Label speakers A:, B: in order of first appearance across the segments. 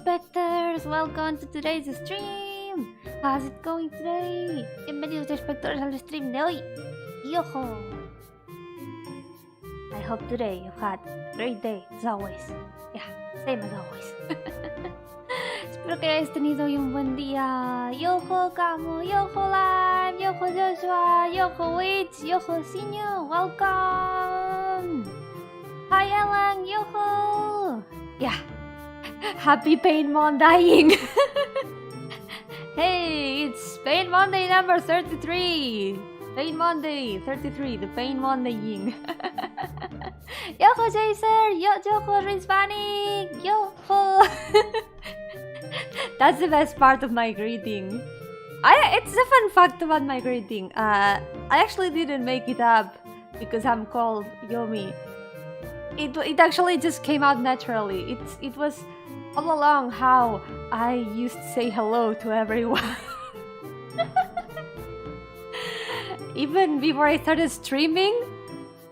A: Respecters! Welcome to today's stream! How's it going today? Bienvenidos Respecters al stream de hoy! Yo-hooo! I hope today you've had a great day, as always. Yeah, same as always. Espero que hayáis tenido hoy un buen día. Yo-hooo Kamo, Yo-hooo Live, Yo-hooo Joshua, Yo-hooo Witch, Yo-hooo Sinyo, welcome! Hi Alan, Yo-hooo! Yeah. Happy Pain Mon dying! Hey, it's Pain Monday number 33! Pain Monday 33, the Pain Mondaying. Yo-ho Jaser! Yo-ho Hispanic! Yo-ho! That's the best part of my greeting. It's a fun fact about my greeting. I actually didn't make it up because I'm called Yomi. It actually just came out naturally. It was all along how I used to say hello to everyone. Even before I started streaming,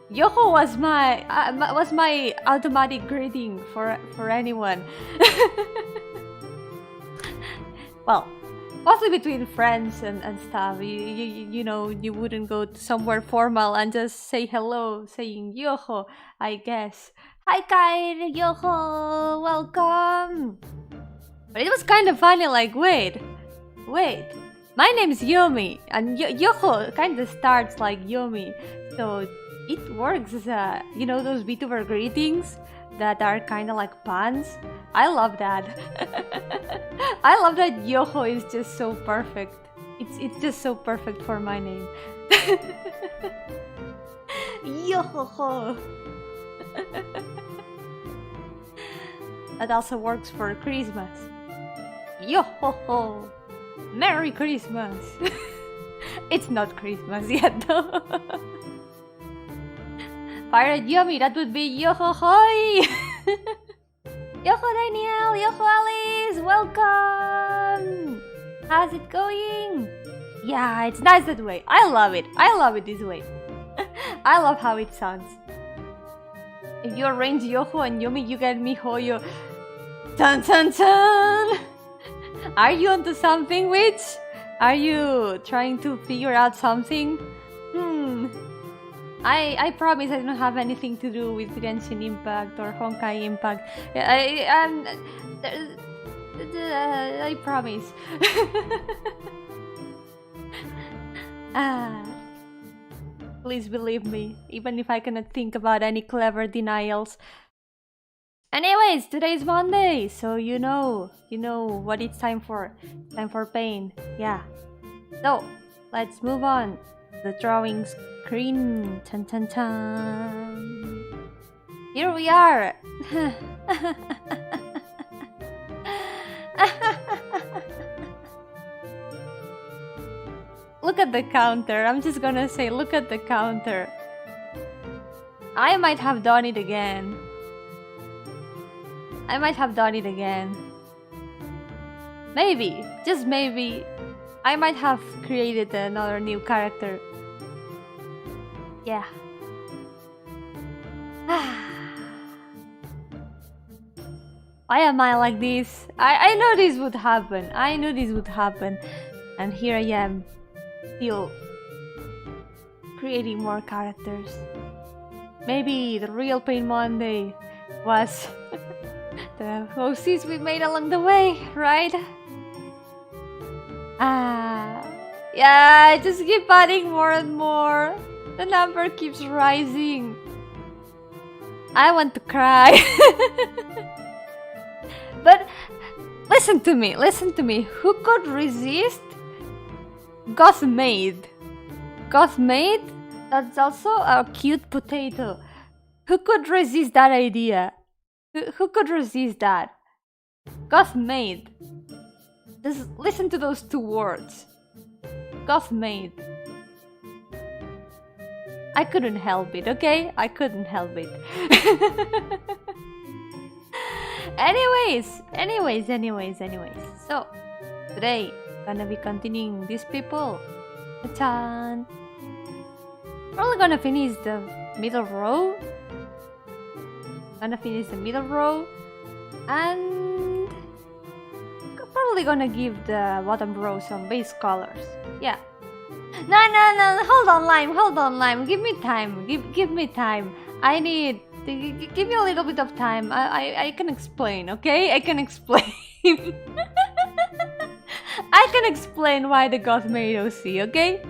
A: Yo-ho was my automatic greeting for anyone. Well, mostly between friends and stuff. You know, you wouldn't go to somewhere formal and just say hello, saying Yo-ho, I guess. Hi Kai, Yo-ho, welcome! But it was kind of funny, like, wait, my name's Yomi, and Yo-ho kind of starts like Yomi, so it works as a, you know, those VTuber greetings that are kind of like puns. I love that. I love that Yo-ho is just so perfect. It's just so perfect for my name. Yo-ho-ho. That also works for Christmas. Yo-ho-ho! Merry Christmas! It's not Christmas yet though. Pirate Yomi, that would be yo-ho-hoi! Yo-ho Daniel! Yo-ho Alice! Welcome! How's it going? Yeah, it's nice that way. I love it. I love it this way. I love how it sounds. If you arrange Yo-ho and Yomi, you get me Hoyo. Dun dun dun! Are you onto something, Witch? Are you trying to figure out something? I promise I don't have anything to do with Genshin Impact or Honkai Impact. I promise. Please believe me, even if I cannot think about any clever denials. Anyways, today's Monday, so you know what it's time for. Time for pain, yeah. So, let's move on. The drawing screen. Tan tan tan. Here we are. Look at the counter. I'm just gonna say, look at the counter. I might have done it again. Maybe, just maybe, I might have created another new character. Yeah. Why am I like this? I know this would happen. I knew this would happen. And here I am, still creating more characters. Maybe the real Pain Monday was the OCs we made along the way, right? Yeah, I just keep adding more and more. The number keeps rising. I want to cry. But listen to me. Who could resist Gothmaid? Gothmaid? That's also a cute potato. Who could resist that idea? Who could resist that? Gothmaid. Just listen to those two words. Gothmaid. I couldn't help it, okay? I couldn't help it. Anyways. So, today, gonna be continuing these people. Ta-tan. We're only gonna finish the middle row. And probably gonna give the bottom row some base colors. Yeah. No, hold on, Lime, give me time, give me time. I need, give me a little bit of time, I can explain, okay? I can explain. I can explain why the goth made OC, okay?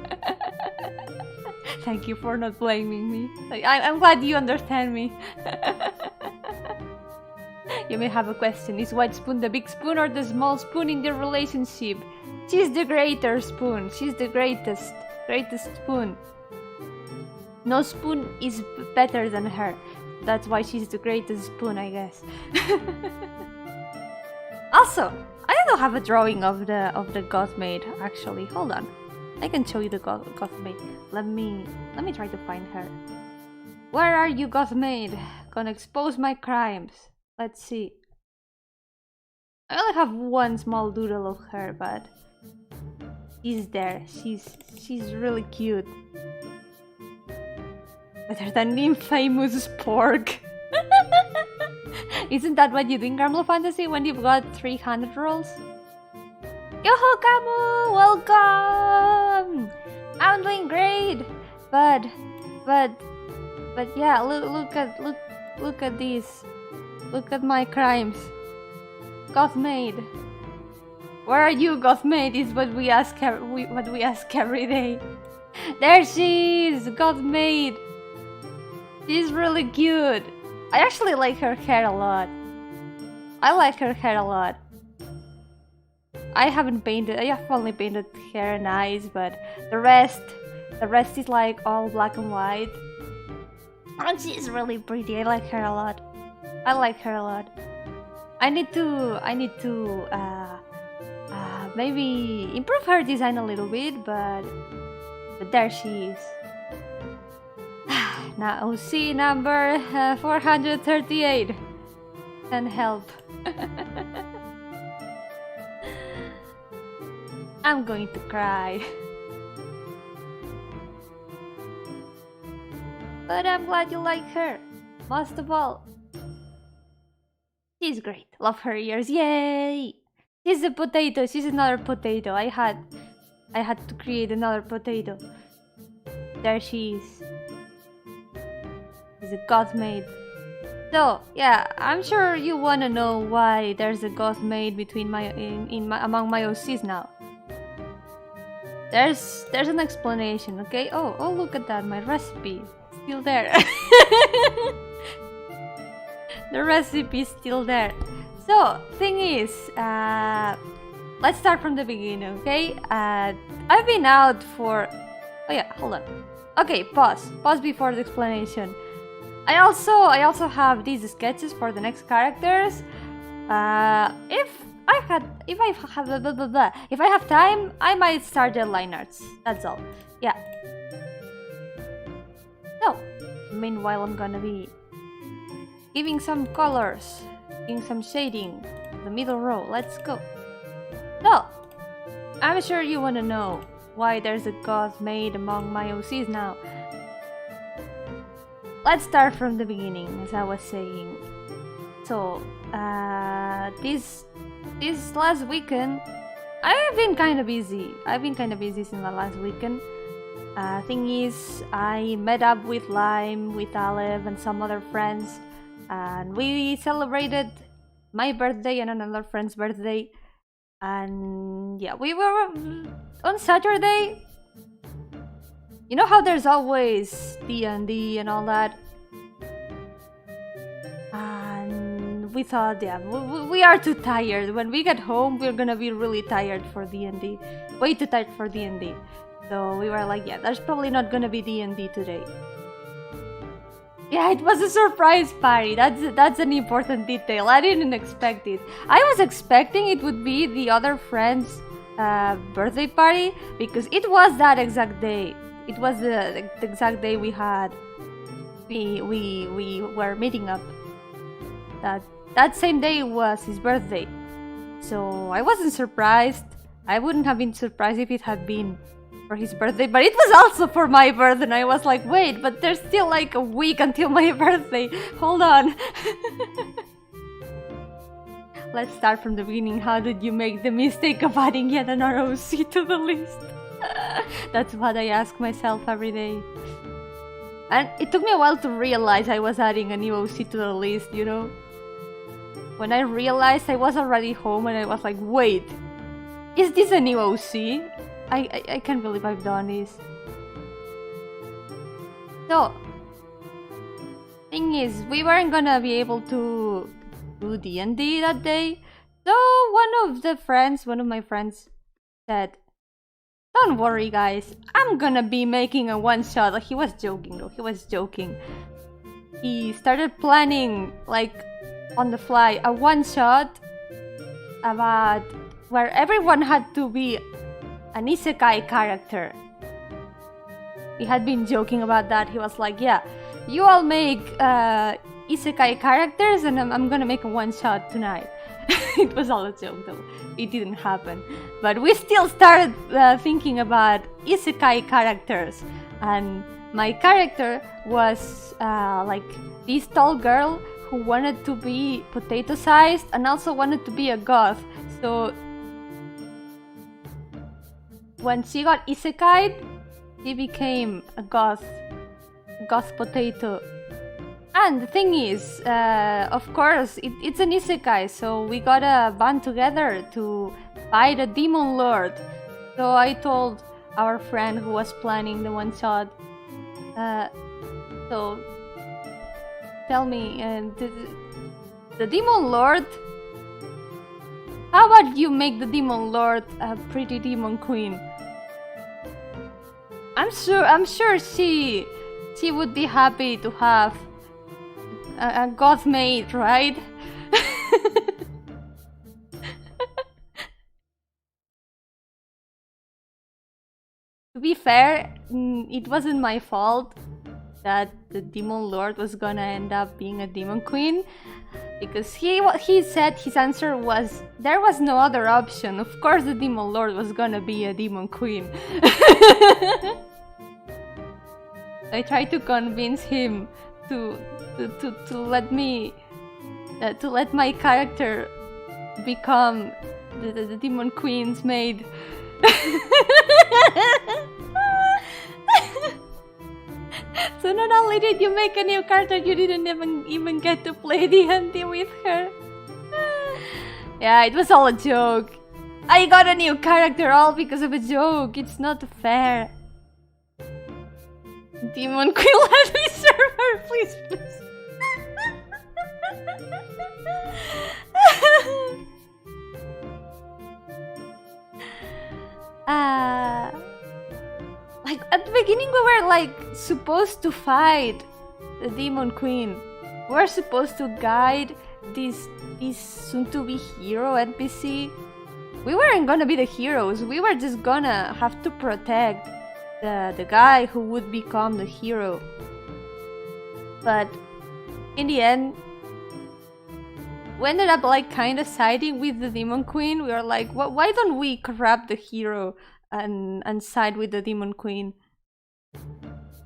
A: Thank you for not blaming me. I'm glad you understand me. You may have a question. Is white spoon the big spoon or the small spoon in the relationship? She's the greater spoon. She's the greatest spoon. No spoon is better than her. That's why she's the greatest spoon, I guess. Also, I don't have a drawing of the goth maid. Actually, hold on. I can show you the goth maid. Let me try to find her. Where are you, goth maid? Gonna expose my crimes. Let's see. I only have one small doodle of her, but she's there. She's really cute. Better than the infamous pork. Isn't that what you do in Caramel Fantasy when you've got 300 rolls? Yo-hooo, Camu! Welcome! I'm doing great, but yeah, look at this. Look at my crimes. Goth maid. Where are you, goth maid? Is what we ask every day. There she is, goth maid. She's really cute. I actually like her hair a lot. I like her hair a lot. I have only painted hair and eyes, but the rest is like all black and white. And she's really pretty. I like her a lot. I like her a lot. I need to maybe improve her design a little bit, but there she is. Now OC number 438. Can help. I'm going to cry. But I'm glad you like her. Most of all. She's great. Love her ears. Yay! She's a potato. She's another potato. I had to create another potato. There she is. She's a goth maid. So yeah, I'm sure you wanna know why there's a goth maid between among my OCs now. There's an explanation, okay? Oh look at that, my recipe still there. The recipe is still there. So thing is, let's start from the beginning, okay? I've been out for. Oh yeah, hold on. Okay, pause before the explanation. I also have these sketches for the next characters. If I have time, I might start the line arts. That's all. Yeah. So, meanwhile, I'm gonna be giving some colors, giving some shading. The middle row. Let's go. So, I'm sure you wanna know why there's a goth maid among my OCs now. Let's start from the beginning, as I was saying. So, this last weekend, I've been kind of busy. Since the last weekend. Thing is, I met up with Lime, with Aleph, and some other friends, and we celebrated my birthday and another friend's birthday. And yeah, we were on Saturday. You know how there's always D&D and all that? And we thought, yeah, we are too tired. When we get home, we're gonna be really tired for D&D. Way too tired for D&D. So we were like, yeah, there's probably not gonna be D&D today. Yeah, it was a surprise party. That's an important detail. I didn't expect it. I was expecting it would be the other friend's birthday party, because it was that exact day. It was the exact day we were meeting up. That same day was his birthday. So I wasn't surprised. I wouldn't have been surprised if it had been for his birthday, but it was also for my birthday, and I was like, wait, but there's still like a week until my birthday. Hold on. Let's start from the beginning. How did you make the mistake of adding yet another OC to the list? That's what I ask myself every day. And it took me a while to realize I was adding a new OC to the list, you know? When I realized I was already home and I was like, wait, is this a new OC? I can't believe I've done this. So, thing is, we weren't gonna be able to do D&D that day. So one of my friends said, don't worry guys, I'm gonna be making a one-shot. Like, he was joking though, he was joking. He started planning, like, on the fly, a one-shot about where everyone had to be an isekai character. We had been joking about that. He was like, yeah, you all make isekai characters and I'm gonna make a one-shot tonight. It was all a joke though, it didn't happen. But we still started thinking about isekai characters, and my character was like this tall girl who wanted to be potato-sized and also wanted to be a goth. So when she got isekai'd, she became a goth potato. And the thing is, of course, it's an isekai, so we gotta band together to fight a demon lord. So I told our friend who was planning the one shot, so tell me, the demon lord, how about you make the demon lord a pretty demon queen? I'm sure she would be happy to have a goth maid, right? To be fair, it wasn't my fault that the demon lord was gonna end up being a demon queen, because he said his answer was there was no other option. Of course the demon lord was gonna be a demon queen. I tried to convince him to let me to let my character become the demon queen's maid. So not only did you make a new character, you didn't even get to play D&D with her. Yeah, it was all a joke. I got a new character all because of a joke. It's not fair. Demon Queen, let me serve her, please, please. Like at the beginning we were like supposed to fight the Demon Queen. We were supposed to guide this soon-to-be hero NPC. We weren't gonna be the heroes, we were just gonna have to protect the guy who would become the hero. But in the end, we ended up like kind of siding with the Demon Queen. We were like, why don't we corrupt the hero and side with the Demon Queen?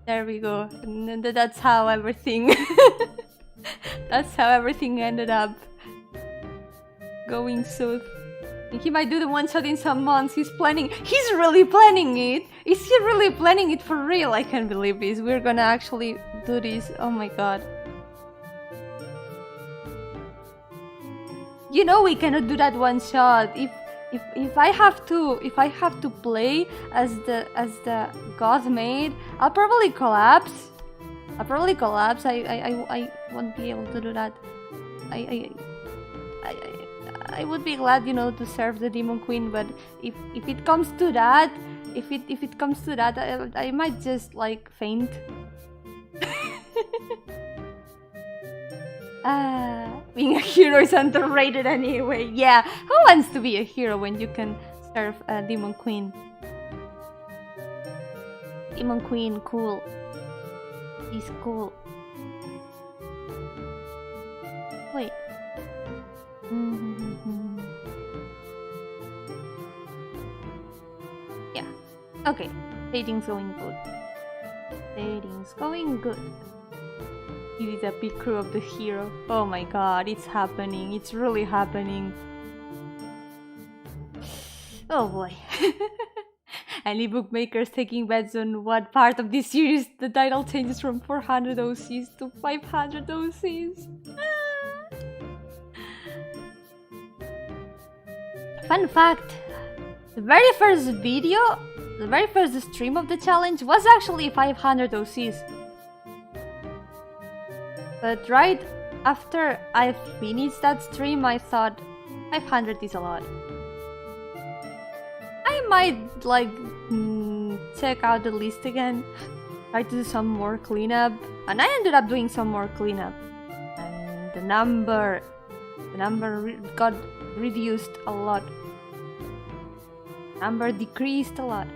A: There we go. And that's how everything that's how everything ended up going south. He might do the one shot in some months. He's really planning it. Is he really planning it for real? I can't believe this. We're gonna actually do this. Oh my god. You know we cannot do that one shot. If I have to play as the god maid, I'll probably collapse. I won't be able to do that. I would be glad, you know, to serve the Demon Queen, but if it comes to that, if it comes to that, I might just like faint. Being a hero is underrated anyway. Yeah, who wants to be a hero when you can serve a Demon Queen? Demon Queen, cool. He's cool. Wait. Yeah. Okay. Dating's going good. Dating's going good. It is a big crew of the hero. Oh my god, it's happening. It's really happening. Oh boy. Any bookmakers taking bets on what part of this series the title changes from 400 OCs to 500 OCs? Fun fact, the very first video, the very first stream of the challenge was actually 500 OCs. But right after I finished that stream, I thought 500 is a lot. I might like check out the list again, try to do some more cleanup, and I ended up doing some more cleanup, and the number got reduced a lot. Number decreased a lot.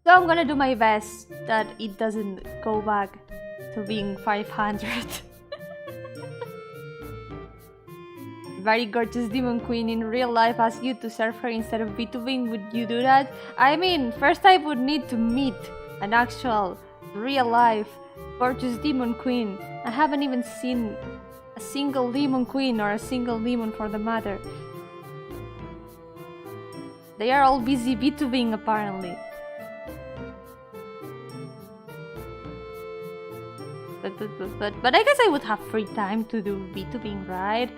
A: So I'm gonna do my best that it doesn't go back to being 500. Very gorgeous demon queen in real life asks you to serve her instead of VTubing. Would you do that? I mean, first I would need to meet an actual, real life, gorgeous demon queen. I haven't even seen a single demon queen or a single demon for the matter. They are all busy VTubing apparently. But I guess I would have free time to do VTubing, right?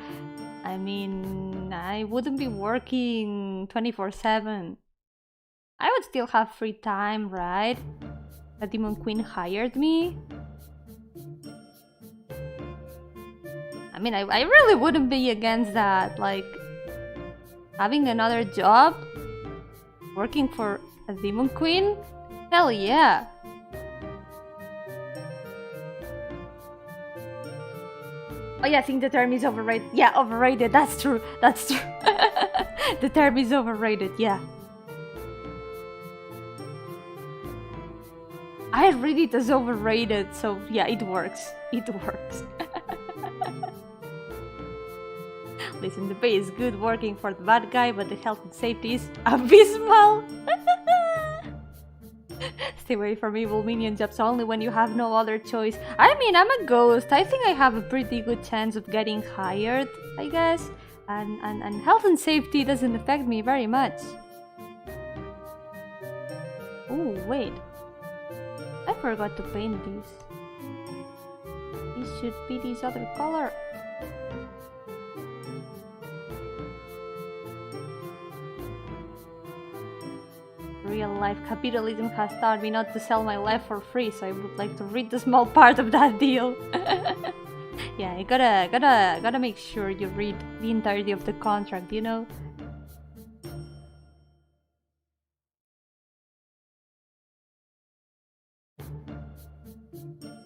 A: I mean, I wouldn't be working 24/7. I would still have free time, right? The demon queen hired me. I mean, I really wouldn't be against that. Like, having another job, working for a demon queen? Hell yeah! Oh yeah, I think the term is overrated. Yeah, overrated. That's true. That's true. The term is overrated. Yeah. I read it as overrated, so yeah, it works. It works. Listen, the pay is good working for the bad guy, but the health and safety is abysmal. Stay away from evil minion jobs only when you have no other choice. I mean, I'm a ghost. I think I have a pretty good chance of getting hired, I guess. And health and safety doesn't affect me very much. Oh, wait. I forgot to paint these. This should be this other color. Real life capitalism has taught me not to sell my life for free, so I would like to read the small part of that deal. Yeah, you gotta make sure you read the entirety of the contract, you know?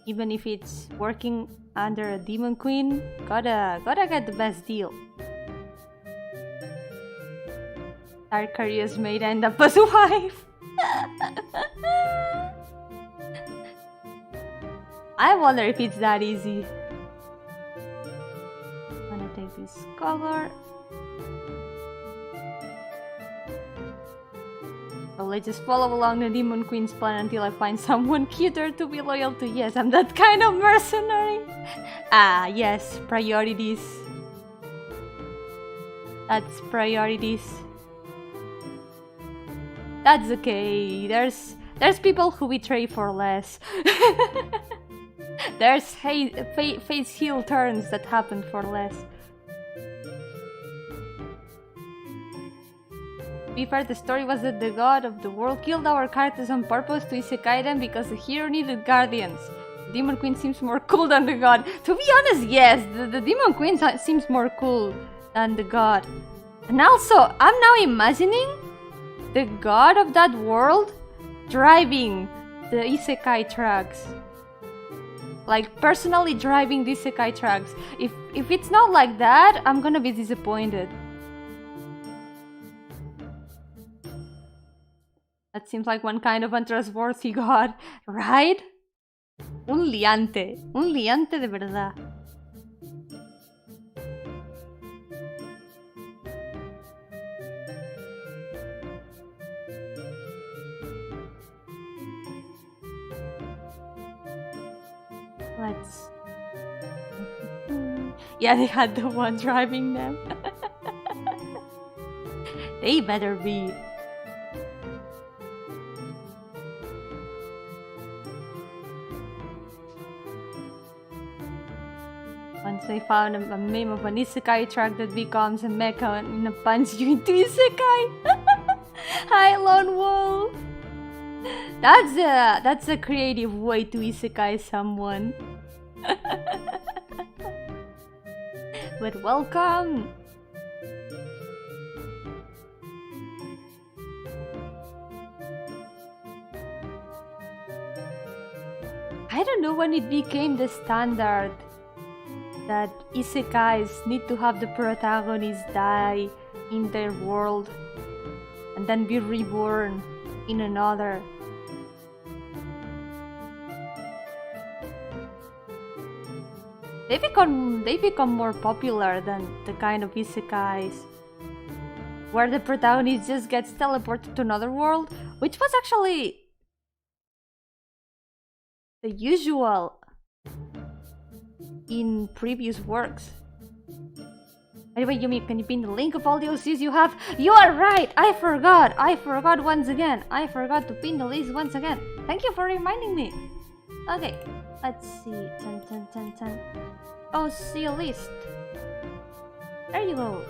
A: Even if it's working under a demon queen, gotta get the best deal. Arcarius may end up as a wife. I wonder if it's that easy. I'm gonna take this color. Oh, let's just follow along the demon queen's plan until I find someone cuter to be loyal to. Yes, I'm that kind of mercenary. Ah, yes, priorities. That's priorities. That's okay. There's people who betray for less. There's face heel turns that happen for less. To be fair, the story was that the god of the world killed our characters on purpose to isekai them because the hero needed guardians. The demon queen seems more cool than the god. To be honest, yes, the demon queen seems more cool than the god. And also, I'm now imagining the god of that world driving the isekai tracks. Like, personally driving the isekai tracks. If it's not like that, I'm gonna be disappointed. That seems like one kind of untrustworthy god, right? Un liante de verdad. Let's... Yeah, they had the one driving them. They better be. Once I found a meme of an isekai track that becomes a mecha and punch you into isekai. Hi, Lone Wolf. That's a creative way to isekai someone. But welcome. I don't know when it became the standard that isekais need to have the protagonist die in their world and then be reborn in another. They become more popular than the kind of isekais where the protagonist just gets teleported to another world, which was actually the usual in previous works. Anyway, Yumi, can you pin the link of all the OCs you have? You are right! I forgot once again. I forgot to pin the list once again. Thank you for reminding me. Okay, let's see. 10. OC list. There you go.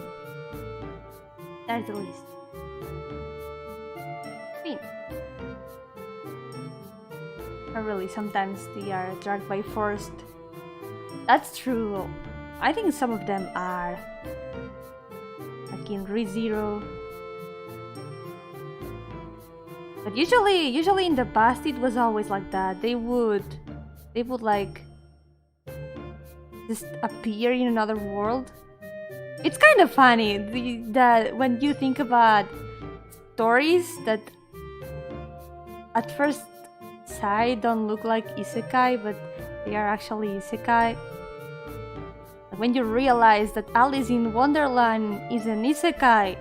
A: There's the list. Pin. Or really, sometimes they are dragged by force. That's true. I think some of them are. Like in ReZero. But usually in the past it was always like that. They would like just appear in another world. It's kind of funny that when you think about stories that at first sight don't look like isekai, but they are actually isekai. When you realize that Alice in Wonderland is an isekai.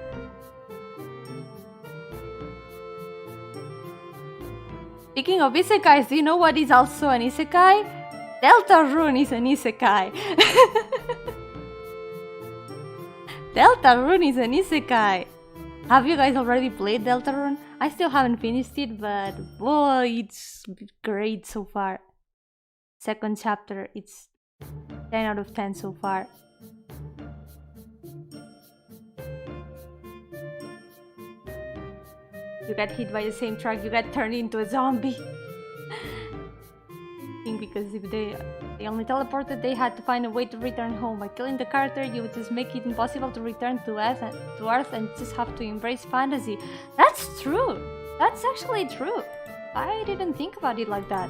A: Speaking of isekais, do you know what is also an isekai? Deltarune is an isekai. Deltarune is an isekai. Have you guys already played Deltarune? I still haven't finished it, but boy, it's great so far. Second chapter, it's 10 out of 10 so far. You get hit by the same truck, you get turned into a zombie. I think because if they only teleported, they had to find a way to return home. By killing the character, you would just make it impossible to return to Earth and just have to embrace fantasy. That's true! That's actually true! I didn't think about it like that.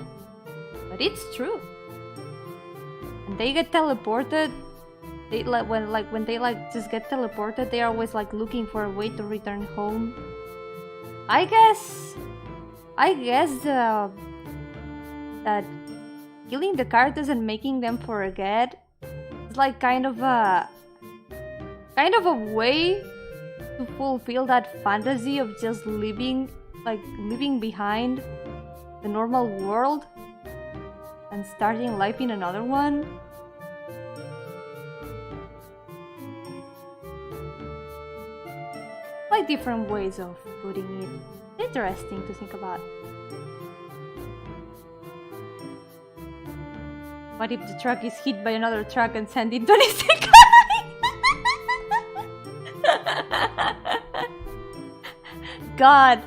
A: But it's true. And they get teleported. They when they just get teleported, they are always like looking for a way to return home. I guess that killing the characters and making them forget is like kind of a way to fulfill that fantasy of just leaving behind the normal world and starting life in another one. Like different ways of putting it. Interesting to think about. What if the truck is hit by another truck and sent into an isekai? God,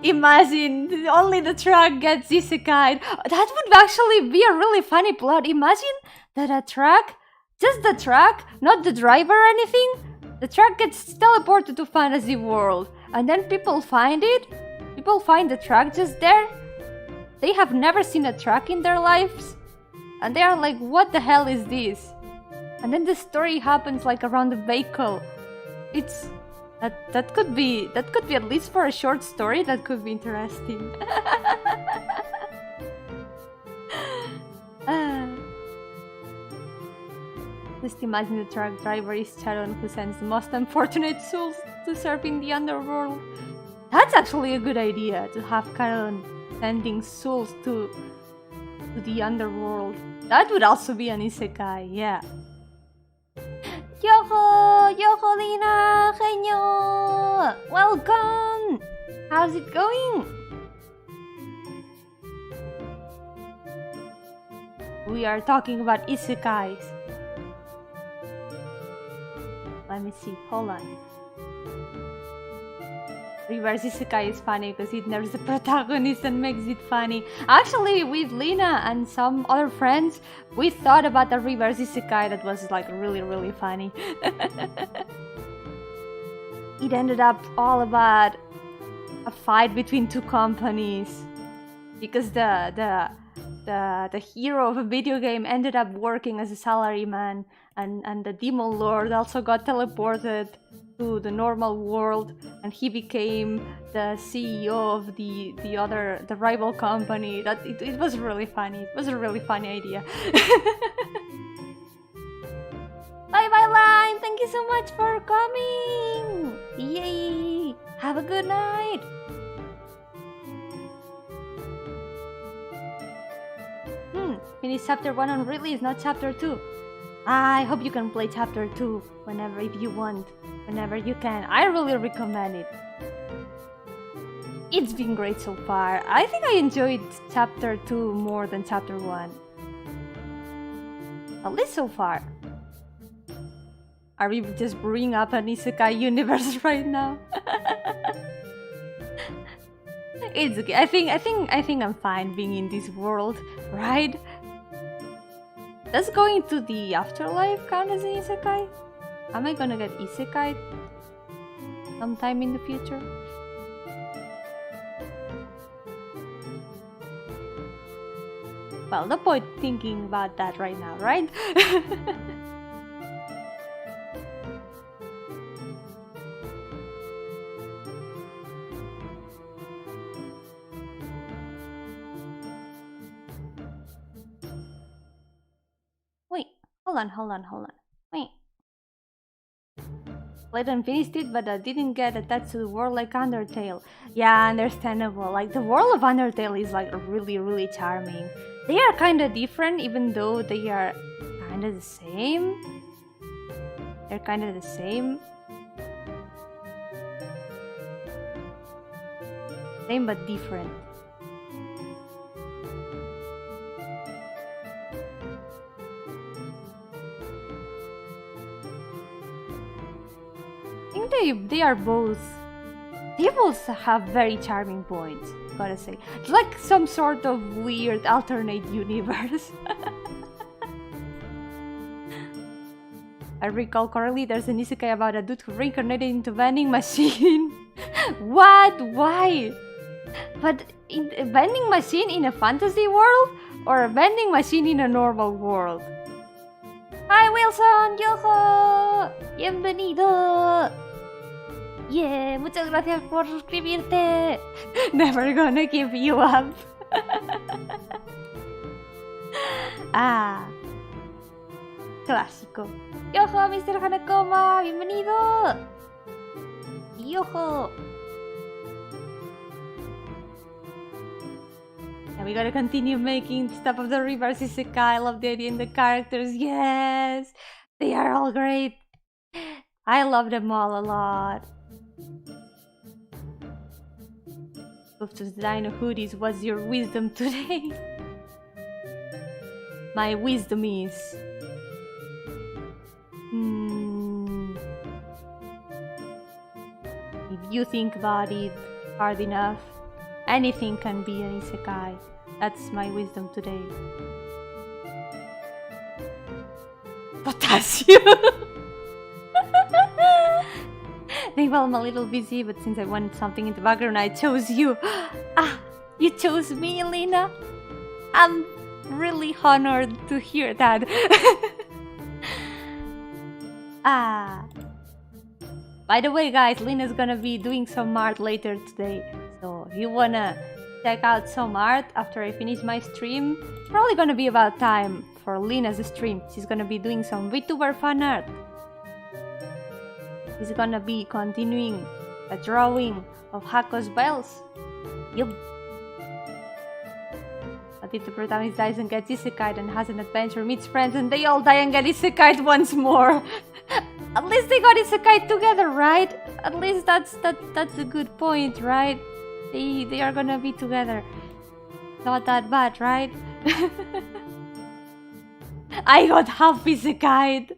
A: imagine only the truck gets isekai'd. That would actually be a really funny plot. Imagine that a truck, just the truck, not the driver or anything, the truck gets teleported to fantasy world, and then people find it. People find the truck just there. They have never seen a truck in their lives. And they are like, what the hell is this? And then the story happens like around the vehicle. It's that could be at least for a short story, that could be interesting. Just imagine the truck driver is Charon, who sends the most unfortunate souls to serve in the underworld. That's actually a good idea, to have Charon sending souls to the underworld. That would also be an isekai, yeah. Yo-hooo! Yo-hooo, Lina! Genio! Welcome! How's it going? We are talking about isekais. Let me see, hold on. Reverse isekai is funny because it nerfs the protagonist and makes it funny. Actually, with Lina and some other friends, we thought about a reverse isekai that was like really funny. It ended up all about a fight between two companies because the hero of a video game ended up working as a salaryman, and the demon lord also got teleported to the normal world, and he became the CEO of the rival company. That it was really funny. It was a really funny idea. Bye bye, Line. Thank you so much for coming. Yay! Have a good night. Finish chapter 1 on release, not chapter 2. I hope you can play chapter 2 whenever if you want, whenever you can. I really recommend it. It's been great so far. I think I enjoyed chapter 2 more than chapter 1. At least so far. Are we just bringing up an isekai universe right now? It's okay. I think I'm fine being in this world, right? Does going to the afterlife count as an isekai? Am I gonna get isekai sometime in the future? Well, no point thinking about that right now, right? Hold on. Wait. Played and finished it, but I didn't get attached to the world like Undertale. Yeah, understandable. Like, the world of Undertale is like really charming. They are kinda different, even though they are kinda the same. They're kinda the same. Same but different. They are both. They both have very charming points, gotta say. It's like some sort of weird alternate universe. I recall correctly, there's an isekai about a dude who reincarnated into a vending machine. What? Why? But a vending machine in a fantasy world? Or a vending machine in a normal world? Hi Wilson, Yo-hooo, bienvenido. Yeah, muchas gracias por suscribirte. Never gonna give you up. Clásico. Yo-hooo, Mr. Hanakoma, bienvenido. Yo-hooo. And we gotta continue making stuff of the reverse isekai. I love the idea and the characters. Yes, they are all great. I love them all a lot. Of Dino Hoodies, what's your wisdom today? My wisdom is... if you think about it hard enough, anything can be an isekai. That's my wisdom today. Potassium! Well, I'm a little busy, but since I wanted something in the background, I chose you. You chose me, Lina. I'm really honored to hear that. By the way, guys, Lina's gonna be doing some art later today. So if you wanna check out some art after I finish my stream, it's probably gonna be about time for Lina's stream. She's gonna be doing some VTuber fan art. He's gonna be continuing a drawing of Hako's bells. Yup. But if the protagonist dies and gets isekai'd and has an adventure, meets friends, and they all die and get isekai'd once more. At least they got isekai'd together, right? At least that's a good point, right? They are gonna be together. Not that bad, right? I got half isekai'd.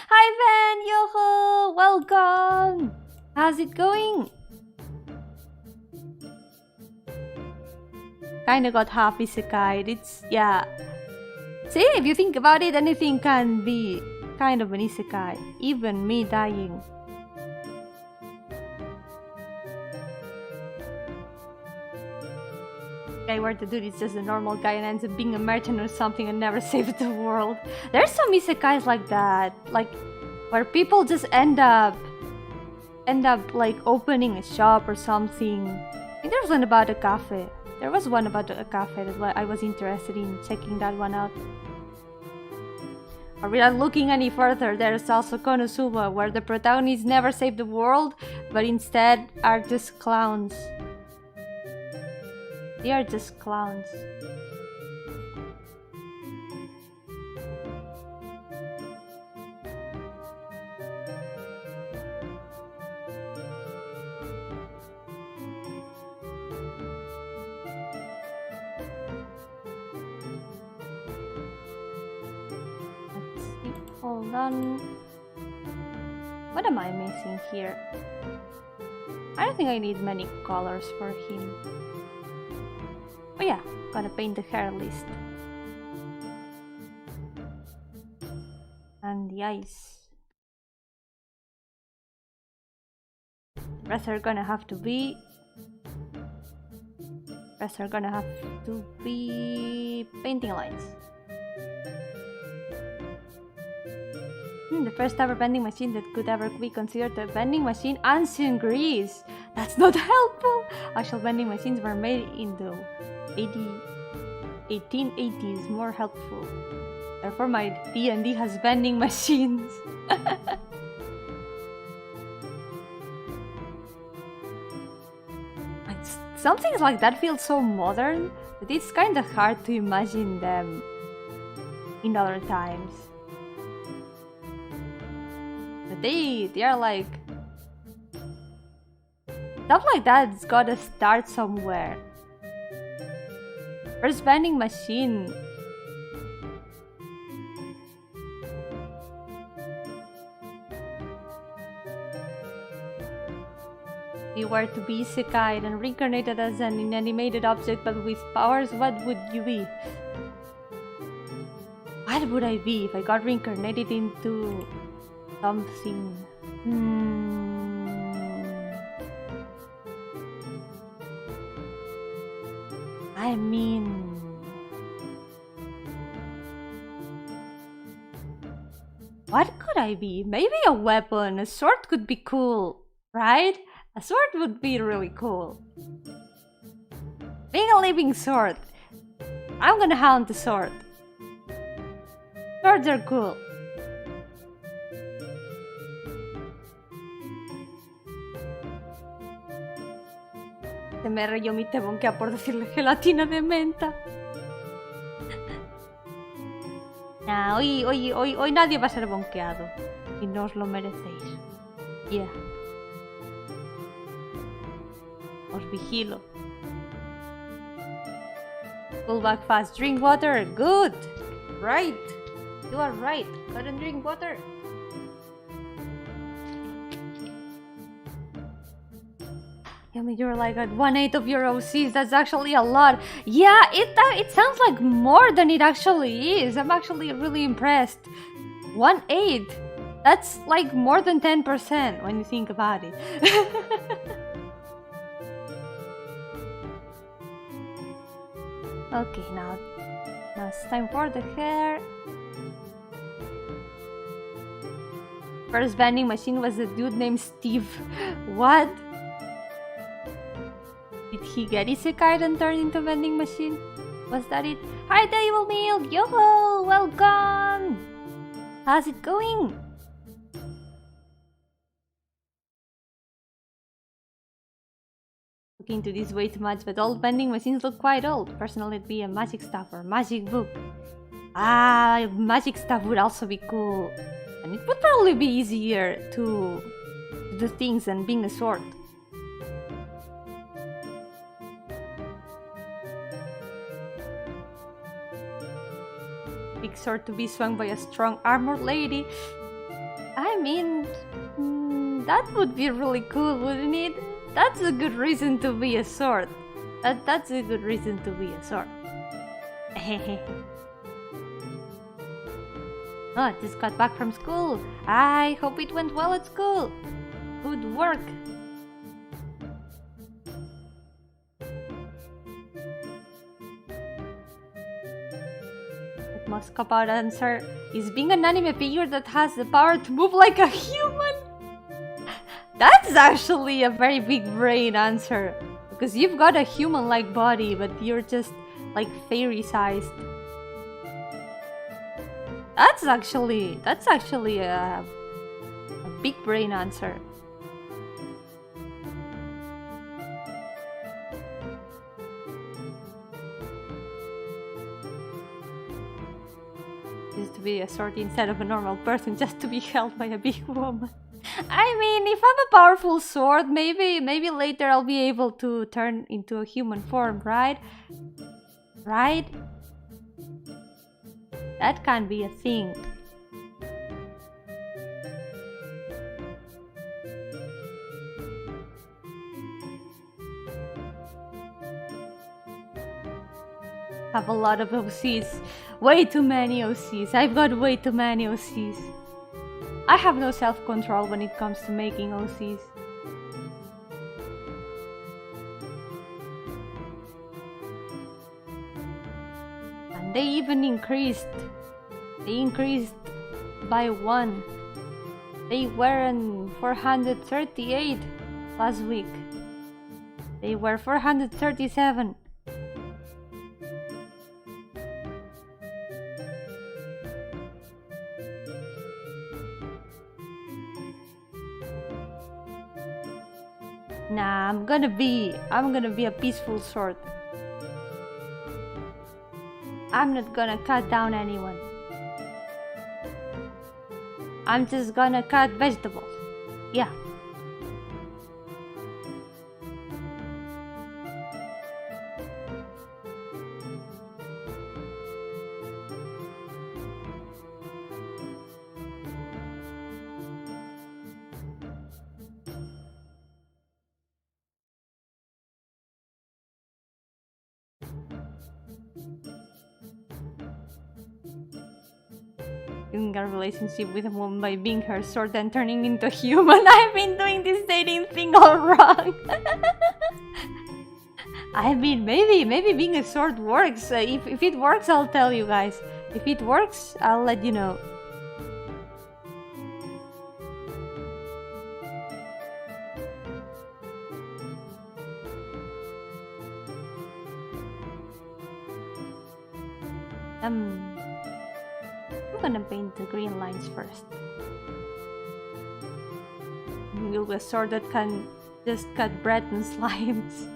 A: Hi Ben, Yo-hooo, welcome. How's it going? Kinda got half isekai'd. It's, yeah. See, if you think about it, anything can be kind of an isekai. Even me dying. Guy where the dude is just a normal guy and ends up being a merchant or something and never saved the world. There's some isekais like that. Like, where people just end up like opening a shop or something. I think there's one about a cafe. There was one about a cafe that I was interested in checking that one out. Or without looking any further, there's also Konosuba, where the protagonists never save the world, but instead are just clowns. They are just clowns. Hold on. What am I missing here? I don't think I need many colors for him. Oh yeah, gotta paint the hair list. And the eyes. The rest are gonna have to be... painting lines. The first ever vending machine that could ever be considered a vending machine, ancient Greece. That's not helpful. Actual vending machines were made in the 1880s, more helpful. Therefore my D&D has vending machines. Some things like that feel so modern that it's kinda hard to imagine them in other times. But they are like... stuff like that's gotta start somewhere. First vending machine. If you were to be isekai'd and reincarnated as an inanimated object but with powers, what would you be? What would I be if I got reincarnated into something? I mean... what could I be? Maybe a weapon. A sword could be cool, right? A sword would be really cool. Being a living sword. I'm gonna hunt the sword. Swords are cool. Yomi te bonquea por decirle gelatina de menta. Nah, hoy nadie va a ser bonqueado. Y no os lo merecéis. Yeah. Os vigilo. Pull back fast. Drink water. Good. Right. You are right. Gotta drink water. I mean, you're like at 1/8 of your OCs. That's actually a lot. Yeah, it sounds like more than it actually is. I'm actually really impressed. 1/8. That's like more than 10% when you think about it. Okay, now it's time for the hair. First vending machine was a dude named Steve. What? Did he get isekai'd and turn into a vending machine? Was that it? Hi, Table Milk! Yo-hooo! Welcome! How's it going? look into this way too much, but old vending machines look quite old. Personally, it'd be a magic stuff or magic book. Ah, magic stuff would also be cool. And it would probably be easier to do things than being a sword. Big sword to be swung by a strong armored lady. I mean, that would be really cool, wouldn't it? That's a good reason to be a sword. That's a good reason to be a sword. Oh, just got back from school. I hope it went well at school. Good work. The most cop-out answer is being an anime figure that has the power to move like a human. That's actually a very big brain answer. Because you've got a human-like body, but you're just like fairy-sized. That's actually a big brain answer. Just to be a sword instead of a normal person, just to be held by a big woman. I mean, if I'm a powerful sword, maybe later I'll be able to turn into a human form, right? Right? That can be a thing. Have a lot of OCs. Way too many OCs. I've got way too many OCs. I have no self-control when it comes to making OCs. And they even increased. They increased by 1. They weren't 438 last week. They were 437. Nah, I'm gonna be a peaceful sword. I'm not gonna cut down anyone. I'm just gonna cut vegetables. Yeah. In a relationship with a woman by being her sword and turning into a human. I've been doing this dating thing all wrong. I mean, maybe being a sword works. If it works, I'll tell you guys. If it works, I'll let you know. I'm gonna paint the green lines first. We'll be a sword that can just cut bread and slimes.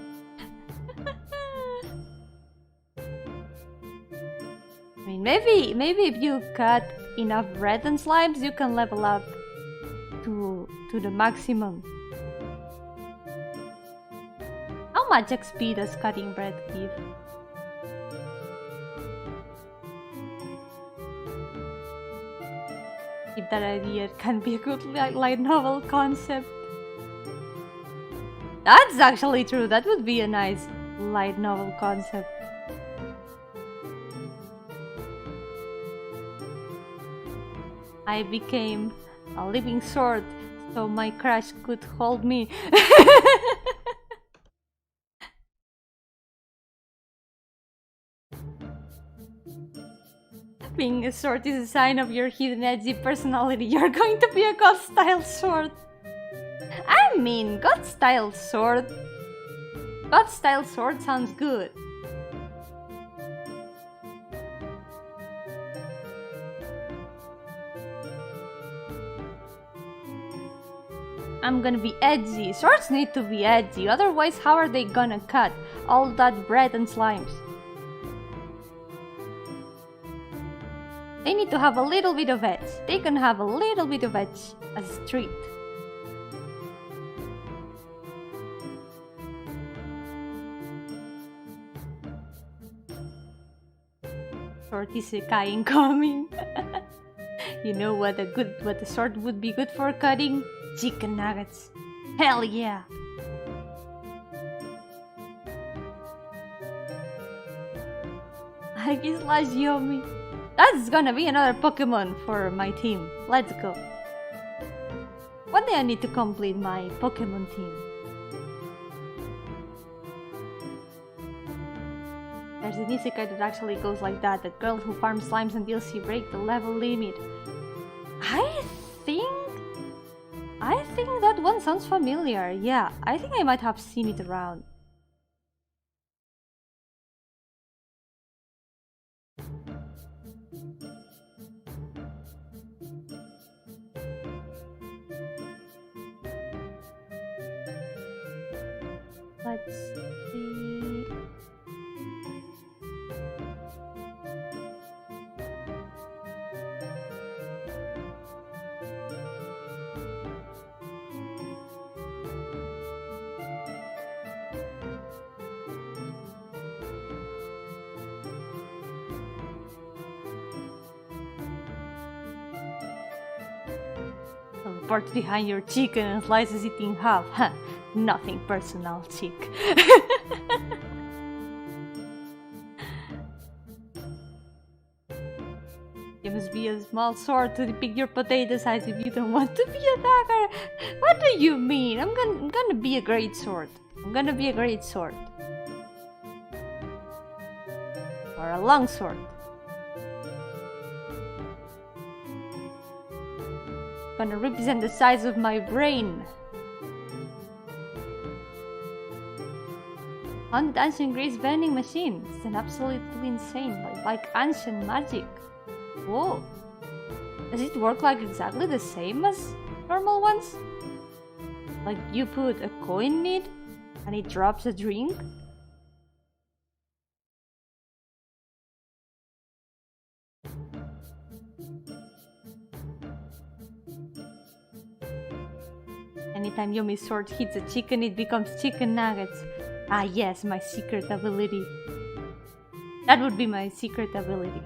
A: I mean, maybe if you cut enough bread and slimes, you can level up to the maximum. How much XP does cutting bread give? If that idea can be a good light novel concept. That's actually true. That would be a nice light novel concept. I became a living sword so my crush could hold me. Being a sword is a sign of your hidden edgy personality. You're going to be a god-style sword. I mean, god-style sword. God-style sword sounds good. I'm gonna be edgy. Swords need to be edgy, otherwise how are they gonna cut all that bread and slimes? They need to have a little bit of edge. They can have a little bit of edge as a treat. Sword isekai incoming. You know what the sword would be good for cutting? Chicken nuggets. Hell yeah! Yomi. That's gonna be another Pokemon for my team. Let's go. One day I need to complete my Pokemon team. There's an isekai that actually goes like that. The girl who farms slimes until she breaks the level limit. I think that one sounds familiar. Yeah, I think I might have seen it around. Let's see. Parts behind your chicken and slices it in half. Huh. Nothing personal, chick. You must be a small sword to depict your potato size if you don't want to be a dagger. What do you mean? I'm gonna be a great sword. I'm gonna be a great sword. Or a long sword. Gonna represent the size of my brain. On the ancient Greece vending machine. It's an absolutely insane, like ancient magic. Whoa. Does it work like exactly the same as normal ones? Like you put a coin in it and it drops a drink? Anytime Yomi's sword hits a chicken, it becomes chicken nuggets. Ah yes, my secret ability. That would be my secret ability.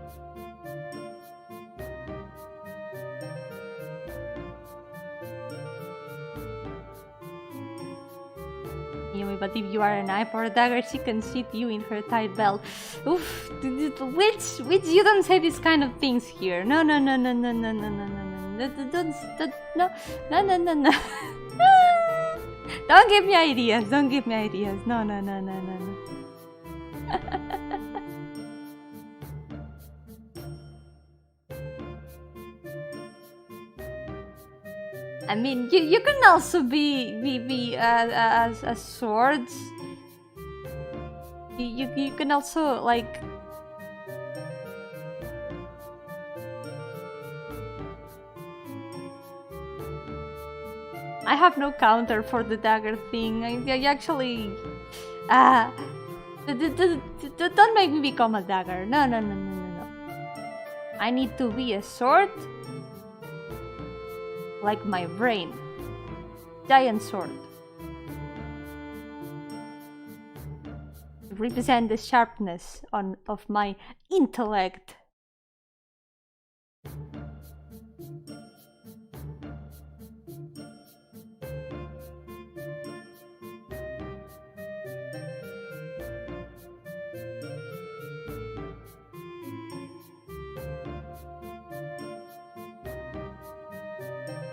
A: Yomi, but if you are a knife or a dagger, she can shoot you in her tight belt. Oof, which you don't say these kind of things here. No. No. Don't give me ideas. Don't give me ideas. No. I mean, you can also be a sword. You can also like. I have no counter for the dagger thing. I actually... don't make me become a dagger. No. I need to be a sword. Like my brain. Giant sword. Represent the sharpness of my intellect.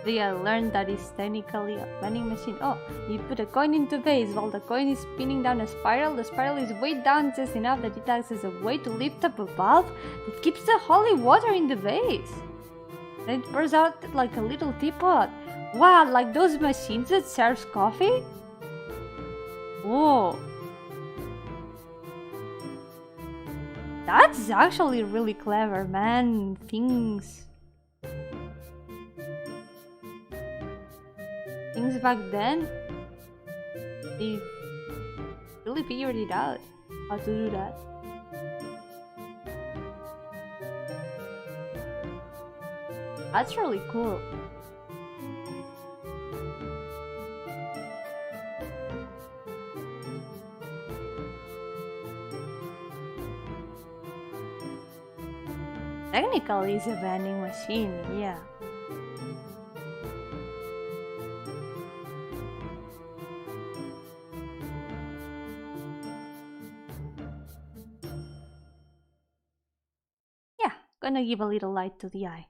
A: I learned that it's technically a vending machine. Oh, you put a coin into vase while the coin is spinning down a spiral. The spiral is weighed down just enough that it acts as a way to lift up a valve that keeps the holy water in the vase. Then it pours out like a little teapot. Wow, like those machines that serves coffee? Whoa. That's actually really clever, man. Things... things back then, they really figured it out how to do that. That's really cool. Technically, it's a vending machine, yeah. Yeah, gonna give a little light to the eye.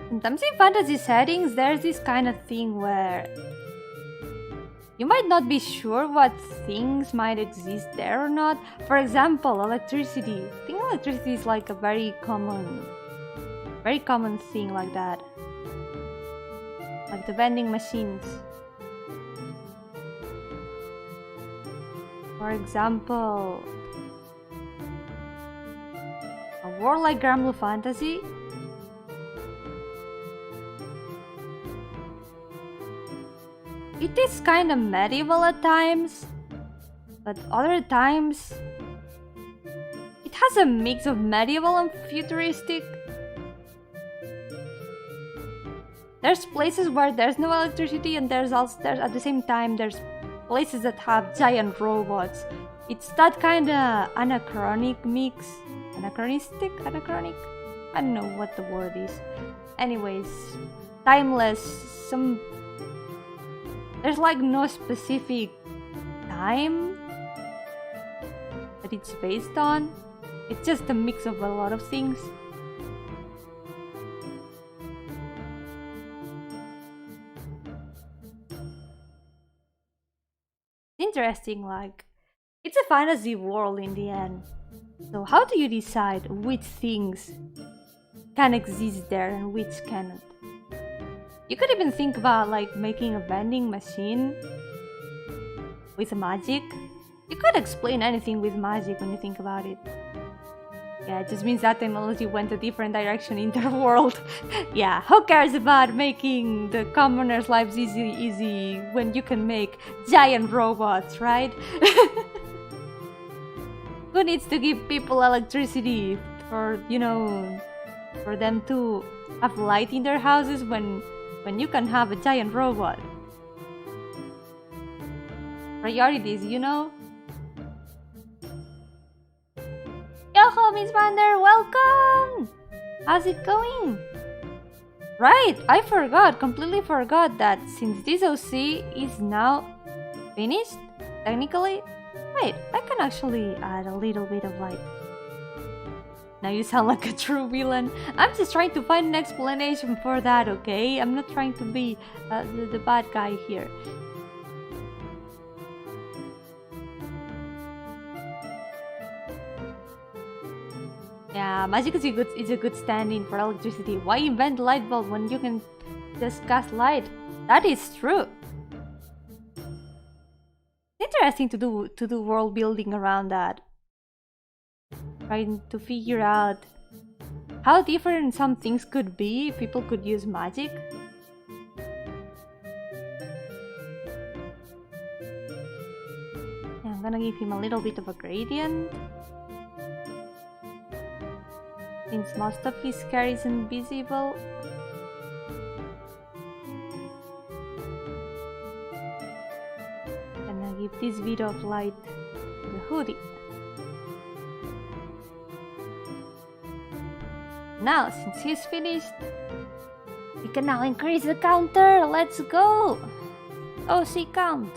A: Sometimes in fantasy settings, there's this kind of thing where you might not be sure what things might exist there or not. For example, electricity. I think electricity is like a very common thing like that. Like the vending machines. For example, a world like Grand Blue Fantasy. It is kind of medieval at times, but other times it has a mix of medieval and futuristic. There's places where there's no electricity, and there's at the same time there's places that have giant robots. It's that kind of anachronic mix. Anachronic? I don't know what the word is. Anyways, timeless. There's like no specific time that it's based on. It's just a mix of a lot of things. Interesting, like, it's a fantasy world in the end. So how do you decide which things can exist there and which cannot? You could even think about like making a vending machine with magic. You could explain anything with magic when you think about it. Yeah, it just means that technology went a different direction in their world. Yeah, who cares about making the commoners' lives easy when you can make giant robots, right? Who needs to give people electricity for, you know, for them to have light in their houses when you can have a giant robot? Priorities, you know? Yo-hooo, Miss Vander, welcome! How's it going? Right, I completely forgot that since this OC is now finished, technically. Wait, I can actually add a little bit of light. Now you sound like a true villain. I'm just trying to find an explanation for that, okay? I'm not trying to be the bad guy here. Yeah, magic is a good stand-in for electricity. Why invent light bulb when you can just cast light? That is true. Interesting to do world building around that. Trying to figure out how different some things could be if people could use magic. Yeah, I'm gonna give him a little bit of a gradient. Since most of his hair is invisible. And I give this bit of light to the hoodie. Now, since he's finished, we can now increase the counter. Let's go! OC count.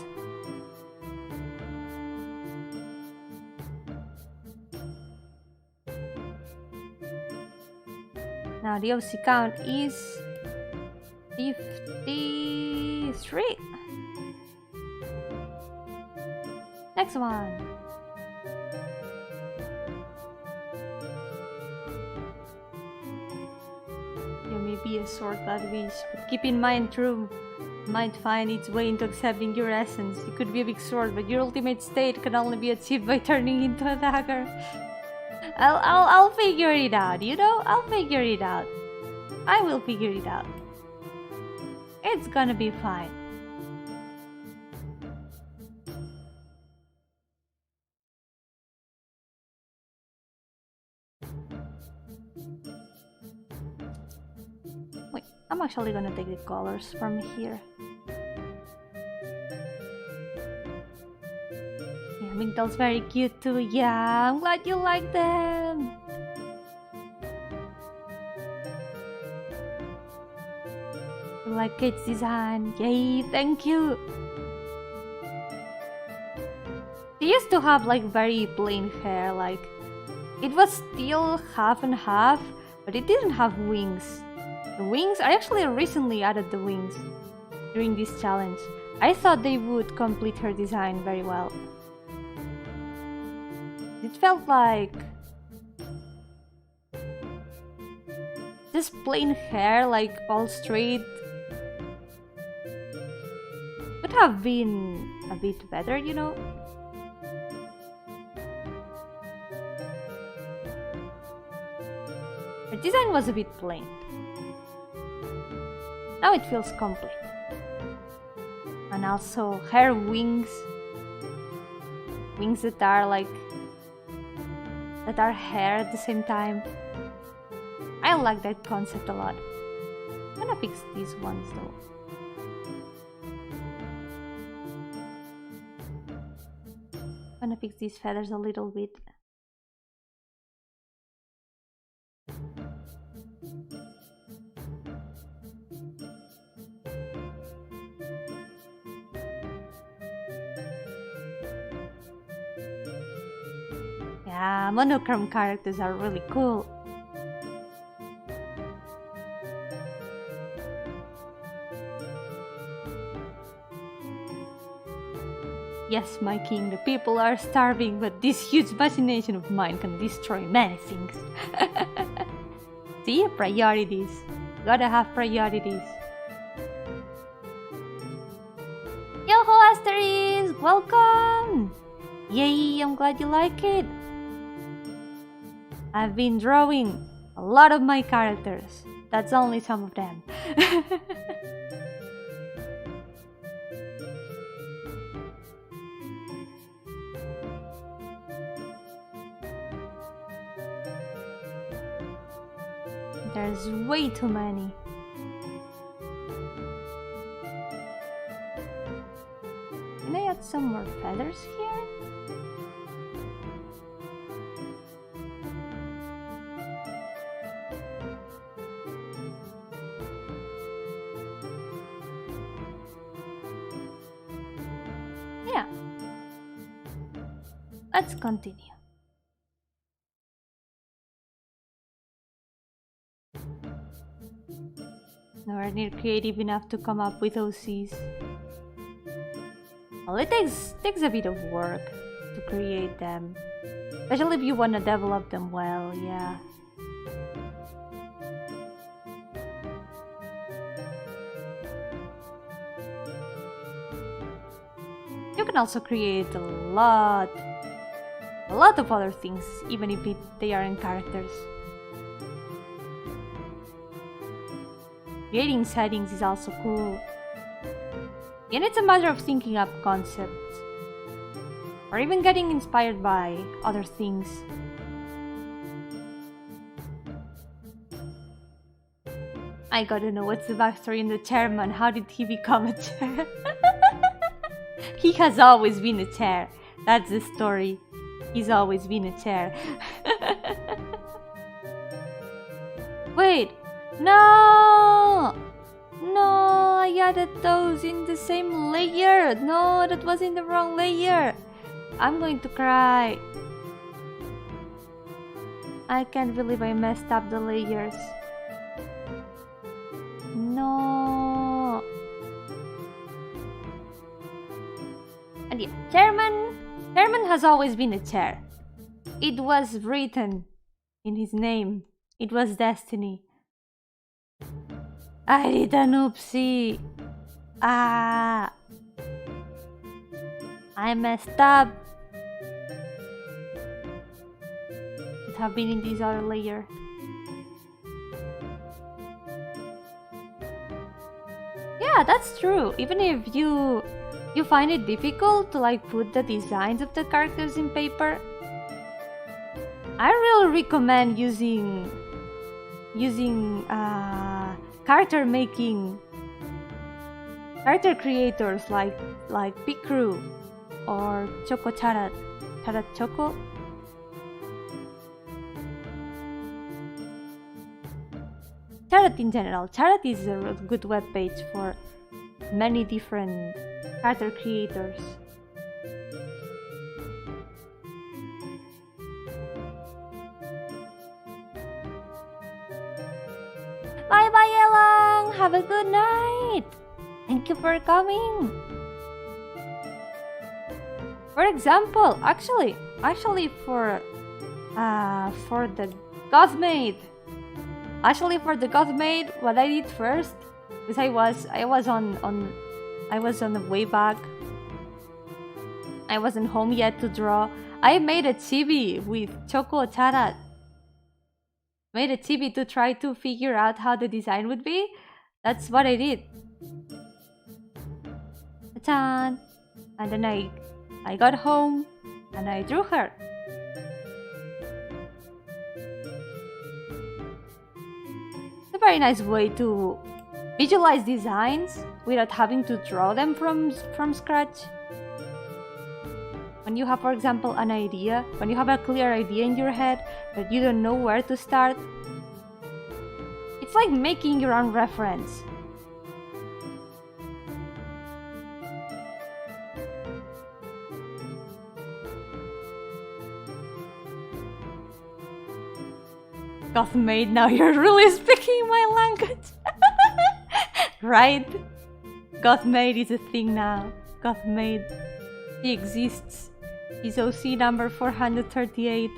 A: Now the OC count is 53. Next one. There may be a sword that wish, but keep in mind, true might find its way into accepting your essence. It could be a big sword, but your ultimate state can only be achieved by turning into a dagger. I'll figure it out, you know? I'll figure it out. I will figure it out. It's gonna be fine. Wait, I'm actually gonna take the colors from here. Yeah, Migdal's very cute too. Yeah, I'm glad you like them. You like Kate's design. Yay, thank you. She used to have like very plain hair, like it was still half and half, but it didn't have wings. The wings, I actually recently added the wings during this challenge. I thought they would complete her design very well. It felt like just plain hair, like all straight, would have been a bit better, you know? Her design was a bit plain. Now it feels complete. And also her wings. Wings that are like... that are hair at the same time. I like that concept a lot. I'm gonna fix these ones though. I'm gonna fix these feathers a little bit. Yeah, monochrome characters are really cool. Yes, my king, the people are starving, but this huge imagination of mine can destroy many things. See, priorities. Gotta have priorities. Yo-hooo, Asterisk! Welcome! Yay, I'm glad you like it. I've been drawing a lot of my characters. That's only some of them. There's way too many. Can I add some more feathers here? Yeah. Let's continue. Nowhere near creative enough to come up with OCs. Well, it takes a bit of work to create them. Especially if you want to develop them well, yeah. You can also create a lot of other things, even if they aren't characters. Creating settings is also cool. And it's a matter of thinking up concepts. Or even getting inspired by other things. I gotta know what's the backstory in the chairman. How did he become a chair? He has always been a chair. That's the story. He's always been a chair. Wait! No! No, I added those in the same layer. No, that was in the wrong layer. I'm going to cry. I can't believe I messed up the layers. No. And yeah, Chairman has always been a chair. It was written in his name. It was destiny. I did an oopsie. I messed up. It have been in this other layer. Yeah, that's true. Even if you find it difficult to like put the designs of the characters in paper, I really recommend using character creators like Pikru or Choco Charat Choco. Charat in general. Charat is a good web page for many different character creators. Bye bye, Elang. Have a good night. Thank you for coming. For example, actually for the Gothmaid. Actually, for the Gothmaid, what I did first, because I was on the way back. I wasn't home yet to draw. I made a chibi with Choco Charat. Made a chibi to try to figure out how the design would be. That's what I did. Ta-tan! And then I got home and I drew her. It's a very nice way to visualize designs without having to draw them from scratch. When you have, for example, an idea, when you have a clear idea in your head but you don't know where to start, it's like making your own reference. Gothmaid, now you're really speaking my language. Right? Gothmaid is a thing now. Gothmaid. He exists. He's OC number 438.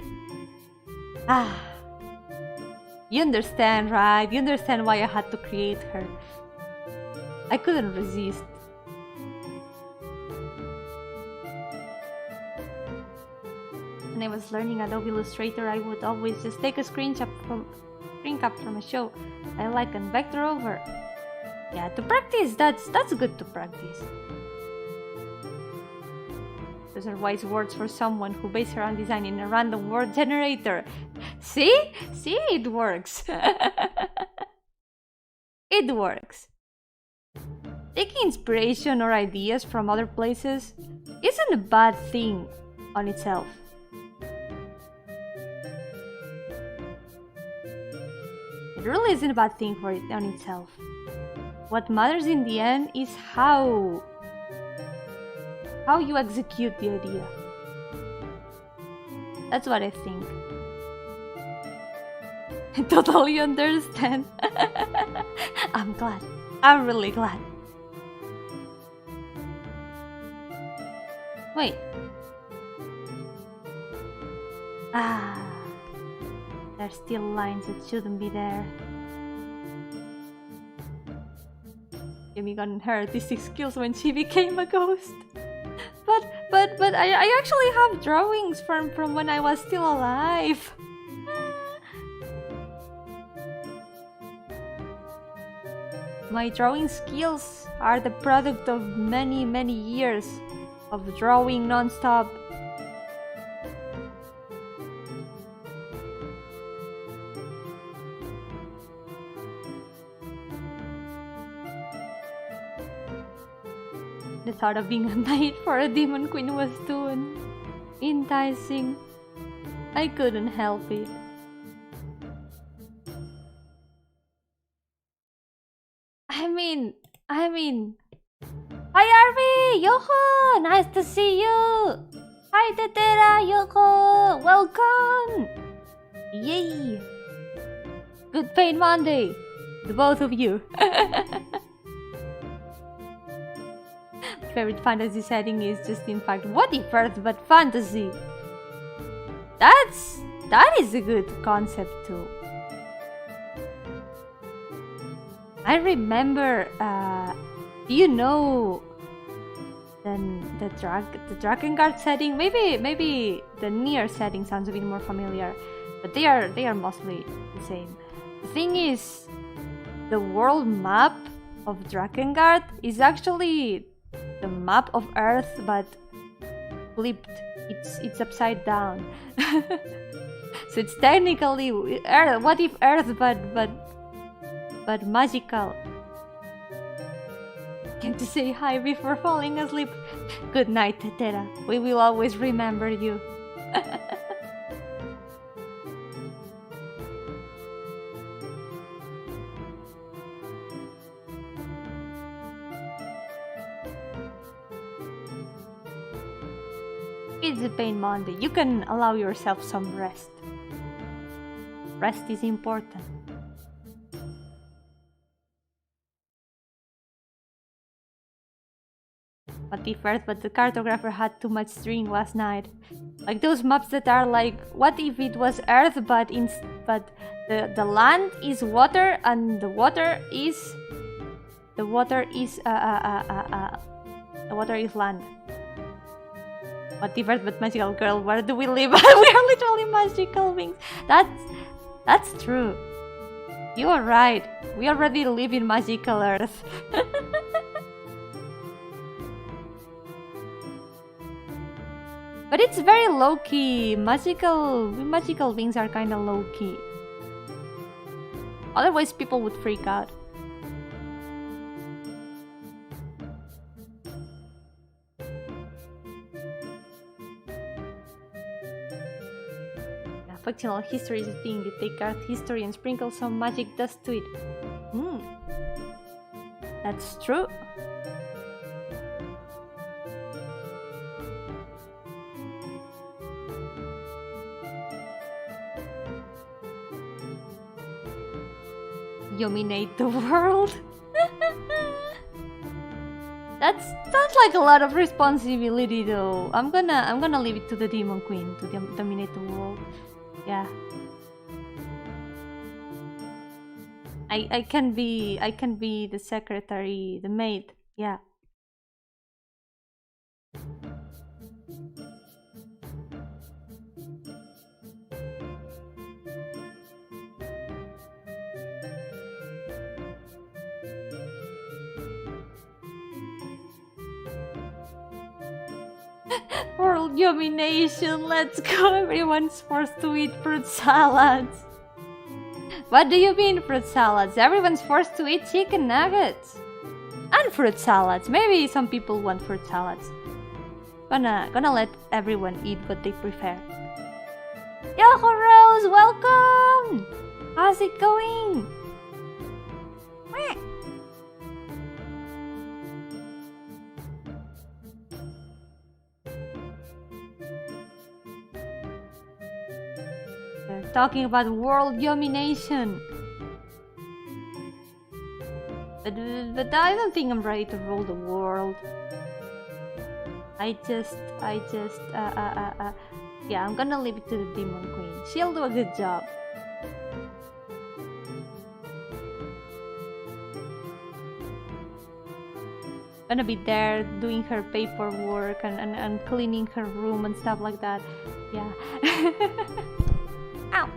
A: Ah. You understand, right? You understand why I had to create her. I couldn't resist. When I was learning Adobe Illustrator, I would always just take a screen cap from a show I like and vector over. Yeah, to practice, that's good to practice. Those are wise words for someone who bases her own design in a random word generator. See? See, it works. It works. Taking inspiration or ideas from other places isn't a bad thing on itself. It really isn't a bad thing for it on itself. What matters in the end is how you execute the idea. That's what I think. I totally understand. I'm glad. I'm really glad. Wait. Ah. There's still lines that shouldn't be there. Yomi got her artistic skills when she became a ghost. But I actually have drawings from when I was still alive. My drawing skills are the product of many years of drawing non-stop. The thought of being a knight for a demon queen was too enticing. I couldn't help it. I mean... Hi Arby! Yo-hooo! Nice to see you! Hi Tetera! Yo-hooo! Welcome! Yay! Good Pain Monday! The both of you! Favorite fantasy setting is just in fact what if Earth but fantasy. That is a good concept too. I remember do you know the Dragon Guard setting? Maybe the Nier setting sounds a bit more familiar. but they are mostly the same. The thing is, the world map of Drakengard is actually the map of Earth, but flipped. It's upside down. So it's technically Earth. What if Earth, but magical? Can to say hi before falling asleep. Good night, Tetera. We will always remember you. It's a pain Monday. You can allow yourself some rest. Rest is important. What if Earth, but the cartographer had too much drink last night? Like those maps that are like, what if it was Earth, but the land is water and the water is land. What if Earth, but magical girl? Where do we live? We are literally magical beings. That's true. You are right. We already live in magical Earth. But it's very low-key. Magical beings are kind of low-key. Otherwise, people would freak out. Yeah, fictional history is a thing. You take art history and sprinkle some magic dust to it. That's true. Dominate the world. That sounds like a lot of responsibility, though. I'm gonna leave it to the Demon Queen to dominate the world. Yeah. I can be the secretary, the maid. Yeah. World domination, let's go! Everyone's forced to eat fruit salads. What do you mean fruit salads? Everyone's forced to eat chicken nuggets and fruit salads. Maybe some people want fruit salads. Gonna let everyone eat what they prefer. Yo-hooo Rose, welcome! How's it going? Talking about world domination. But I don't think I'm ready to rule the world. Yeah, I'm gonna leave it to the Demon Queen. She'll do a good job. Gonna be there doing her paperwork and cleaning her room and stuff like that. Yeah. Ow!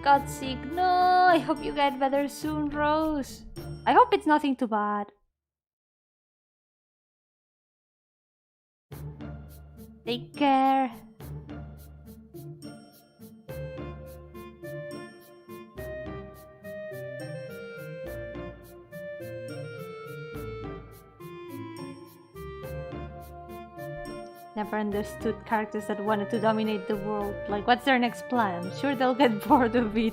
A: Got sick. No, I hope you get better soon, Rose. I hope it's nothing too bad. Take care. Never understood characters that wanted to dominate the world. Like, what's their next plan? I'm sure they'll get bored of it.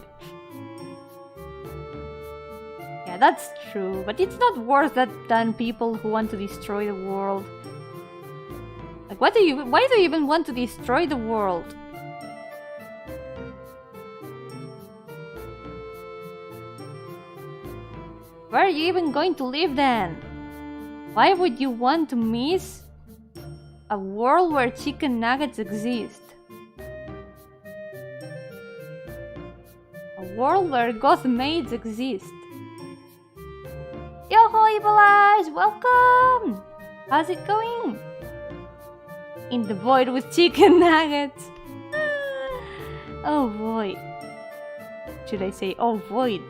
A: Yeah, that's true. But it's not worse than people who want to destroy the world. Like, why do you even want to destroy the world? Where are you even going to live then? Why would you want to miss a world where chicken nuggets exist? A world where goth maids exist. Yo-hooo, Evil Eyes! Welcome! How's it going? In the void with chicken nuggets. Oh, void. Should I say, oh, void?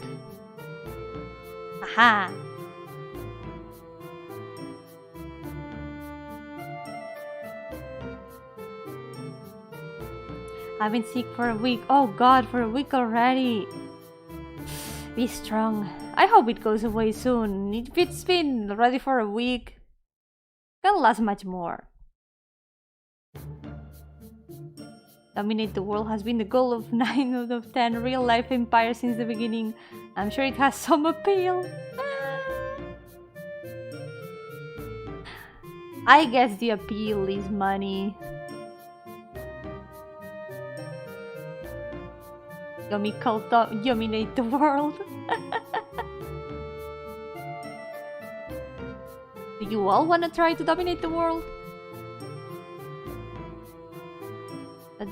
A: Aha! I've been sick for a week. Oh god, for a week already. Be strong. I hope it goes away soon. If it's been already for a week, it can't last much more. Dominate the world has been the goal of 9 out of 10 real-life empires since the beginning. I'm sure it has some appeal. I guess the appeal is money. Yomi cult dominate the world. Do you all want to try to dominate the world?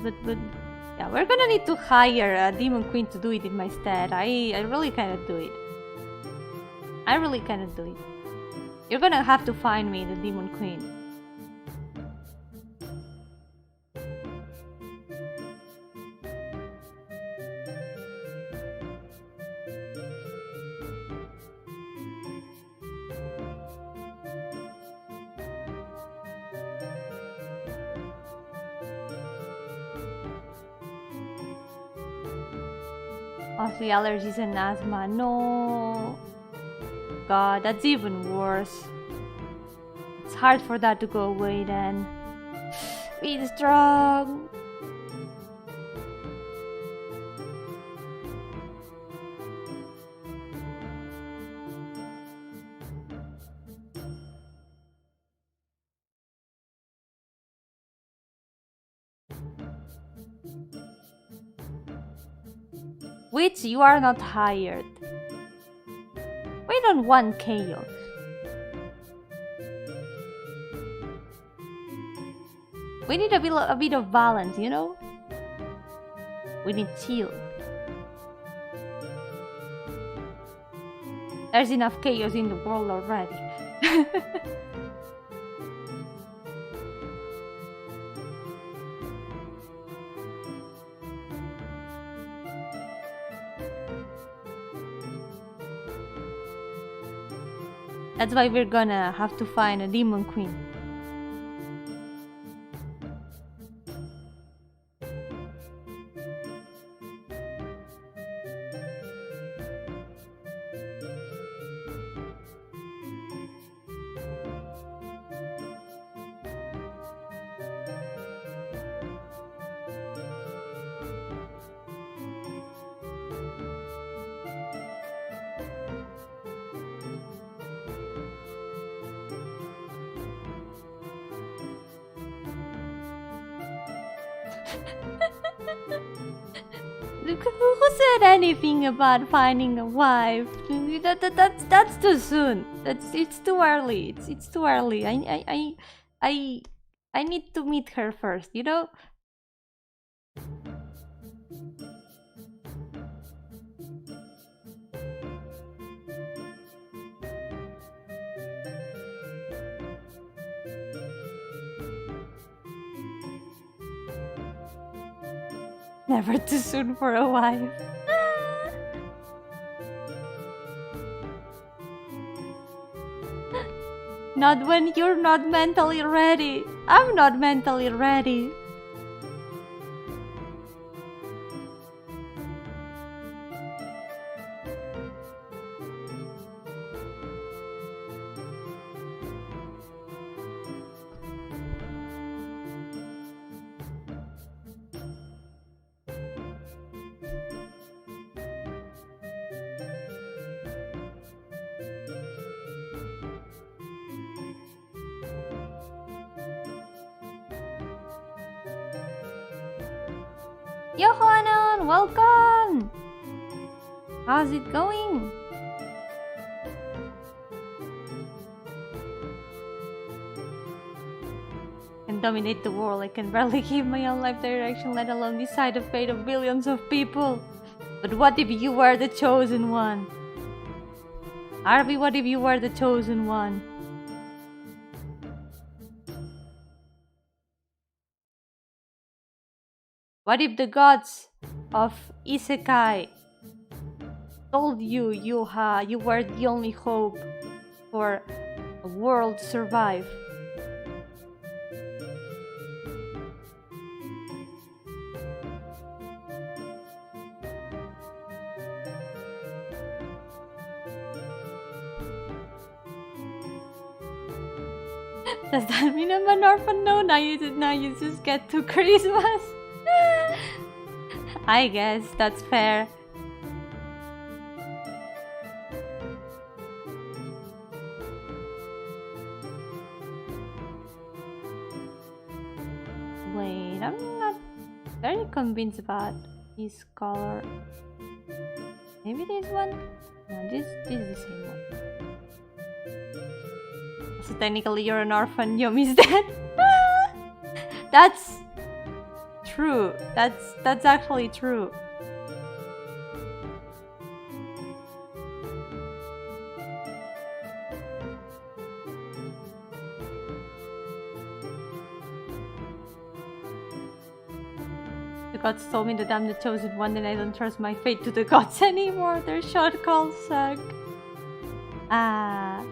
A: But yeah, we're gonna need to hire a demon queen to do it in my stead. I really cannot do it. I really cannot do it. You're gonna have to find me the demon queen. Mostly allergies and asthma. No. God, that's even worse. It's hard for that to go away then. Be strong. Which you are not hired. We don't want chaos. We need a bit of balance, you know? We need chill. There's enough chaos in the world already. That's why we're gonna have to find a demon queen. Who said anything about finding a wife? That's too soon. It's too early. It's too early. I need to meet her first, you know? Never too soon for a wife. Not when you're not mentally ready. I'm not mentally ready. Yo-hooo, welcome! How's it going? I can dominate the world. I can barely give my own life direction, let alone decide the fate of billions of people. But what if you were the chosen one? Harvey, what if you were the chosen one? What if the gods of Isekai told you you were the only hope for a world to survive? Does that mean I'm an orphan? No, now you just get to Christmas. I guess that's fair. Wait, I'm not very convinced about this color. Maybe this one? No, this is the same one. So technically you're an orphan, Yomi's dead. That's true. That's actually true. The gods told me that I'm the chosen one and I don't trust my fate to the gods anymore. Their short calls suck. I'm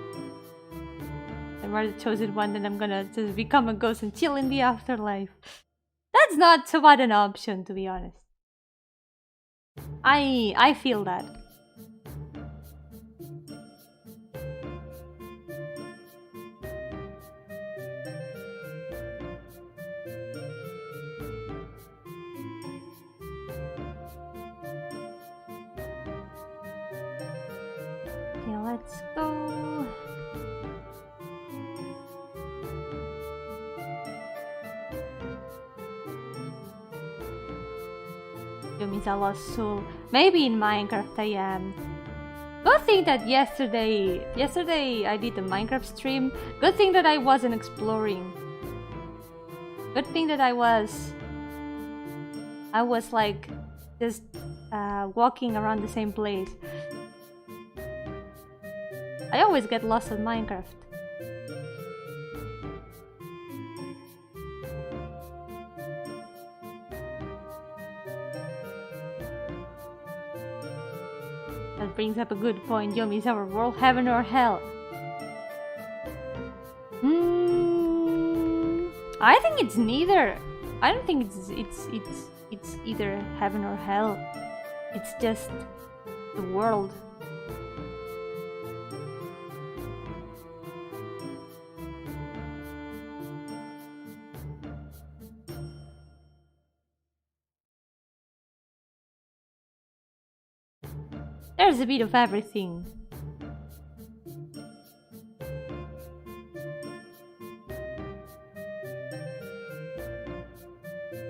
A: the chosen one, then I'm gonna just become a ghost and chill in the afterlife. That's not so bad an option, to be honest. I feel that. Okay, let's go. Yomi's a lost soul. Maybe in Minecraft I am. Good thing that yesterday I did the Minecraft stream. Good thing that I wasn't exploring. Good thing that I was like just walking around the same place. I always get lost in Minecraft. That brings up a good point. Yomi, is our world heaven or hell? I think it's neither. I don't think it's either heaven or hell. It's just the world. There's a bit of everything.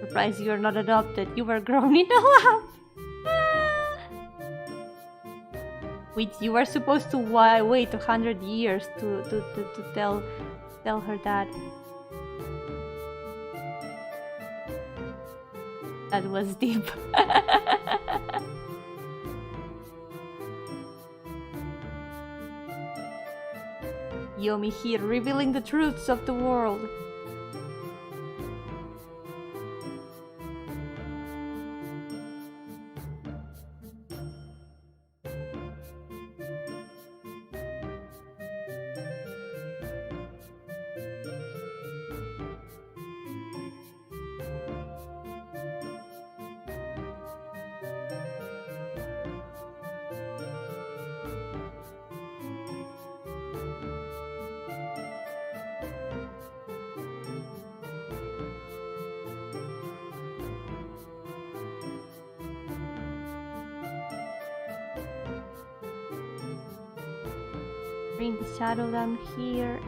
A: Surprised you're not adopted. You were grown in a lab. Wait, you were supposed to wait 100 years to tell her that. That was deep. Yomi here, revealing the truths of the world. Bring the shadow down here.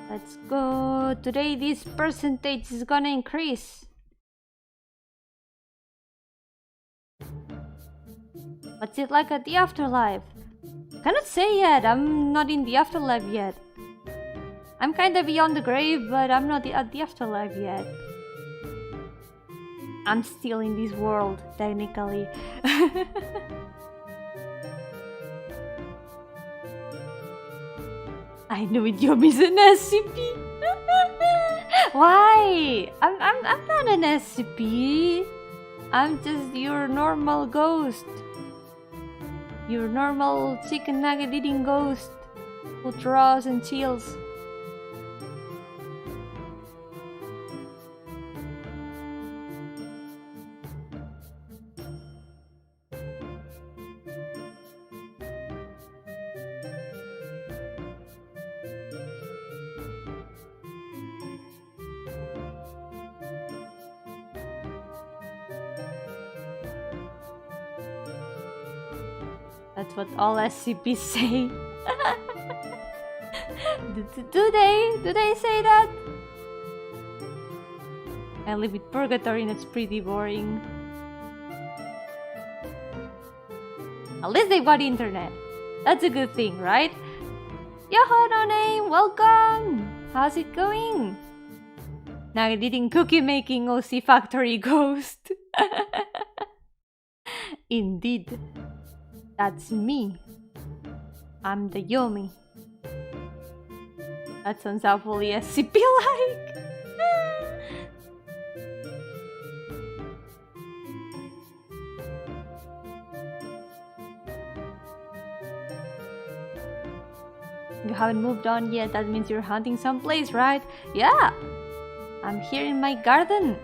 A: Let's go. Today this percentage is gonna increase. What's it like at the afterlife? Cannot say yet. I'm not in the afterlife yet. I'm kinda beyond the grave, but I'm not at the afterlife yet. I'm still in this world, technically. I knew it, Yomi's an SCP. Why? I'm not an SCP. I'm just your normal ghost. Your normal chicken nugget eating ghost who draws and chills. That's what all SCPs say. Do they say that? I live in purgatory and it's pretty boring. At least they've got internet. That's a good thing, right? Yo-hooo, no name, welcome! How's it going? Nugget eating, cookie making, OC factory ghost. Indeed. That's me. I'm the Yomi. That sounds awfully SCP-like. You haven't moved on yet, that means you're hunting someplace, right? Yeah! I'm here in my garden.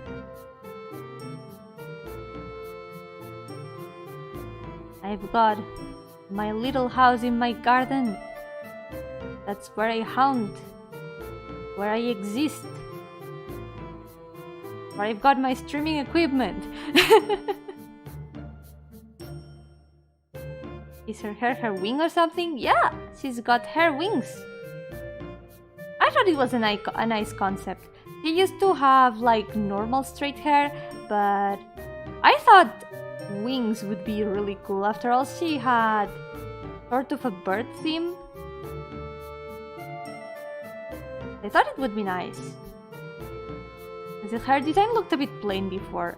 A: I've got my little house in my garden. That's where I hunt, where I exist, where I've got my streaming equipment. Is her hair her wing or something? Yeah, she's got hair wings. I thought it was a nice concept. She used to have like normal straight hair, but I thought wings would be really cool. After all, she had sort of a bird theme. I thought it would be nice. The hair design looked a bit plain before.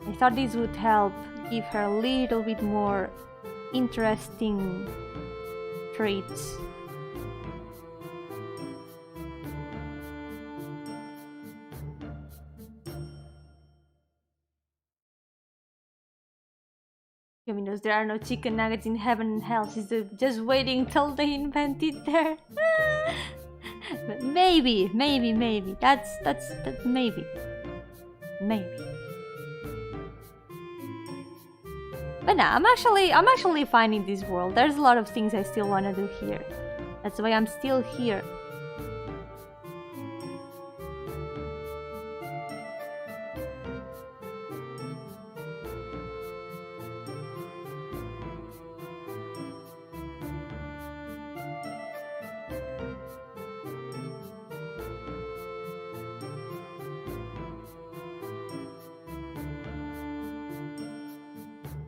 A: I thought this would help give her a little bit more interesting traits. Yomi knows there are no chicken nuggets in heaven and hell. She's just waiting till they invent it there. But maybe. That's maybe. But nah, I'm actually fine in this world. There's a lot of things I still want to do here. That's why I'm still here.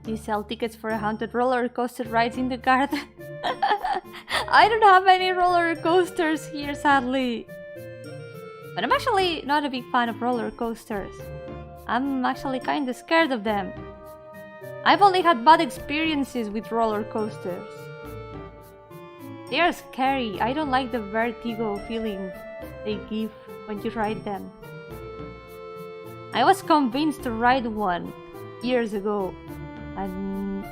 A: Do you sell tickets for 100 roller coaster rides in the garden? I don't have any roller coasters here, sadly. But I'm actually not a big fan of roller coasters. I'm actually kinda scared of them. I've only had bad experiences with roller coasters. They are scary. I don't like the vertigo feeling they give when you ride them. I was convinced to ride one years ago. And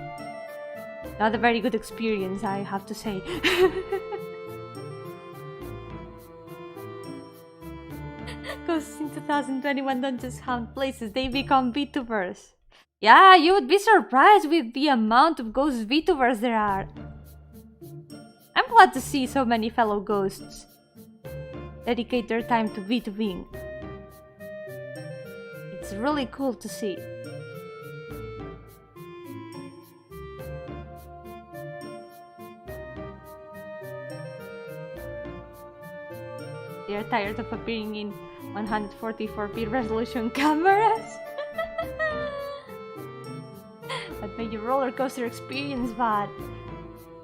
A: not a very good experience, I have to say. Ghosts in 2021 don't just hunt places, they become VTubers. Yeah, you would be surprised with the amount of ghost VTubers there are. I'm glad to see so many fellow ghosts dedicate their time to VTubing. It's really cool to see. They are tired of appearing in 144p resolution cameras. What made your roller coaster experience bad?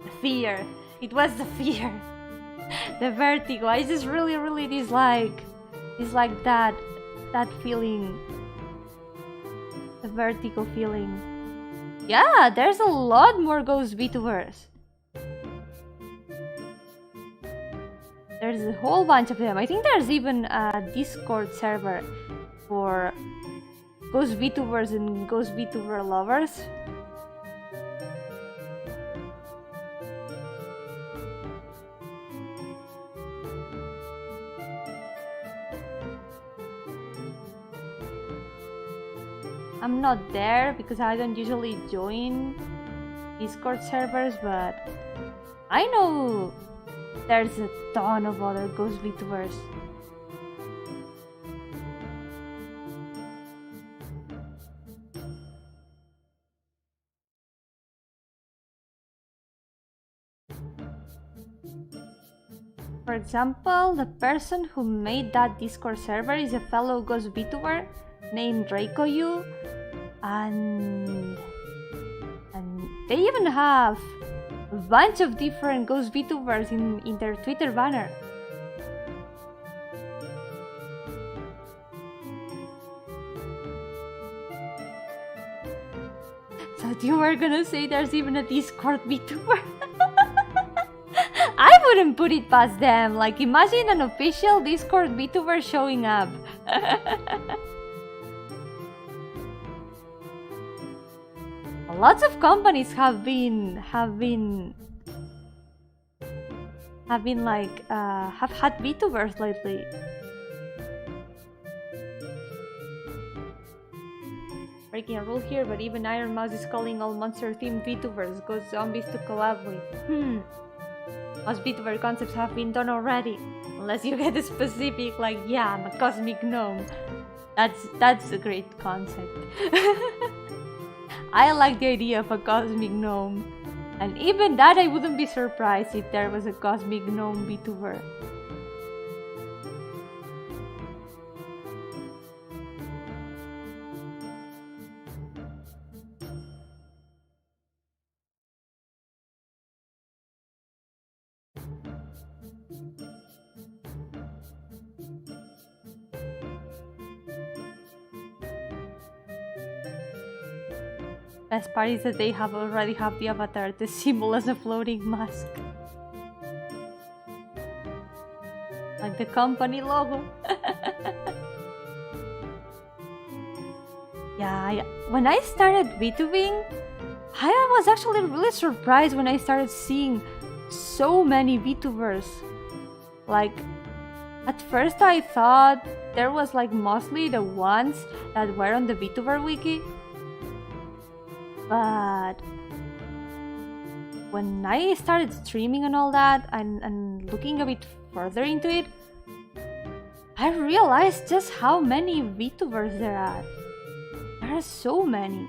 A: The fear. It was the fear. The vertigo. I just really dislike that feeling. The vertigo feeling. Yeah, there's a lot more ghost VTubers. There's a whole bunch of them. I think there's even a Discord server for ghost VTubers and ghost VTuber lovers. I'm not there because I don't usually join Discord servers, but I know there's a ton of other ghost VTubers. For example, the person who made that Discord server is a fellow ghost VTuber named Reiko, and they even have a bunch of different ghost VTubers in their Twitter banner. So you were gonna say there's even a Discord VTuber? I wouldn't put it past them. Like, imagine an official Discord VTuber showing up. Lots of companies have had VTubers lately. Breaking a rule here, but even Iron Mouse is calling all monster-themed VTubers ghost zombies to collab with. Most VTuber concepts have been done already, unless you get specific, like, yeah, I'm a cosmic gnome. That's a great concept. I like the idea of a cosmic gnome, and even that I wouldn't be surprised if there was a cosmic gnome VTuber. Best part is that they already have the avatar, the symbol as a floating mask. Like the company logo. Yeah, when I started VTubing, I was actually really surprised when I started seeing so many VTubers. Like, at first I thought there was like mostly the ones that were on the VTuber wiki. But when I started streaming and all that, and looking a bit further into it, I realized just how many VTubers there are. There are so many.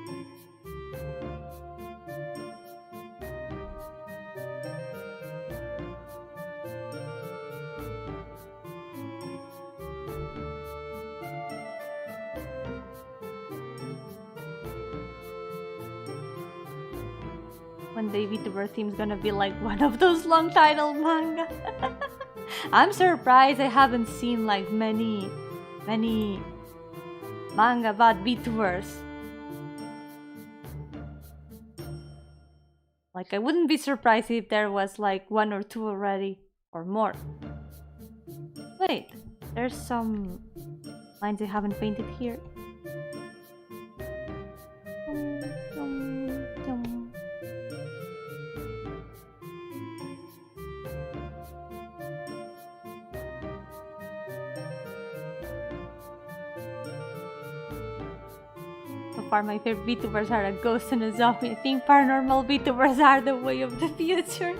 A: One day VTuber theme's gonna be like one of those long title manga. I'm surprised I haven't seen like many manga about VTubers. Like, I wouldn't be surprised if there was like one or two already, or more. Wait, there's some lines I haven't painted here. Far, my favorite VTubers are a ghost and a zombie. I think paranormal VTubers are the way of the future.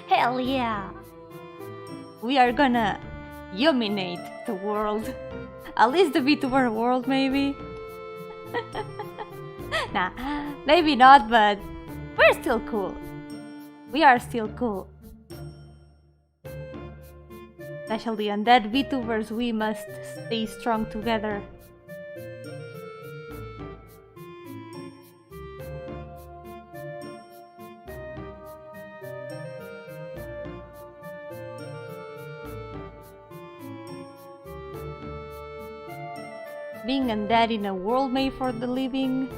A: Hell yeah! We are gonna dominate the world. At least the VTuber world, maybe. Nah, maybe not, but we're still cool. We are still cool. Especially undead VTubers, we must stay strong together. Being undead in a world made for the living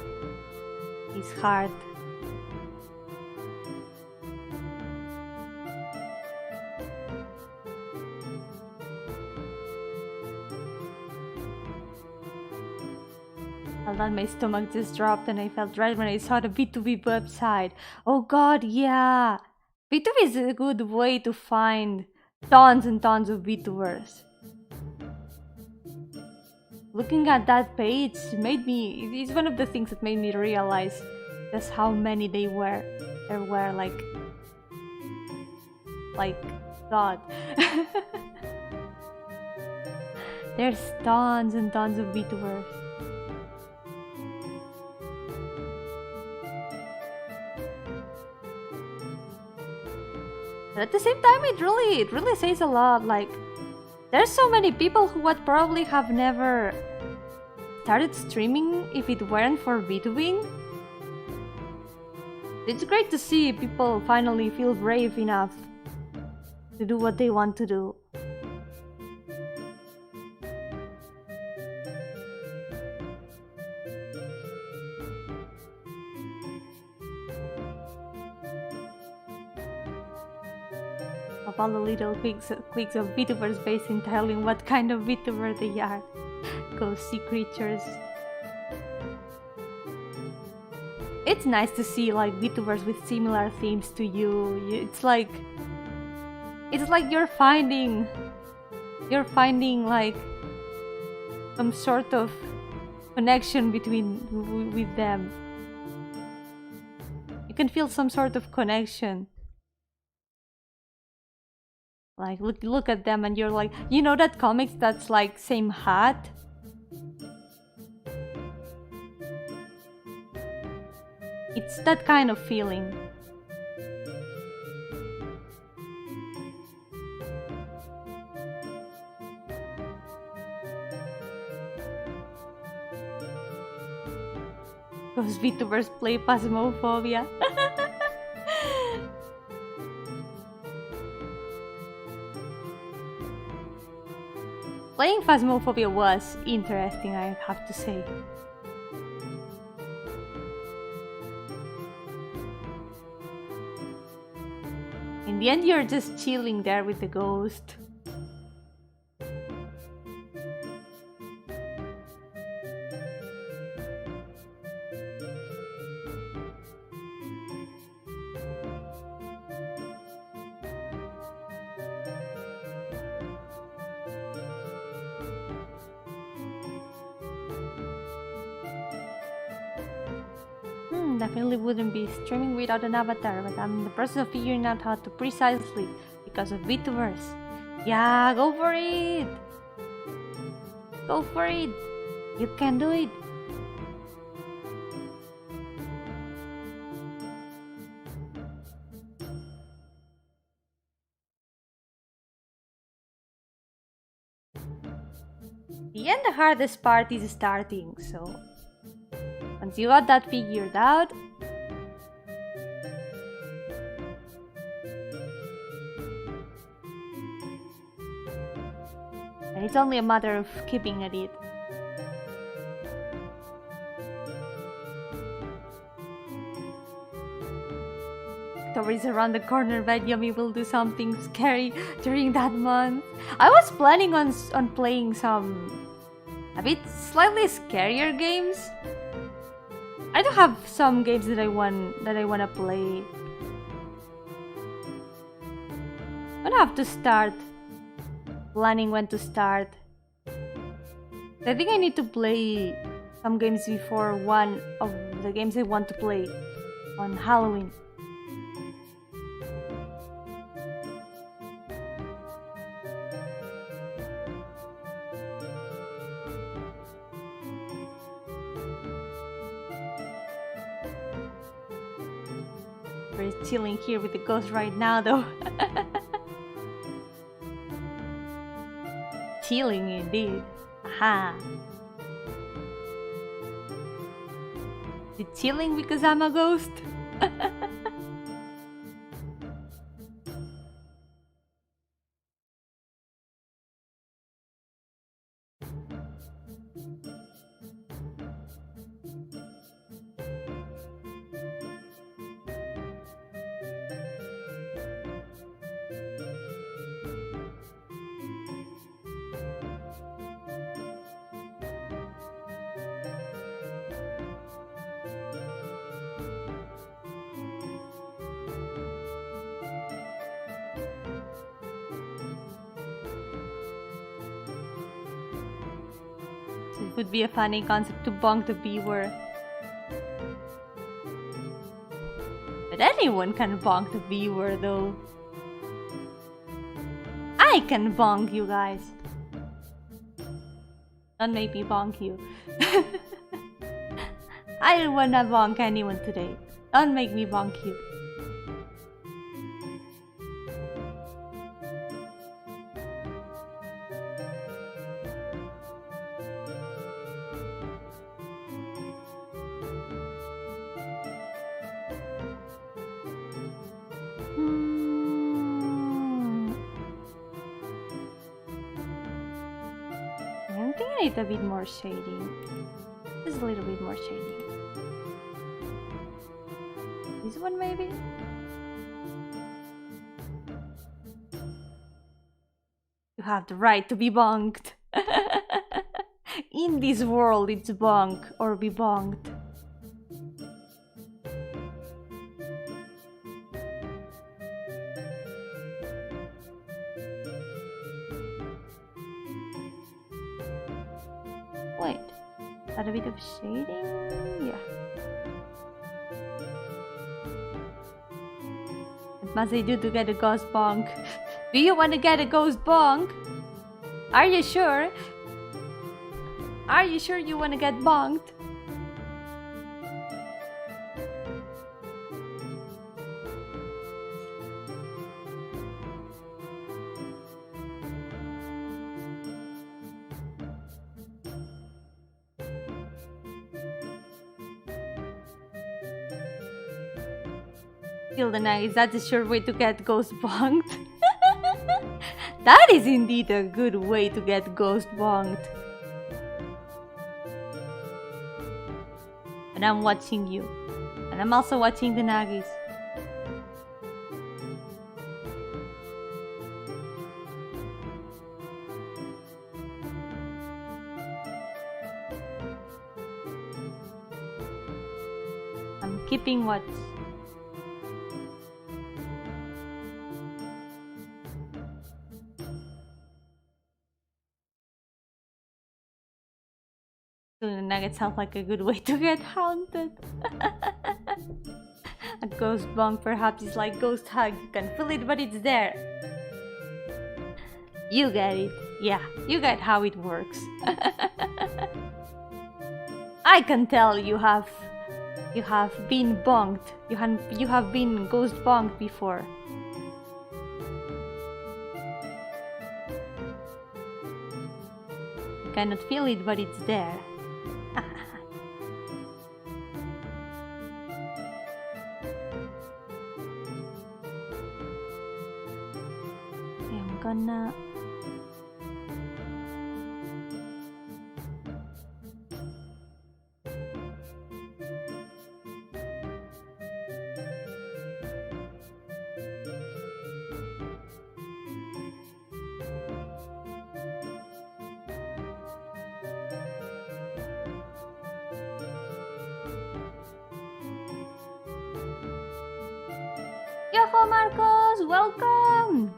A: is hard. Well, then my stomach just dropped and I felt right when I saw the VTuber website. Oh god, yeah! VTuber is a good way to find tons and tons of VTubers. Looking at that page made me... It's one of the things that made me realize just how many there were, like god. There's tons and tons of VTubers. But at the same time, it really says a lot. Like, there's so many people who would probably have never started streaming if it weren't for VTubing. It's great to see people finally feel brave enough to do what they want to do. Of all the little clicks of VTubers based in telling what kind of VTuber they are. Ghosty creatures. It's nice to see like VTubers with similar themes to you. It's like you're finding like some sort of connection with them. You can feel some sort of connection. Like look at them and you're like, you know that comics that's like same hat? It's that kind of feeling. Those VTubers play Phasmophobia. Playing Phasmophobia was interesting, I have to say. In the end, you're just chilling there with the ghost. Definitely wouldn't be streaming without an avatar, but I'm in the process of figuring out how to precisely because of VTubers. Yeah, go for it! Go for it! You can do it! The end, the hardest part is starting, so... Once you got that figured out, and it's only a matter of keeping at it. October is around the corner, but Yomi will do something scary during that month. I was planning on playing some a bit slightly scarier games. I do have some games that I wanna play. I'm gonna have to start planning when to start. I think I need to play some games before one of the games I want to play on Halloween. We're chilling here with the ghost right now, though. Chilling indeed. Aha. You chilling because I'm a ghost? It would be a funny concept to bonk the viewer. But anyone can bonk the viewer, though. I can bonk you guys. Don't make me bonk you. I don't wanna bonk anyone today. Don't make me bonk you. I think I need a bit more shading. Just a little bit more shading. This one maybe? You have the right to be bonked. In this world it's bonk or be bonked. Wait, add a bit of shading? Yeah. What must I do to get a ghost bonk? Do you want to get a ghost bonk? Are you sure? Are you sure you want to get bonked? Kill the night. That's a sure way to get ghost bonked. That is indeed a good way to get ghost bonked. And I'm watching you. And I'm also watching the Nagis. I'm keeping watch. The nugget sounds like a good way to get haunted. A ghost bonk perhaps is like ghost hug. You can feel it, but it's there. You get it. Yeah, you get how it works. I can tell you have been bonked. You have been ghost bonked before. You cannot feel it, but it's there. I'm gonna Yo-hooo, Marcos! Welcome!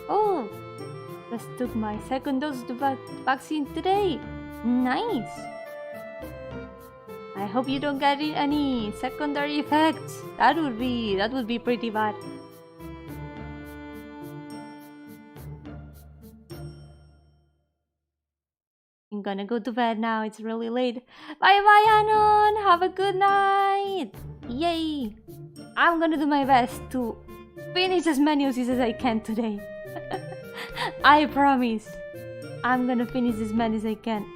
A: Oh, just took my second dose of the vaccine today. Nice! I hope you don't get any secondary effects. That would be pretty bad. I'm gonna go to bed now. It's really late. Bye bye, Anon! Have a good night! Yay! I'm gonna do my best to finish as many of these as I can today. I promise. I'm gonna finish as many as I can.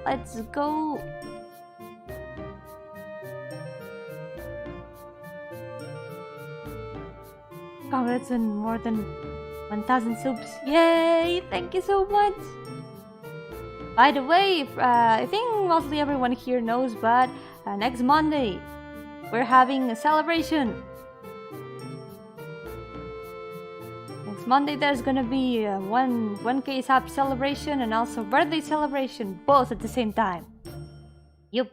A: Let's go. Congrats on more than 1,000 subs. Yay! Thank you so much. By the way, I think mostly everyone here knows, but next Monday we're having a celebration. Next Monday there's gonna be a 1K sub celebration and also birthday celebration, both at the same time. Yup.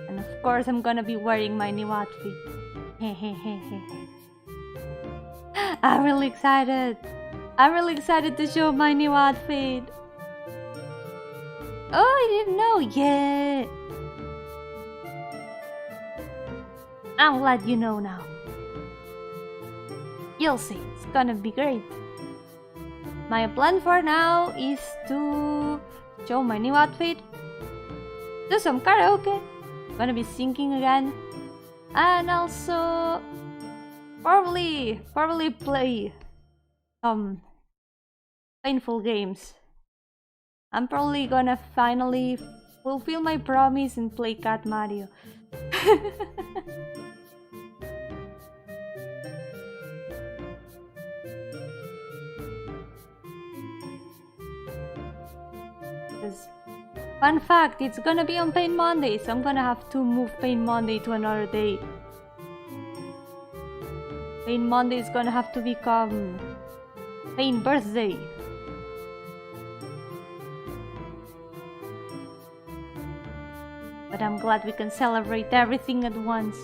A: And of course I'm gonna be wearing my new outfit. I'm really excited. I'm really excited to show my new outfit. Oh, I didn't know yet. I'm glad you know now. You'll see, it's gonna be great. My plan for now is to show my new outfit, do some karaoke, gonna be singing again, and also probably play some painful games. I'm probably gonna finally fulfill my promise and play Cat Mario. Fun fact, it's gonna be on Pain Monday, so I'm gonna have to move Pain Monday to another day. Pain Monday is gonna have to become Pain Birthday. But I'm glad we can celebrate everything at once.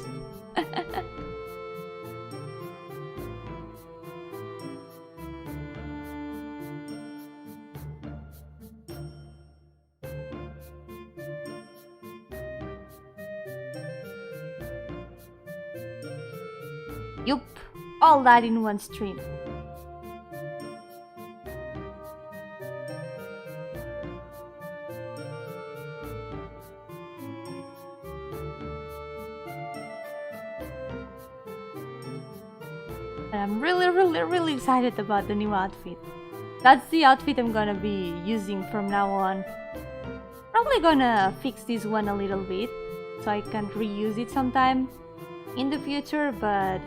A: Yup, all that in one stream. And I'm really excited about the new outfit. That's the outfit I'm gonna be using from now on. Probably gonna fix this one a little bit so I can reuse it sometime in the future, but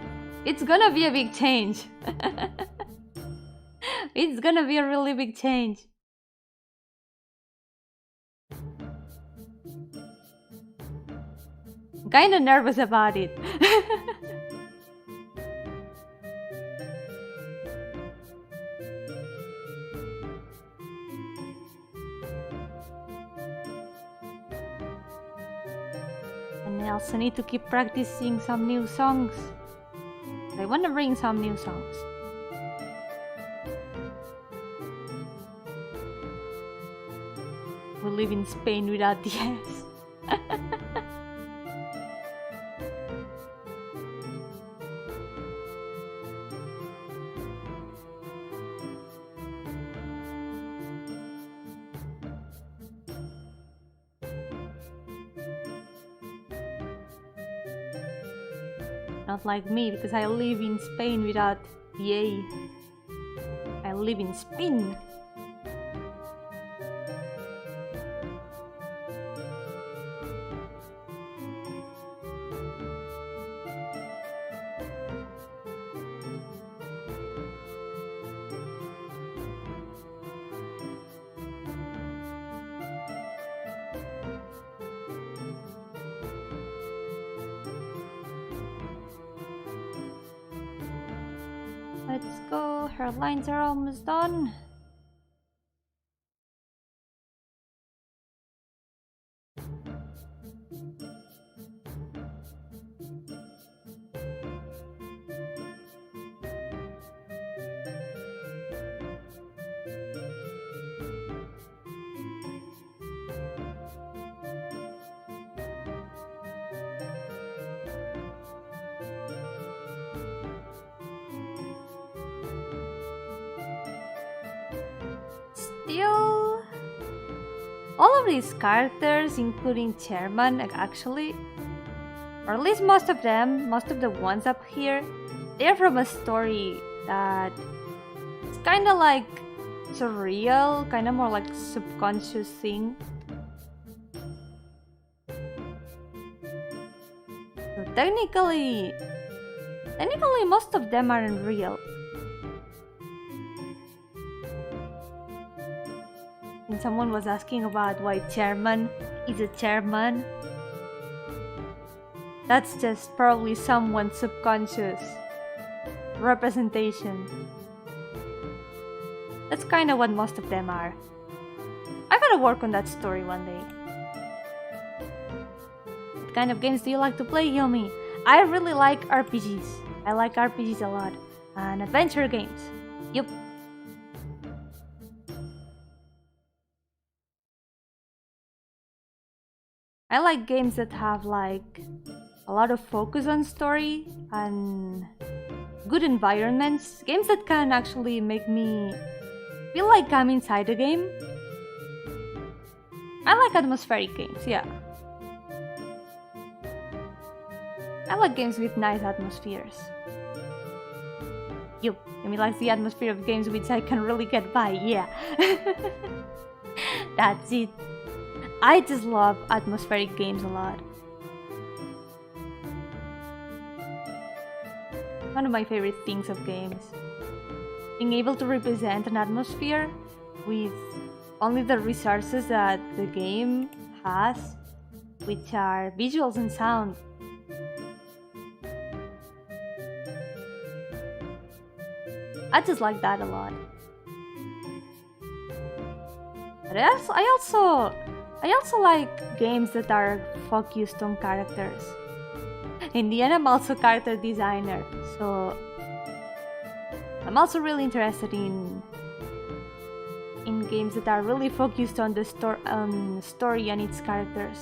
A: it's gonna be a big change. It's gonna be a really big change. I'm kinda nervous about it. And I also need to keep practicing some new songs. I want to bring some new songs. We live in Spain without the S. Not like me, because I live in Spain without the A. I live in Spain. Let's go, her lines are almost done. Still, all of these characters, including Chairman, actually, or at least most of them, most of the ones up here, they're from a story that it's kind of like surreal, kind of more like subconscious thing. So technically, most of them aren't real. And someone was asking about why Chairman is a chairman. That's just probably someone's subconscious representation. That's kind of what most of them are. I gotta work on that story one day. What kind of games do you like to play, Yomi? I really like RPGs. I like RPGs a lot. And adventure games. Yup. I like games that have like a lot of focus on story and good environments. Games that can actually make me feel like I'm inside a game. I like atmospheric games, yeah. I like games with nice atmospheres. Yomi likes the atmosphere of games which I can really get by, yeah. That's it. I just love atmospheric games a lot. One of my favorite things of games. Being able to represent an atmosphere with only the resources that the game has, which are visuals and sound. I just like that a lot. But I also like games that are focused on characters. In the end, I'm also a character designer, so I'm also really interested in games that are really focused on the story and its characters.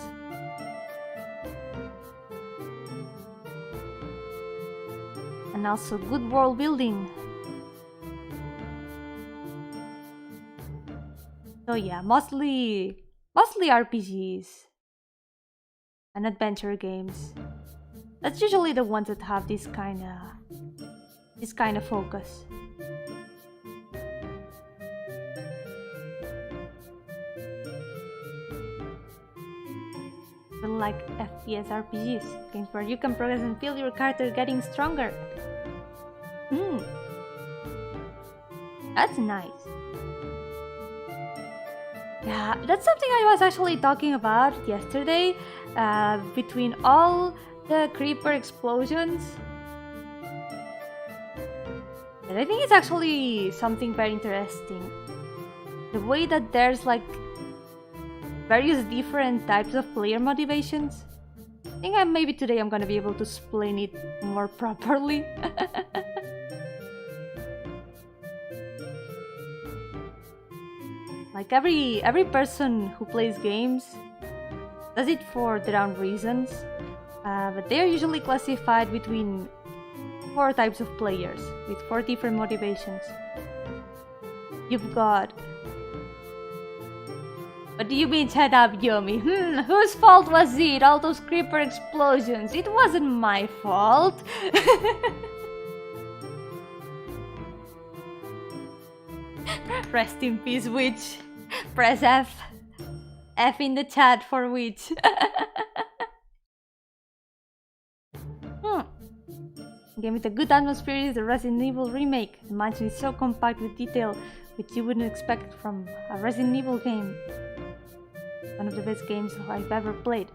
A: And also good world building. So yeah, mostly RPGs and adventure games. That's usually the ones that have this kind of focus. Really like FPS RPGs, games where you can progress and feel your character getting stronger. That's nice. Yeah, that's something I was actually talking about yesterday. Between all the creeper explosions, and I think it's actually something very interesting. The way that there's like various different types of player motivations. I think maybe today I'm gonna be able to explain it more properly. Like every person who plays games does it for their own reasons, but they are usually classified between 4 types of players with 4 different motivations. You've got... What do you mean, shut up, Yomi? Whose fault was it? All those creeper explosions. It wasn't my fault. Rest in peace, witch. Press F. F in the chat for witch. Game with a good atmosphere is the Resident Evil remake. The mansion is so compact with detail, which you wouldn't expect from a Resident Evil game. One of the best games I've ever played.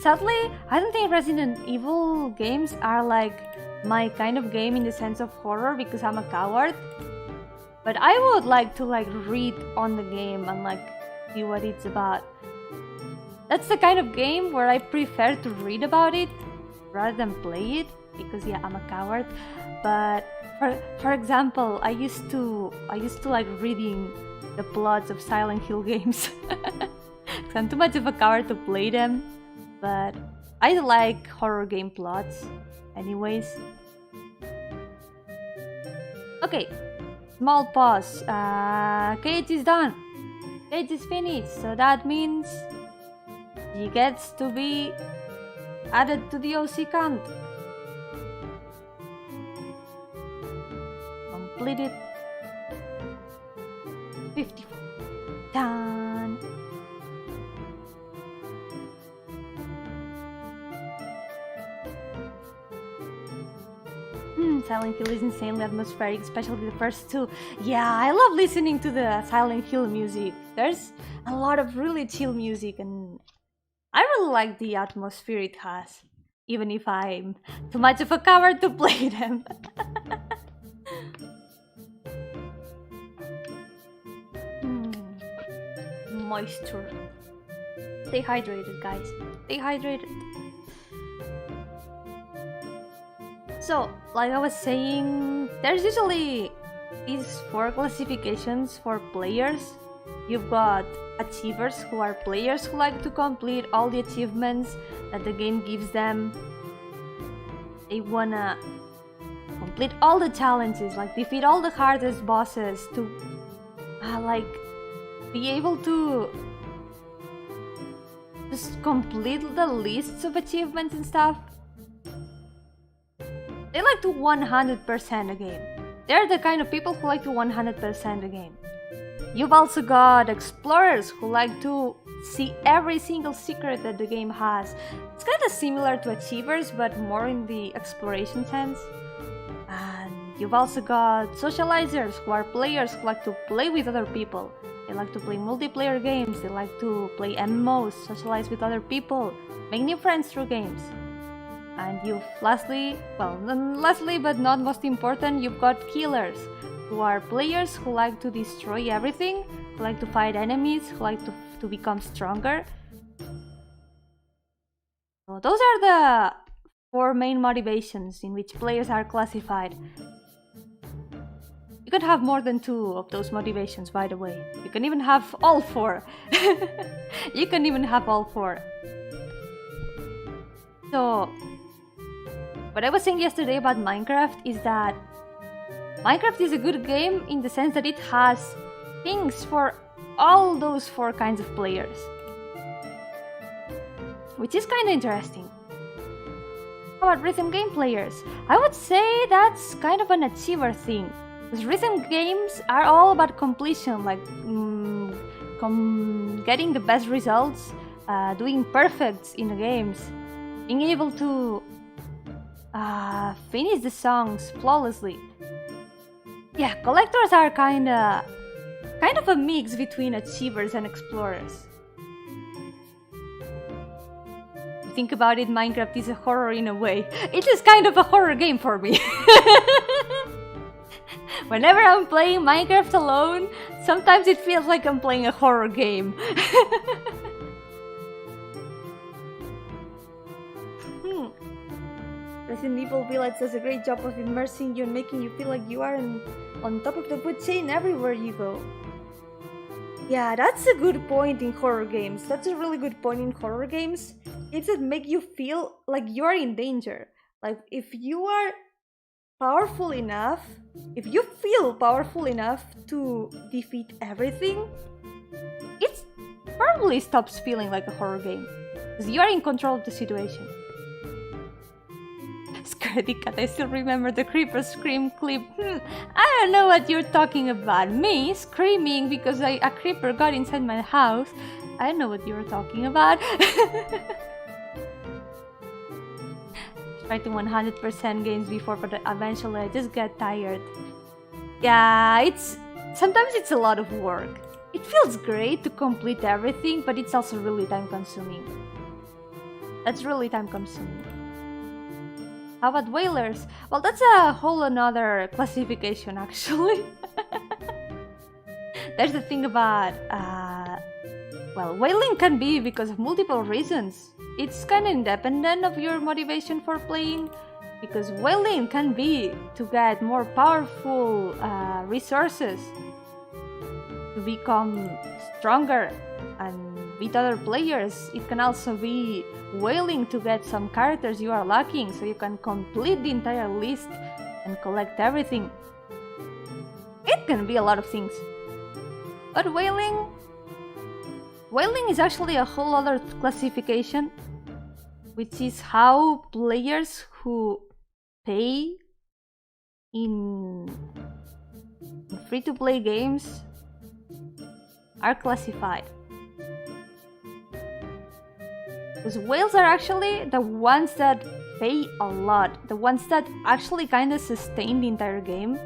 A: Sadly, I don't think Resident Evil games are like my kind of game in the sense of horror because I'm a coward. But I would like to read on the game and see what it's about. That's the kind of game where I prefer to read about it rather than play it because yeah, I'm a coward. But for example, I used to like reading the plots of Silent Hill games. Cause I'm too much of a coward to play them, but I like horror game plots anyways. Okay, small pause. Cage is done. Cage is finished, so that means he gets to be added to the OC count. Completed. 54. Done. Silent Hill is insanely atmospheric, especially the first 2. Yeah, I love listening to the Silent Hill music. There's a lot of really chill music and I really like the atmosphere it has, even if I'm too much of a coward to play them. Moisture. Stay hydrated, guys. Stay hydrated. So, like I was saying, there's usually these 4 classifications for players. You've got achievers, who are players who like to complete all the achievements that the game gives them. They wanna complete all the challenges, like defeat all the hardest bosses, to like be able to just complete the lists of achievements and stuff. They like to 100% a game. They're the kind of people who like to 100% a game. You've also got explorers who like to see every single secret that the game has. It's kind of similar to achievers, but more in the exploration sense. And you've also got socializers, who are players who like to play with other people. They like to play multiplayer games, they like to play MMOs, socialize with other people, make new friends through games. And you've lastly but not most important, you've got killers, who are players who like to destroy everything, who like to fight enemies, who like to become stronger. So those are the 4 main motivations in which players are classified. You can have more than 2 of those motivations, by the way. You can even have all 4. You can even have all 4. So, what I was saying yesterday about Minecraft is that Minecraft is a good game in the sense that it has things for all those 4 kinds of players. Which is kind of interesting. How about rhythm game players? I would say that's kind of an achiever thing. Because rhythm games are all about completion, like getting the best results, doing perfects in the games, being able to finish the songs flawlessly. Yeah, collectors are kind of a mix between achievers and explorers. Think about it, Minecraft is a horror in a way. It is kind of a horror game for me. Whenever I'm playing Minecraft alone, sometimes it feels like I'm playing a horror game. Resident Evil Village does a great job of immersing you and making you feel like you are on top of the food chain everywhere you go. Yeah, that's a good point in horror games. That's a really good point in horror games. It's that make you feel like you're in danger. Like if you are powerful enough, if you feel powerful enough to defeat everything, it probably stops feeling like a horror game. Because you are in control of the situation. Scaredy Cat, I still remember the creeper scream clip. I don't know what you're talking about. Me screaming because a creeper got inside my house. I don't know what you're talking about. Try to 100% games before, but eventually I just get tired. Yeah, sometimes it's a lot of work. It feels great to complete everything, but it's also really time consuming. That's really time consuming. How about whalers? Well, that's a whole another classification actually. There's the thing about whaling can be because of multiple reasons. It's kind of independent of your motivation for playing, because whaling can be to get more powerful resources, to become stronger and beat other players. It can also be whaling to get some characters you are lacking, so you can complete the entire list and collect everything. It can be a lot of things. But whaling is actually a whole other classification, which is how players who pay in free-to-play games are classified. Because whales are actually the ones that pay a lot, the ones that actually kind of sustain the entire game.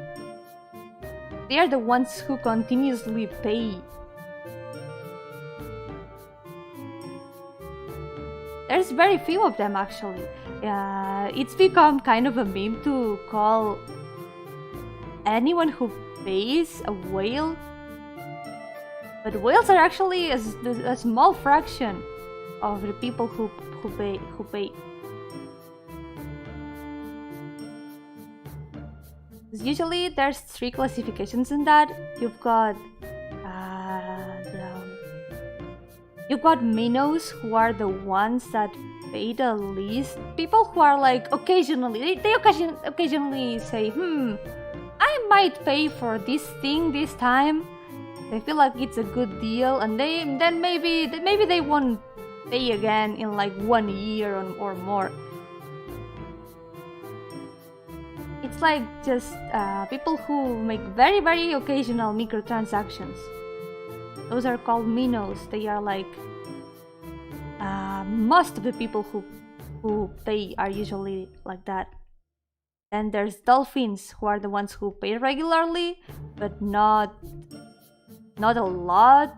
A: They are the ones who continuously pay. There's very few of them actually. It's become kind of a meme to call anyone who pays a whale. But whales are actually a small fraction of the people who pay. Usually there's 3 classifications in that. You've got You got minnows, who are the ones that pay the least. People who are like occasionally, they occasionally say, I might pay for this thing this time. They feel like it's a good deal, and then maybe they won't pay again in like 1 year or more. It's like just people who make very, very occasional microtransactions. Those are called minnows. They are like most of the people who pay are usually like that. Then there's dolphins, who are the ones who pay regularly, but not a lot.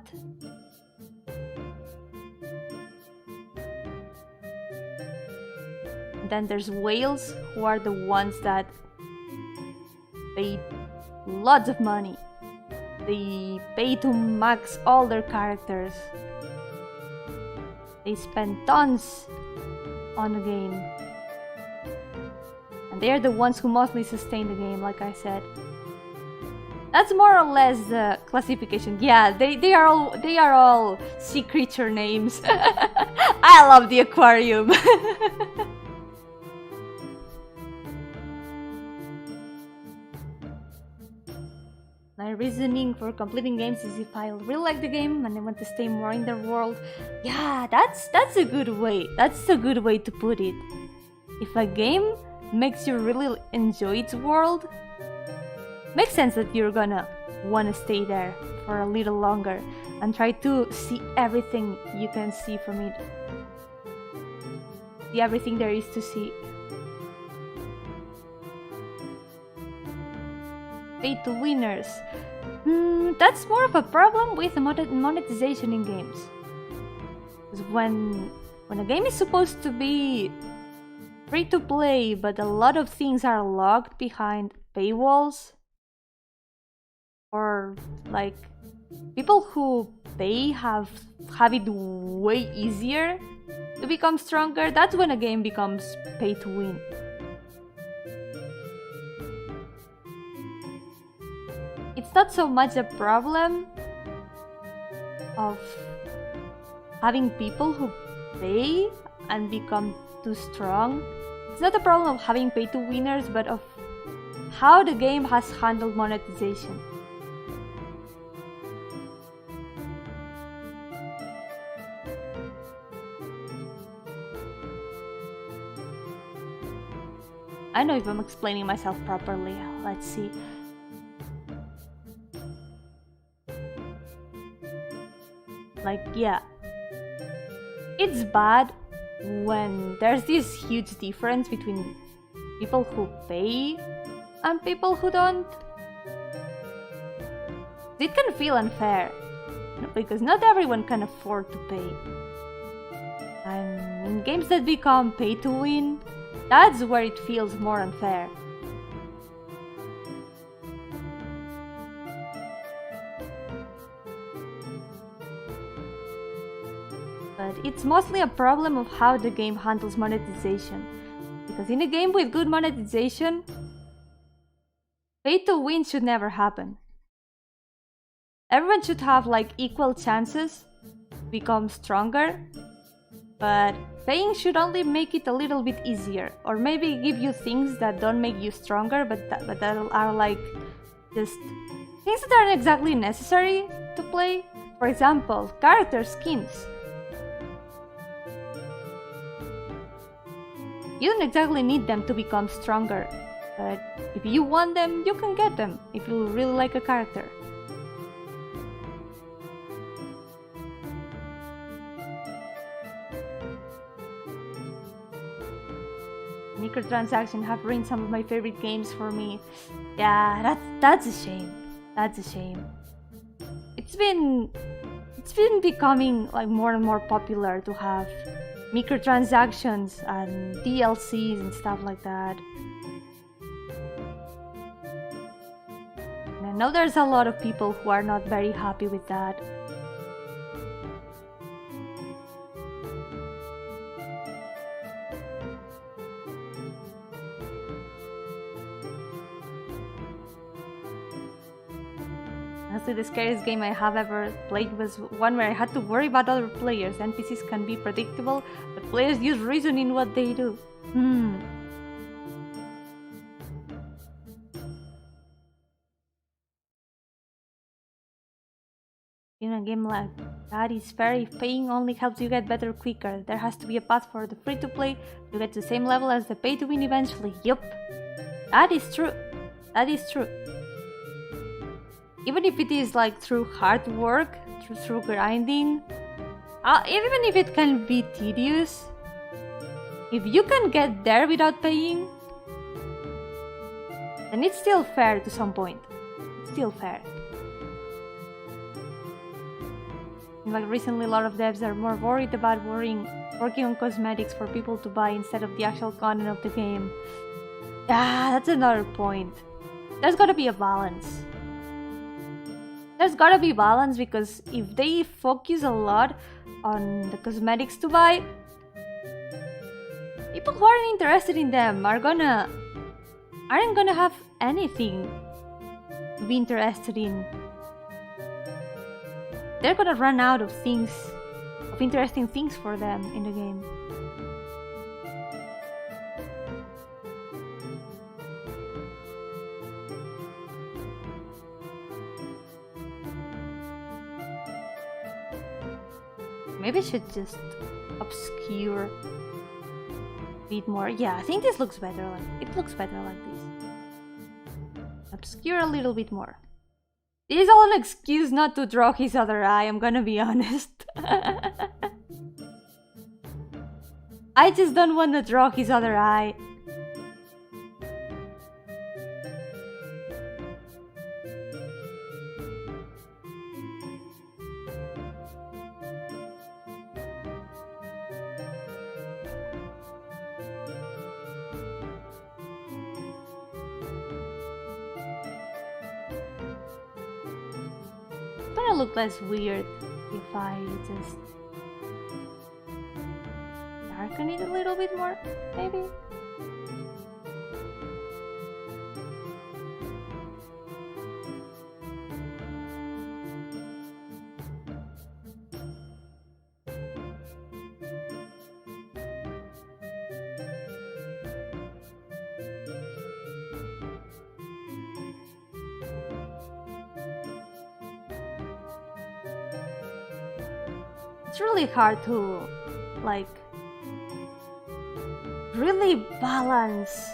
A: And then there's whales, who are the ones that pay lots of money. They pay to max all their characters. They spend tons on a game. And they're the ones who mostly sustain the game, like I said. That's more or less the classification. Yeah, they are all sea creature names. I love the aquarium. My reasoning for completing games is if I really like the game and I want to stay more in the world. Yeah, that's a good way. That's a good way to put it. If a game makes you really enjoy its world, makes sense that you're gonna wanna stay there for a little longer and try to see everything you can see from it. See everything there is to see. Pay to winners. That's more of a problem with monetization in games. Because when a game is supposed to be free to play, but a lot of things are locked behind paywalls, or like people who pay have it way easier to become stronger, that's when a game becomes pay to win. It's not so much a problem of having people who pay and become too strong. It's not a problem of having pay to winners, but of how the game has handled monetization. I don't know if I'm explaining myself properly. Let's see. Like, yeah, it's bad when there's this huge difference between people who pay and people who don't. It can feel unfair, because not everyone can afford to pay. And in games that become pay to win, that's where it feels more unfair. But it's mostly a problem of how the game handles monetization. Because in a game with good monetization, pay to win should never happen. Everyone should have like equal chances to become stronger, but paying should only make it a little bit easier, or maybe give you things that don't make you stronger, but that are like just things that aren't exactly necessary to play. For example, character skins. You don't exactly need them to become stronger, but if you want them, you can get them if you really like a character. Microtransactions have ruined some of my favorite games for me. Yeah, that's a shame. That's a shame. It's been becoming like more and more popular to have microtransactions and DLCs and stuff like that. And I know there's a lot of people who are not very happy with that. Honestly, honestly, the scariest game I have ever played was one where I had to worry about other players. NPCs can be predictable, but players use reason in what they do. In a game like that, it's fair if paying only helps you get better quicker. There has to be a path for the free-to-play to get to the same level as the pay-to-win eventually. Yup. That is true. That is true. Even if it is like through hard work, through grinding, even if it can be tedious, if you can get there without paying, then it's still fair to some point. It's still fair. Like recently, a lot of devs are more worried about working on cosmetics for people to buy instead of the actual content of the game. That's another point. There's gotta be a balance. There's gotta be balance, because if they focus a lot on the cosmetics to buy, people who aren't interested in them aren't gonna have anything to be interested in. They're gonna run out of interesting things for them in the game. Maybe I should just obscure a bit more. Yeah, I think this looks better. It looks better like this. Obscure a little bit more. This is all an excuse not to draw his other eye, I'm gonna be honest. I just don't want to draw his other eye. Look less weird if I just darken it a little bit more, maybe? It's really hard to, like, really balance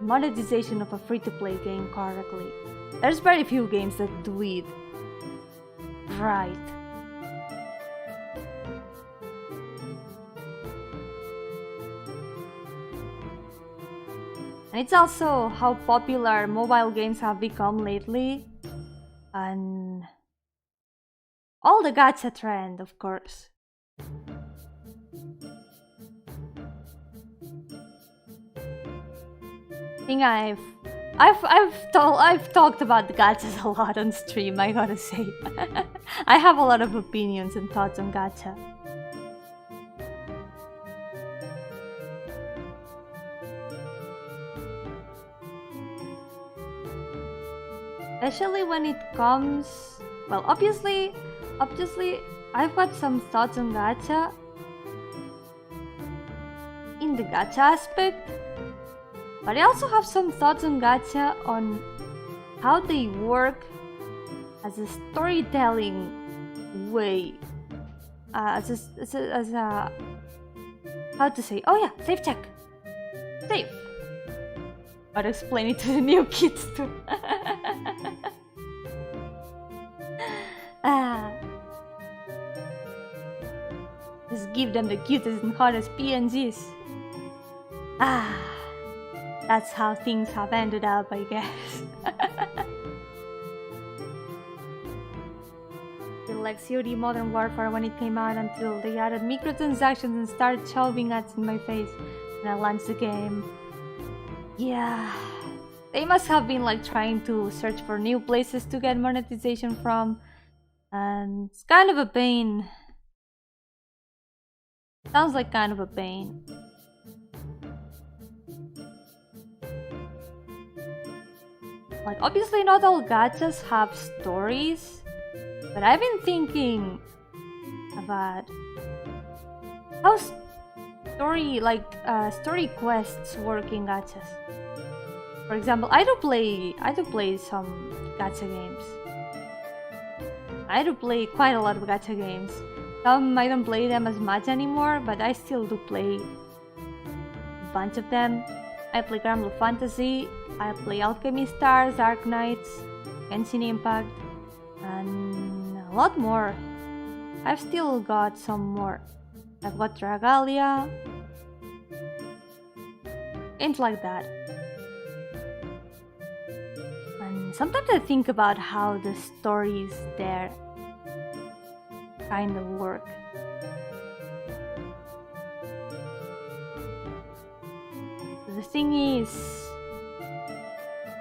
A: monetization of a free-to-play game correctly. There's very few games that do it right. And it's also how popular mobile games have become lately, and all the gacha trend, of course. I think I've talked about the gachas a lot on stream, I gotta say. I have a lot of opinions and thoughts on gacha. Especially when it comes, well, obviously I've got some thoughts on gacha in the gacha aspect, but I also have some thoughts on gacha on how they work as a storytelling way, as a how to say, oh yeah, save check, save. Gotta explain it to the new kids too. Just give them the cutest and hottest PNGs. That's how things have ended up, I guess. Like COD Modern Warfare when it came out, until they added microtransactions and started shoving ads in my face when I launched the game. Yeah, they must have been like trying to search for new places to get monetization from, and it's kind of a pain. Sounds like kind of a pain. Like, obviously not all gachas have stories, but I've been thinking about how story quests work in gachas. For example, I do play some gacha games. I do play quite a lot of gacha games. Some I don't play them as much anymore, but I still do play a bunch of them. I play Grand Blue Fantasy, I play Alchemy Stars, Dark Knights, Genshin Impact, and a lot more. I've still got some more. I've got Dragalia, games like that. And sometimes I think about how the stories there kind of work. The thing is,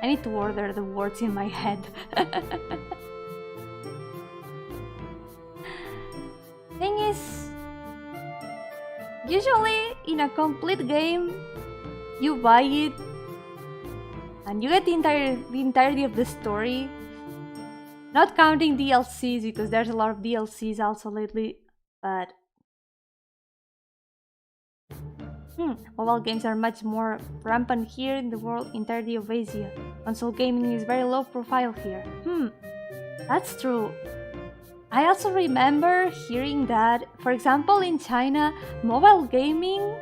A: I need to order the words in my head. Thing is, usually in a complete game, you buy it and you get the entirety of the story. Not counting DLCs, because there's a lot of DLCs also lately, but mobile games are much more rampant here in the world entirety of Asia. Console gaming is very low profile here. That's true. I also remember hearing that, for example, in China, mobile gaming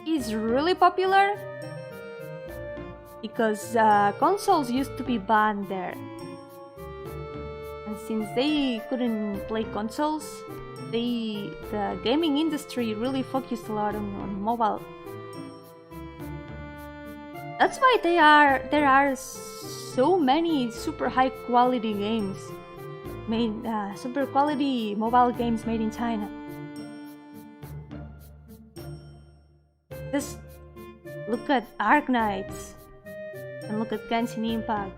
A: is really popular because consoles used to be banned there. And since they couldn't play consoles, the gaming industry really focused a lot on mobile. That's why there are so many super high quality games made, super quality mobile games made in China. Just look at Ark Knights and look at Genshin Impact.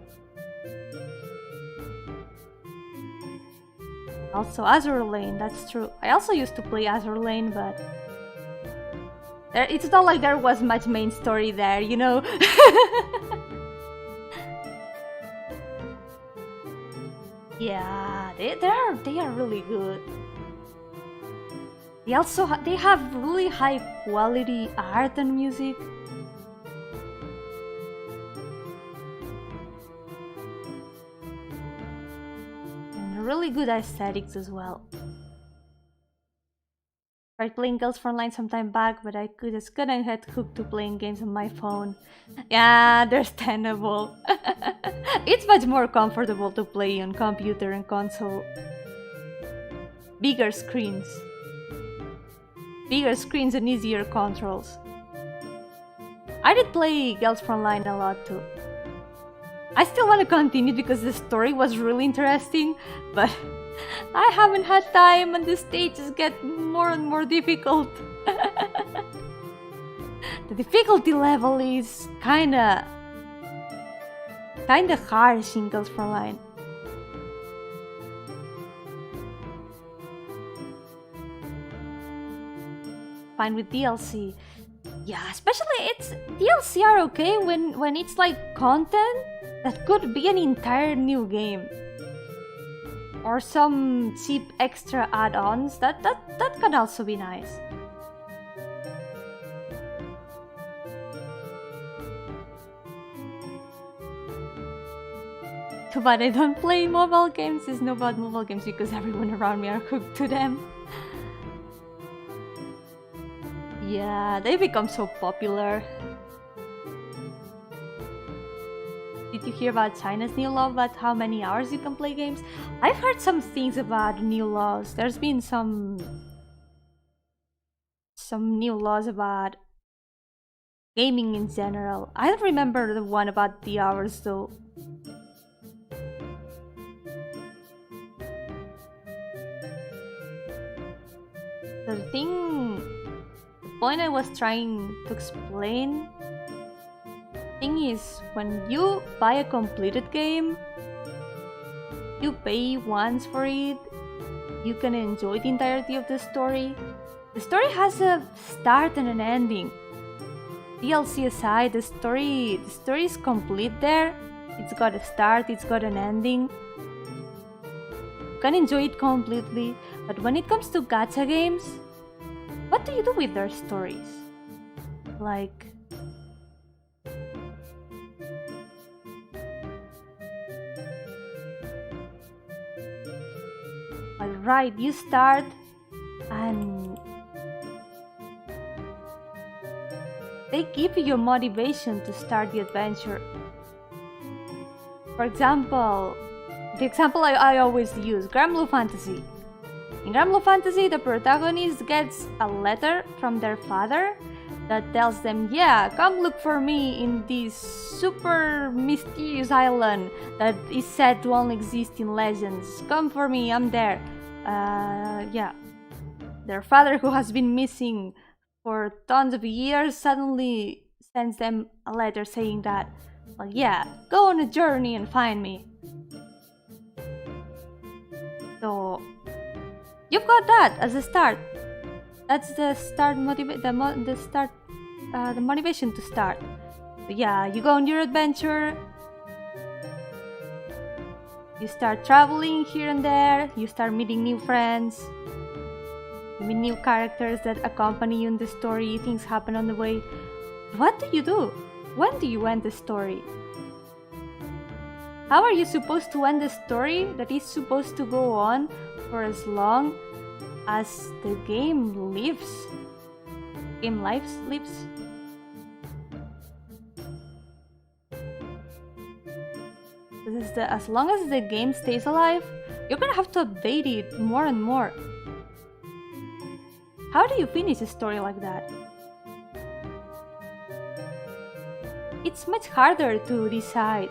A: Also Azur Lane, that's true. I also used to play Azur Lane, but it's not like there was much main story there, you know? Yeah, they are really good. They have really high quality art and music. And really good aesthetics as well. I tried playing Girls from Online some time back, but I just couldn't get hooked to playing games on my phone. Yeah, understandable. It's much more comfortable to play on computer and console. Bigger screens and easier controls. I did play Girls from Online a lot too. I still want to continue because the story was really interesting, but I haven't had time and the stages get more and more difficult. The difficulty level is kinda harsh in Girls from Online. Fine with DLC. Yeah, especially DLC are okay when it's like content that could be an entire new game. Or some cheap extra add-ons, that can also be nice. Too bad I don't play mobile games. It's not about mobile games because everyone around me are hooked to them. Yeah, they become so popular. Did you hear about China's new law about how many hours you can play games? I've heard some things about new laws. There's been some new laws about gaming in general. I don't remember the one about the hours though. The point I was trying to explain is when you buy a completed game, you pay once for it, you can enjoy the entirety of the story. The story has a start and an ending. DLC aside, the story is complete there. It's got a start, it's got an ending. You can enjoy it completely, but when it comes to gacha games, what do you do with their stories? Like... Alright, you start and they give you motivation to start the adventure. For example, the example I always use, Grand Blue Fantasy. In Grand Blue Fantasy, the protagonist gets a letter from their father that tells them, yeah, come look for me in this super mysterious island that is said to only exist in legends. Come for me, I'm there. Yeah. Their father, who has been missing for tons of years, suddenly sends them a letter saying that, well, yeah, go on a journey and find me. So you've got that as a start. That's the start the motivation to start. So yeah, you go on your adventure. You start traveling here and there. You start meeting new friends. You meet new characters that accompany you in the story. Things happen on the way. What do you do? When do you end the story? How are you supposed to end a story that is supposed to go on for as long as the game lives? Lives? As long as the game stays alive, you're gonna have to update it more and more. How do you finish a story like that? It's much harder to decide.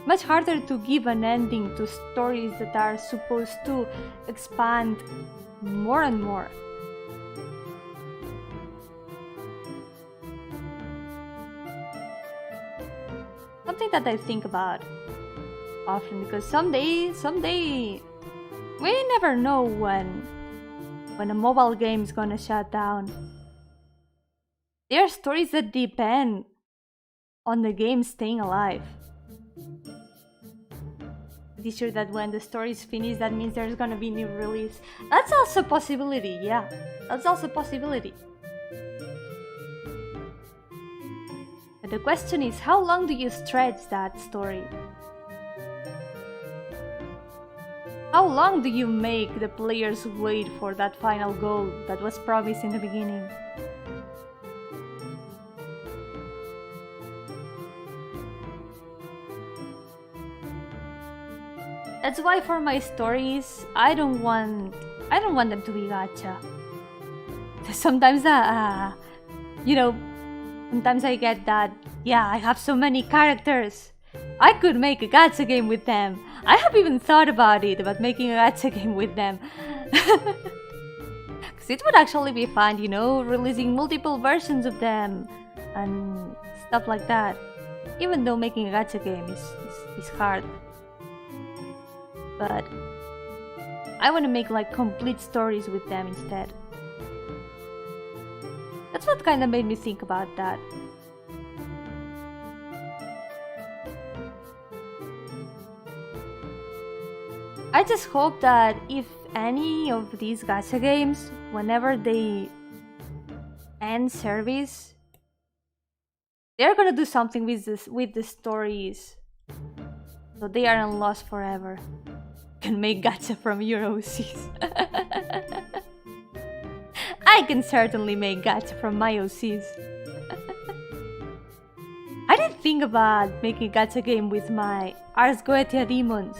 A: Much harder to give an ending to stories that are supposed to expand more and more. Something that I think about often, because someday we never know when a mobile game is gonna shut down. There are stories that depend on the game staying alive. Pretty sure that when the story is finished, that means there's gonna be new release. That's also a possibility, yeah. That's also a possibility. But the question is, how long do you stretch that story? How long do you make the players wait for that final goal that was promised in the beginning? That's why for my stories, I don't want them to be gacha. Sometimes sometimes I get that, yeah, I have so many characters. I could make a gacha game with them. I have even thought about making a gacha game with them. Because it would actually be fun, releasing multiple versions of them and stuff like that. Even though making a gacha game is hard. But I want to make like complete stories with them instead. That's what kind of made me think about that. I just hope that if any of these gacha games, whenever they end service, they're gonna do something with the stories, so they aren't lost forever. You can make gacha from your OCs. I can certainly make gacha from my OCs. I didn't think about making a gacha game with my Ars Goetia demons.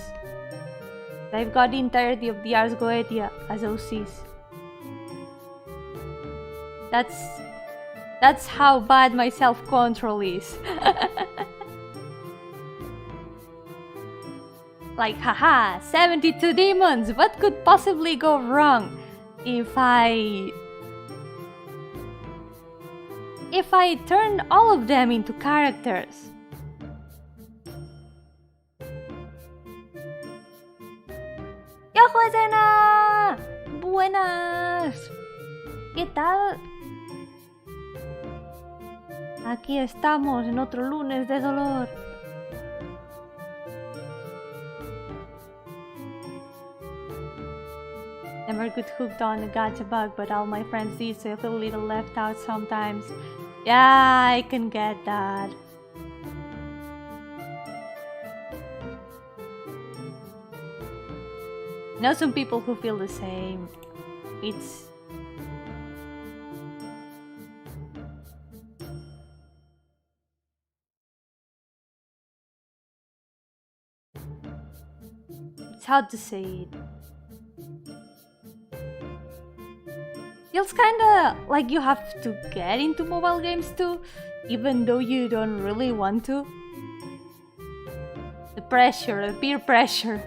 A: I've got the entirety of the Ars Goetia as OCs. That's how bad my self-control is. Like, haha, 72 demons! What could possibly go wrong if I turn all of them into characters? ¡Yo-hooo! ¡Buenas! ¿Qué tal? Aquí estamos en otro lunes de dolor. Never got hooked on a gacha bug, but all my friends did, so I feel a little left out sometimes. Yeah, I can get that. Know some people who feel the same. It's hard to say it. Feels kinda like you have to get into mobile games too, even though you don't really want to. The pressure, the peer pressure.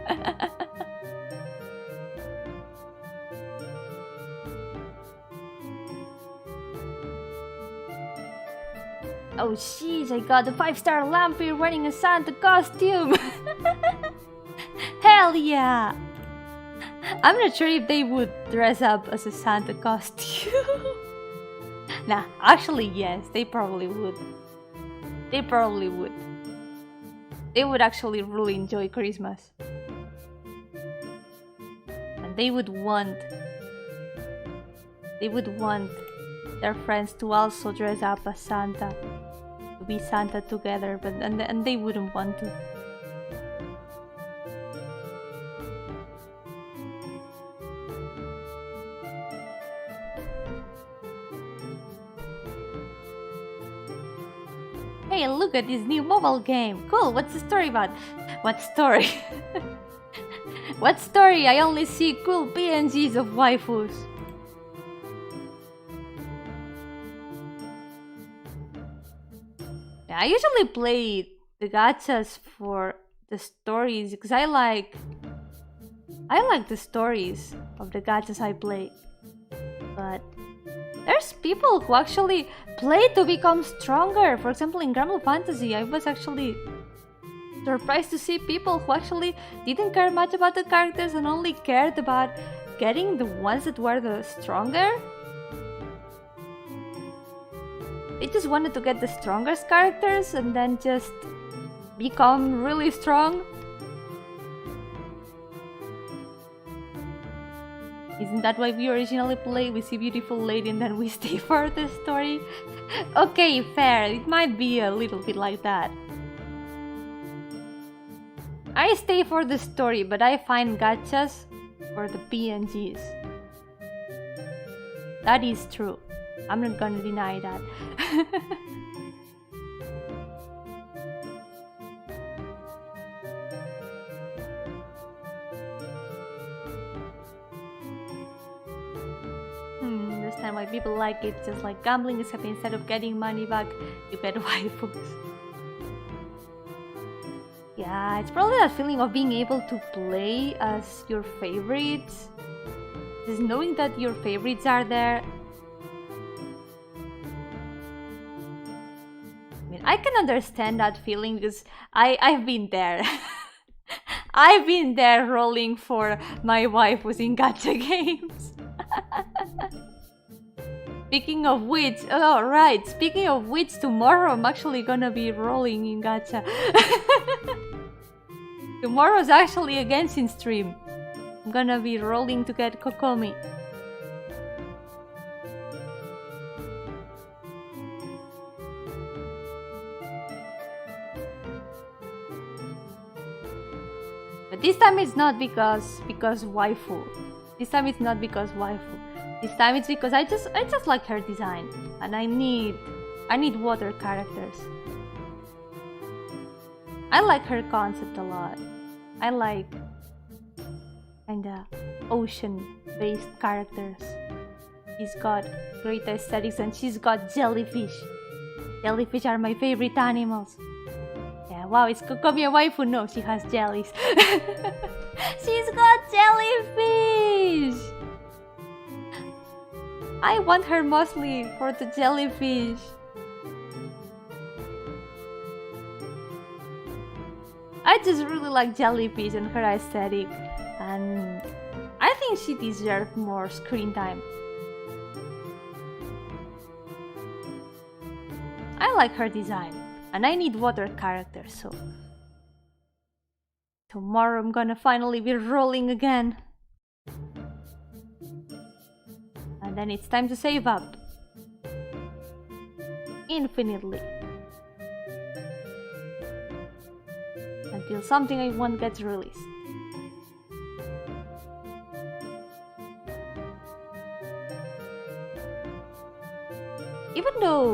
A: Oh jeez, I got a 5-star Lampir wearing a Santa costume! Hell yeah! I'm not sure if they would dress up as a Santa costume. Nah, actually yes, they probably would. They probably would. They would actually really enjoy Christmas. And they would want their friends to also dress up as Santa. To be Santa together, but and they wouldn't want to. Hey, look at this new mobile game. Cool, what's the story about? What story? What story? I only see cool PNGs of waifus. Yeah, I usually play the gachas for the stories because I like the stories of the gachas I play. But there's people who actually play to become stronger. For example, in Grand Blue Fantasy, I was actually surprised to see people who actually didn't care much about the characters and only cared about getting the ones that were the stronger. They just wanted to get the strongest characters and then just become really strong. Isn't that why we originally play? We see beautiful lady and then we stay for the story? Okay, fair. It might be a little bit like that. I stay for the story, but I find gachas for the PNGs. That is true. I'm not gonna deny that. Understand why people like it. Just like gambling, except instead of getting money back, you get waifus. Yeah, it's probably that feeling of being able to play as your favorites. Just knowing that your favorites are there. I mean, I can understand that feeling because I've been there. I've been there rolling for my waifus in gacha games. Speaking of which, oh right, speaking of which, tomorrow I'm actually gonna be rolling in gacha. Tomorrow's actually a Genshin stream. I'm gonna be rolling to get Kokomi. But this time it's not because waifu. This time it's not because waifu. This time it's because I just like her design, and I need water characters. I like her concept a lot. I like kinda ocean-based characters. She's got great aesthetics and she's got jellyfish. Jellyfish are my favorite animals. Yeah, wow, it's Kokomi a waifu? No, she has jellies. She's got jellyfish! I want her mostly for the jellyfish. I just really like jellyfish and her aesthetic, and I think she deserves more screen time. I like her design, and I need water characters, so tomorrow I'm gonna finally be rolling again. And then it's time to save up. Infinitely. Until something I want gets released.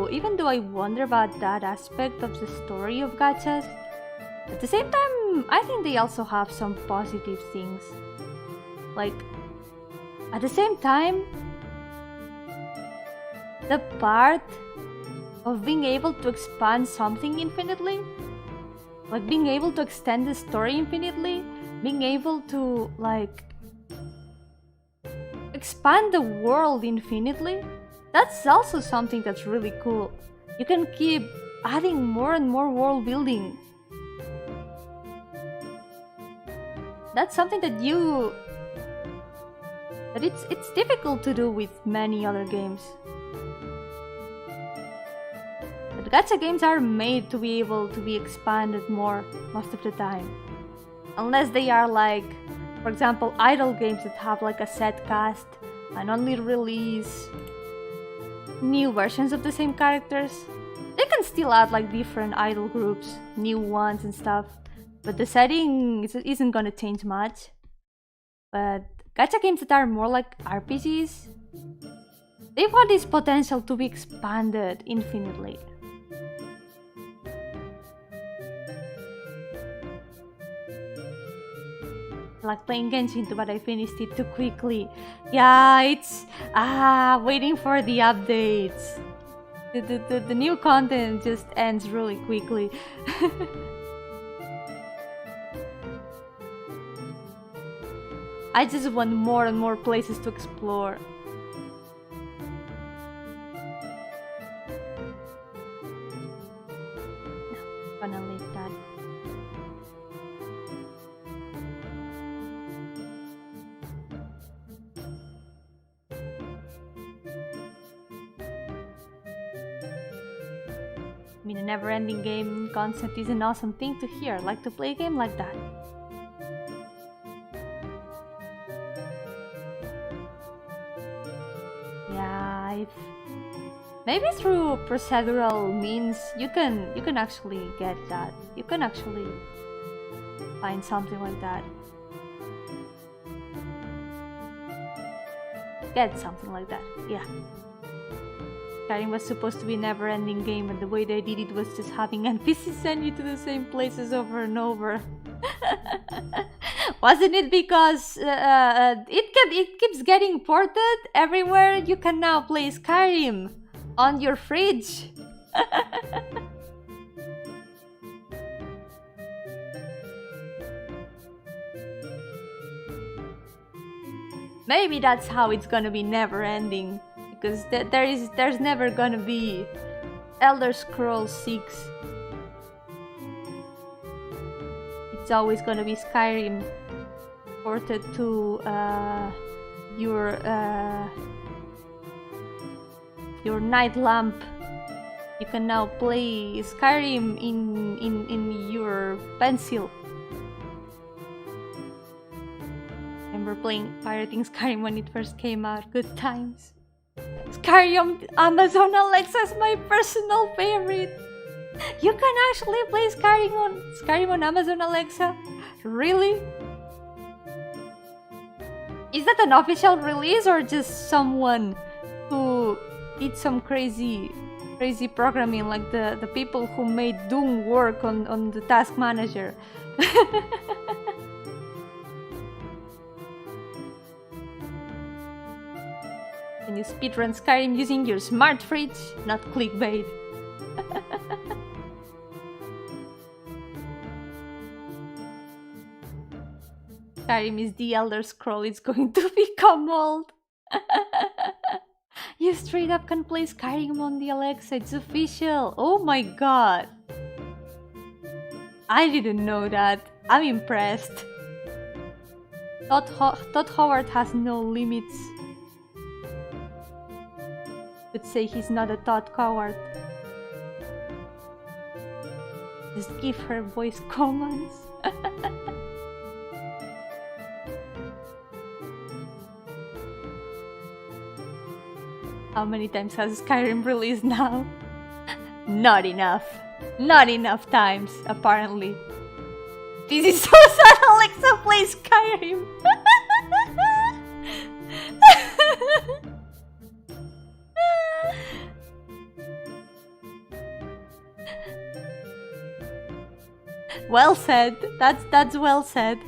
A: Even though I wonder about that aspect of the story of gachas, at the same time, I think they also have some positive things. Like, at the same time, the part of being able to expand something infinitely, like being able to extend the story infinitely, being able to, like, expand the world infinitely, that's also something that's really cool. You can keep adding more and more world building. That's something that it's difficult to do with many other games. But gacha games are made to be able to be expanded more most of the time. Unless they are like, for example, idle games that have like a set cast and only release new versions of the same characters. They can still add like different idol groups, new ones and stuff, but the setting isn't gonna change much. But gacha games that are more like RPGs, they've got this potential to be expanded infinitely. Like playing Genshin, but I finished it too quickly. Yeah, it's waiting for the updates. The new content just ends really quickly. I just want more and more places to explore. No, gonna leave that. I mean, a never-ending game concept is an awesome thing to hear. Like to play a game like that. Yeah, maybe through procedural means you can actually get that. You can actually find something like that. Get something like that. Yeah. Skyrim was supposed to be a never-ending game, and the way they did it was just having NPCs send you to the same places over and over. Wasn't it because it keeps getting ported everywhere? You can now play Skyrim on your fridge. Maybe that's how it's gonna be never-ending. Because there's never gonna be Elder Scrolls 6. It's always gonna be Skyrim ported to your night lamp. You can now play Skyrim in your pencil. I remember pirating Skyrim when it first came out. Good times. Skyrim Amazon Alexa is my personal favorite. You can actually play Skyrim on Amazon Alexa? Really? Is that an official release or just someone who did some crazy programming, like the people who made Doom work on the task manager? Can you speedrun Skyrim using your smart fridge? Not clickbait. Skyrim is the Elder Scroll, it's going to become old. You straight up can play Skyrim on the Alexa, it's official. Oh my god. I didn't know that. I'm impressed. Todd Howard has no limits. Would say he's not a Todd Howard. Just give her voice commands. How many times has Skyrim released now? Not enough. Not enough times, apparently. This is so sad, Alexa plays Skyrim. Well said. That's well said.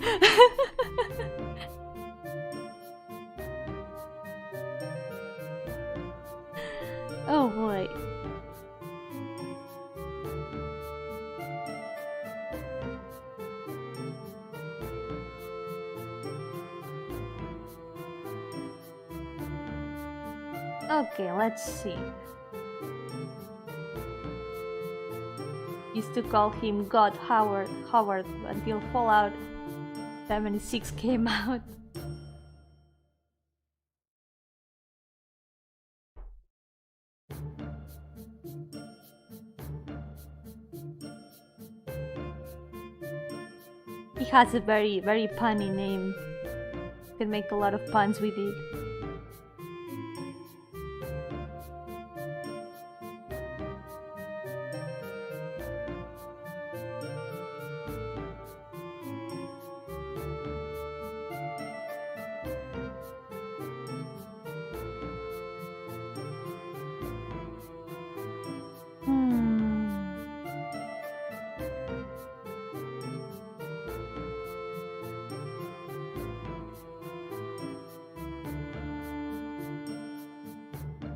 A: Oh boy. Okay, let's see. Used to call him God Howard until Fallout 76 came out. He has a very punny name. You can make a lot of puns with it.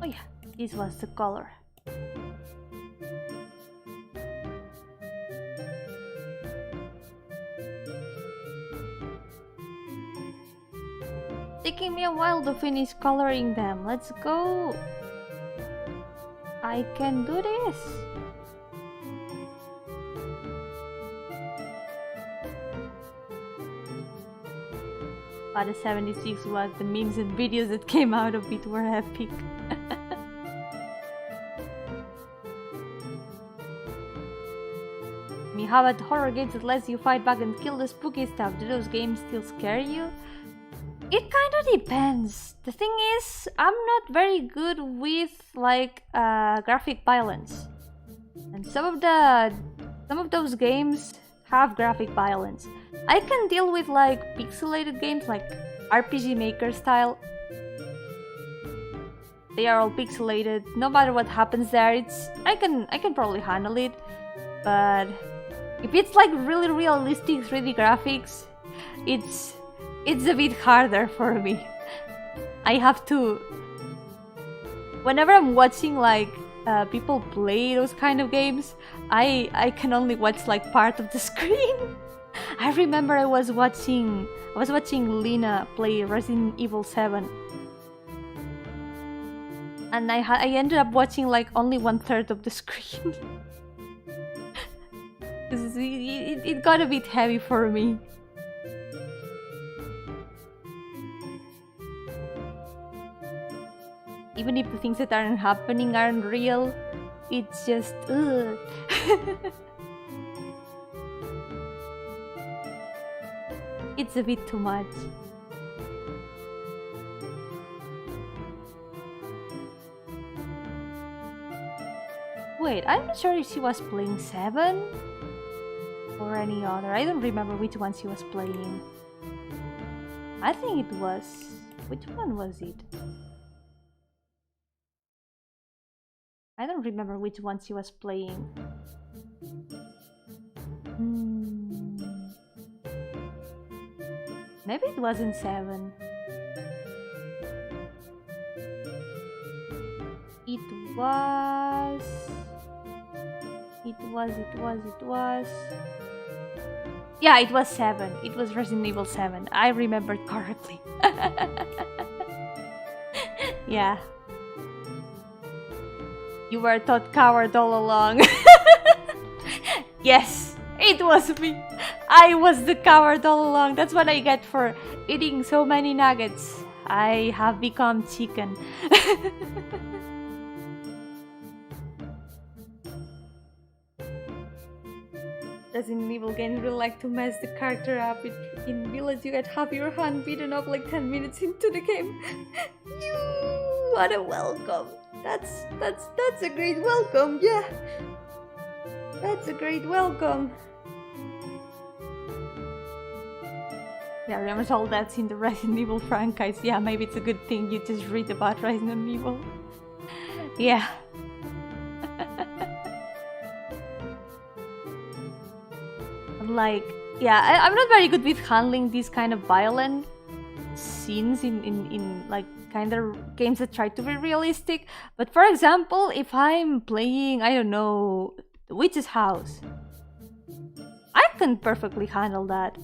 A: Oh yeah, this was the color. Taking me a while to finish coloring them. Let's go. I can do this. But the 76 was the memes and videos that came out of it were epic. How about horror games that lets you fight back and kill the spooky stuff? Do those games still scare you? It kind of depends. The thing is, I'm not very good with like graphic violence, and some of those games have graphic violence. I can deal with like pixelated games like RPG Maker style. They are all pixelated. No matter what happens there, I can probably handle it. But if it's like really realistic 3D graphics, it's a bit harder for me. I have to... Whenever I'm watching like people play those kind of games, I can only watch like part of the screen. I remember I was watching Lina play Resident Evil 7. And I ended up watching like only 1/3 of the screen. It got a bit heavy for me. Even if the things that aren't happening aren't real, it's just ugh. It's a bit too much. Wait, I'm not sure if she was playing 7 or any other. I don't remember which one she was playing. I think it was... Which one was it? I don't remember which one she was playing. Maybe it wasn't 7. It was... Yeah, it was 7. It was Resident Evil 7. I remembered correctly. Yeah. You were thought coward all along. Yes, it was me. I was the coward all along. That's what I get for eating so many nuggets. I have become chicken. Resident Evil games really like to mess the character up. In Village you get half your hand beaten up like 10 minutes into the game. What a welcome. That's a great welcome, yeah. That's a great welcome. Yeah, remember all that's in the Resident Evil franchise. Yeah, maybe it's a good thing you just read about Resident Evil. Yeah. Like, yeah, I'm not very good with handling these kind of violent scenes in like kind of games that try to be realistic. But for example, if I'm playing, I don't know, The Witch's House, I can perfectly handle that.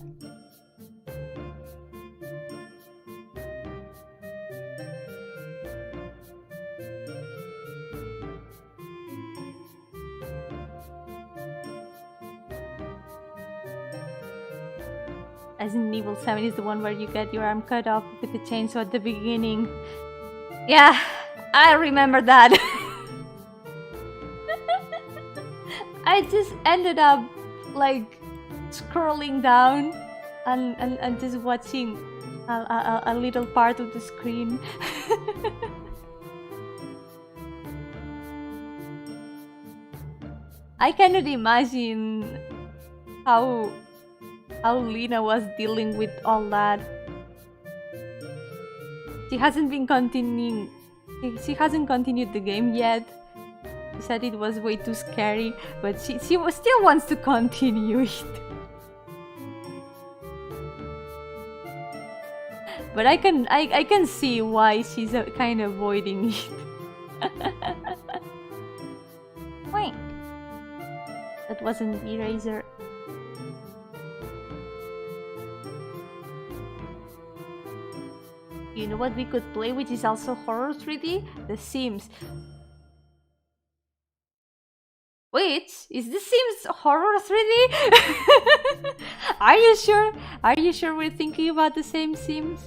A: Resident Evil 7 is the one where you get your arm cut off with the chainsaw at the beginning. Yeah, I remember that. I just ended up like scrolling down and just watching a little part of the screen. I cannot imagine how Lena was dealing with all that. She hasn't been continuing. She hasn't continued the game yet. She said it was way too scary, but she still wants to continue it. But I can see why she's kind of avoiding it. Wait, that wasn't eraser. You know what we could play, which is also horror 3D? The Sims. Which is The Sims horror 3D? Are you sure? Are you sure we're thinking about the same Sims?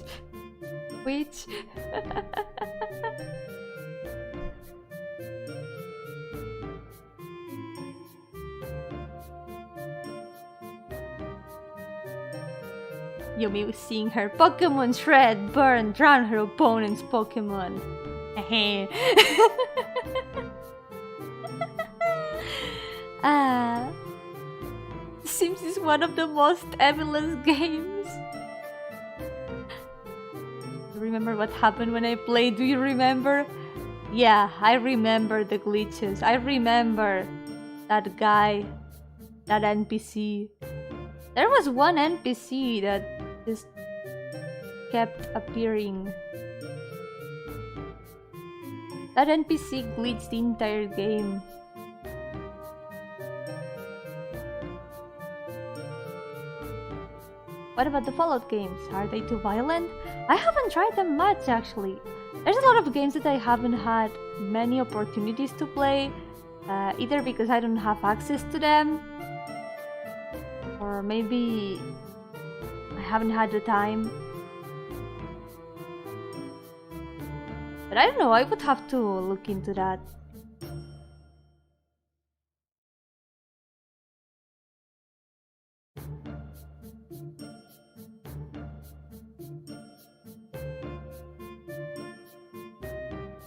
A: Which? Yomi was seeing her Pokemon shred, burn, drown her opponent's Pokemon. Sims is one of the most endless games. Remember what happened when I played? Do you remember? Yeah, I remember the glitches. I remember that guy, that NPC. There was one NPC that just kept appearing. That NPC glitched the entire game. What about the Fallout games? Are they too violent? I haven't tried them much actually. There's a lot of games that I haven't had many opportunities to play, either because I don't have access to them, or maybe I haven't had the time. But I don't know, I would have to look into that.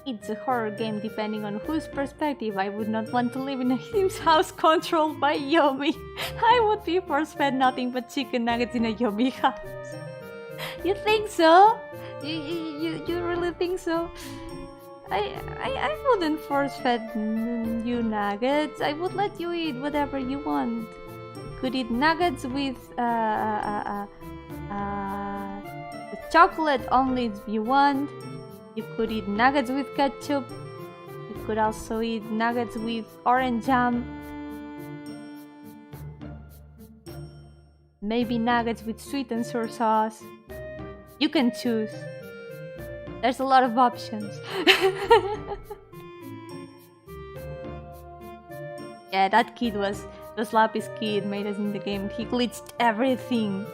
A: It's a horror game depending on whose perspective. I would not want to live in a Sims house controlled by Yomi. I would be force-fed nothing but chicken nuggets in a Yomi house. You think so? You really think so? I wouldn't force-fed you nuggets. I would let you eat whatever you want. You could eat nuggets with chocolate only if you want. You could eat nuggets with ketchup. You could also eat nuggets with orange jam. Maybe nuggets with sweet and sour sauce. You can choose. There's a lot of options. Yeah, that kid was the slappiest kid made us in the game. He glitched everything.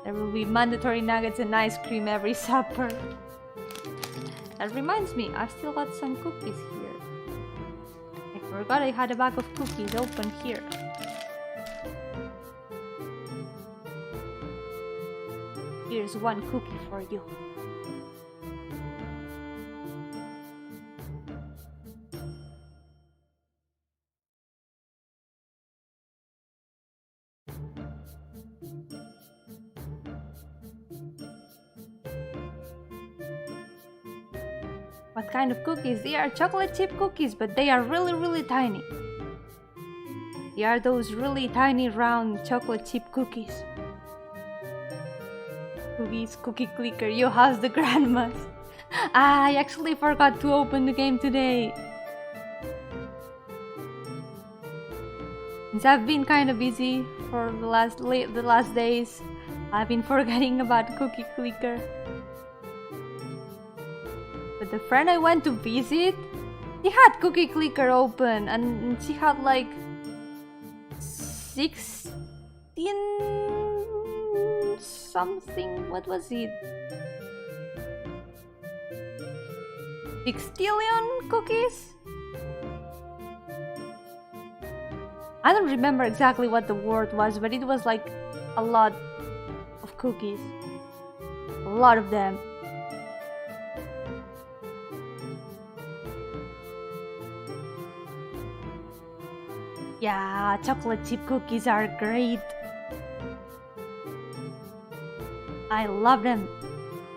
A: There will be mandatory nuggets and ice cream every supper. That reminds me, I've still got some cookies here. I forgot I had a bag of cookies open here. Here's one cookie for you. What kind of cookies? They are chocolate chip cookies, but they are really, really tiny. They are those really tiny round chocolate chip cookies. Cookies, cookie clicker, you house the grandmas. I actually forgot to open the game today. Since I've been kind of busy for the last days, I've been forgetting about cookie clicker. But the friend I went to visit, she had cookie clicker open and she had like 16 something. What was it? 6 cookies? I don't remember exactly what the word was, but it was like a lot of cookies. A lot of them. Yeah, chocolate chip cookies are great. I love them.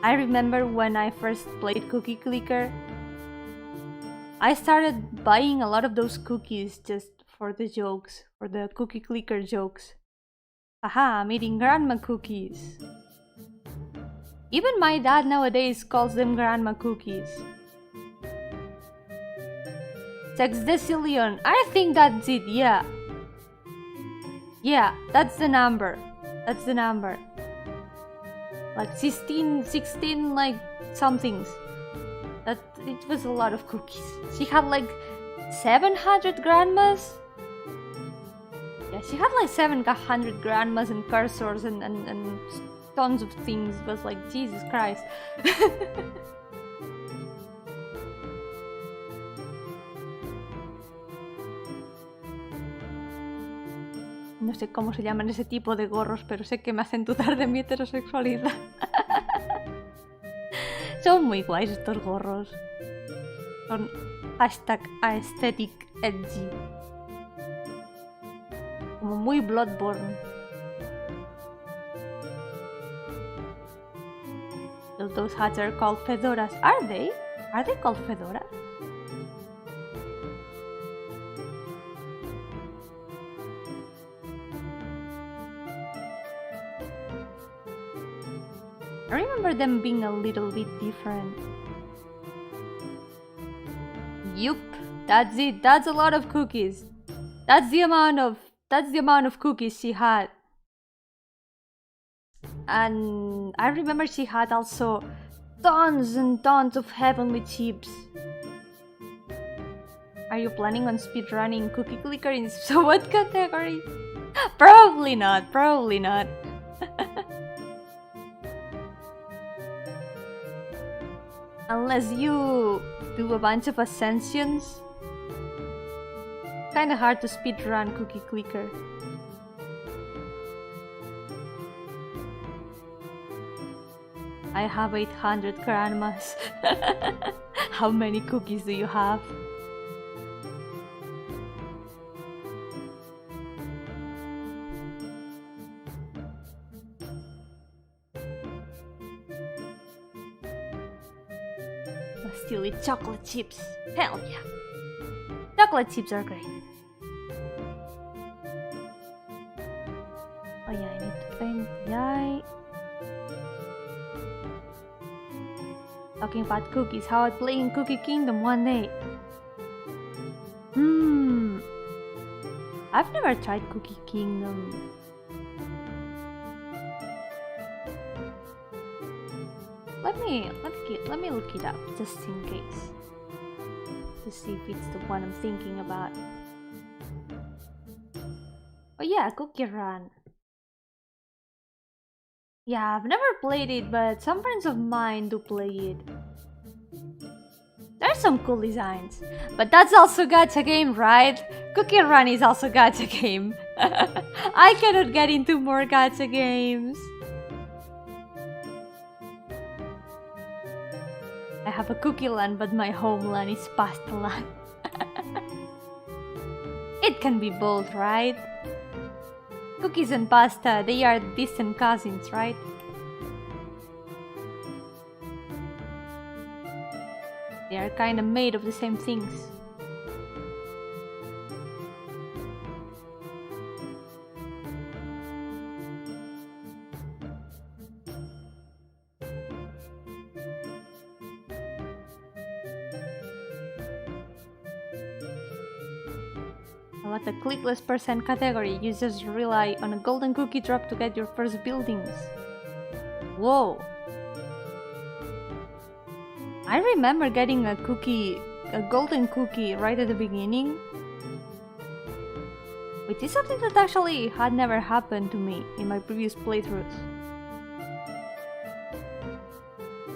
A: I remember when I first played Cookie Clicker, I started buying a lot of those cookies just for the jokes, for the Cookie Clicker jokes. Haha, I'm eating grandma cookies. Even my dad nowadays calls them grandma cookies. Sexdecillion, I think that's it, yeah. Yeah, that's the number. That's the number. Like 16 like somethings. That it was a lot of cookies. She had like 700 grandmas. Yeah, she had like 700 grandmas and cursors and tons of things. It was like, Jesus Christ. No sé cómo se llaman ese tipo de gorros, pero sé que me hacen dudar de mi heterosexualidad. Son muy guays estos gorros. Son #aesthetic edgy. Como muy Bloodborne. Those hats are called fedoras. Are they? Are they called fedoras? I remember them being a little bit different. Yup, that's it. That's a lot of cookies. That's the amount of cookies she had. And I remember she had also tons and tons of heavenly chips. Are you planning on speedrunning Cookie Clicker in so what category? Probably not, probably not. Unless you do a bunch of ascensions. Kinda hard to speedrun Cookie Clicker. I have 800 grandmas. How many cookies do you have? Still eat chocolate chips. Hell yeah. Chocolate chips are great. Oh yeah, I need to paint the eye. Talking about cookies, how about playing Cookie Kingdom one day? I've never tried Cookie Kingdom. Let me look it up just in case to see if it's the one I'm thinking about. Oh yeah, Cookie Run. Yeah, I've never played it, but some friends of mine do play it. There's some cool designs, but that's also gacha game, right? Cookie Run is also gacha game. I cannot get into more gacha games. I have a cookie land, but my homeland is pasta land. It can be both, right? Cookies and pasta, they are distant cousins, right? They are kind of made of the same things. What a clickless percent category. Users rely on a golden cookie drop to get your first buildings. Whoa. I remember getting a golden cookie right at the beginning. Which is something that actually had never happened to me in my previous playthroughs.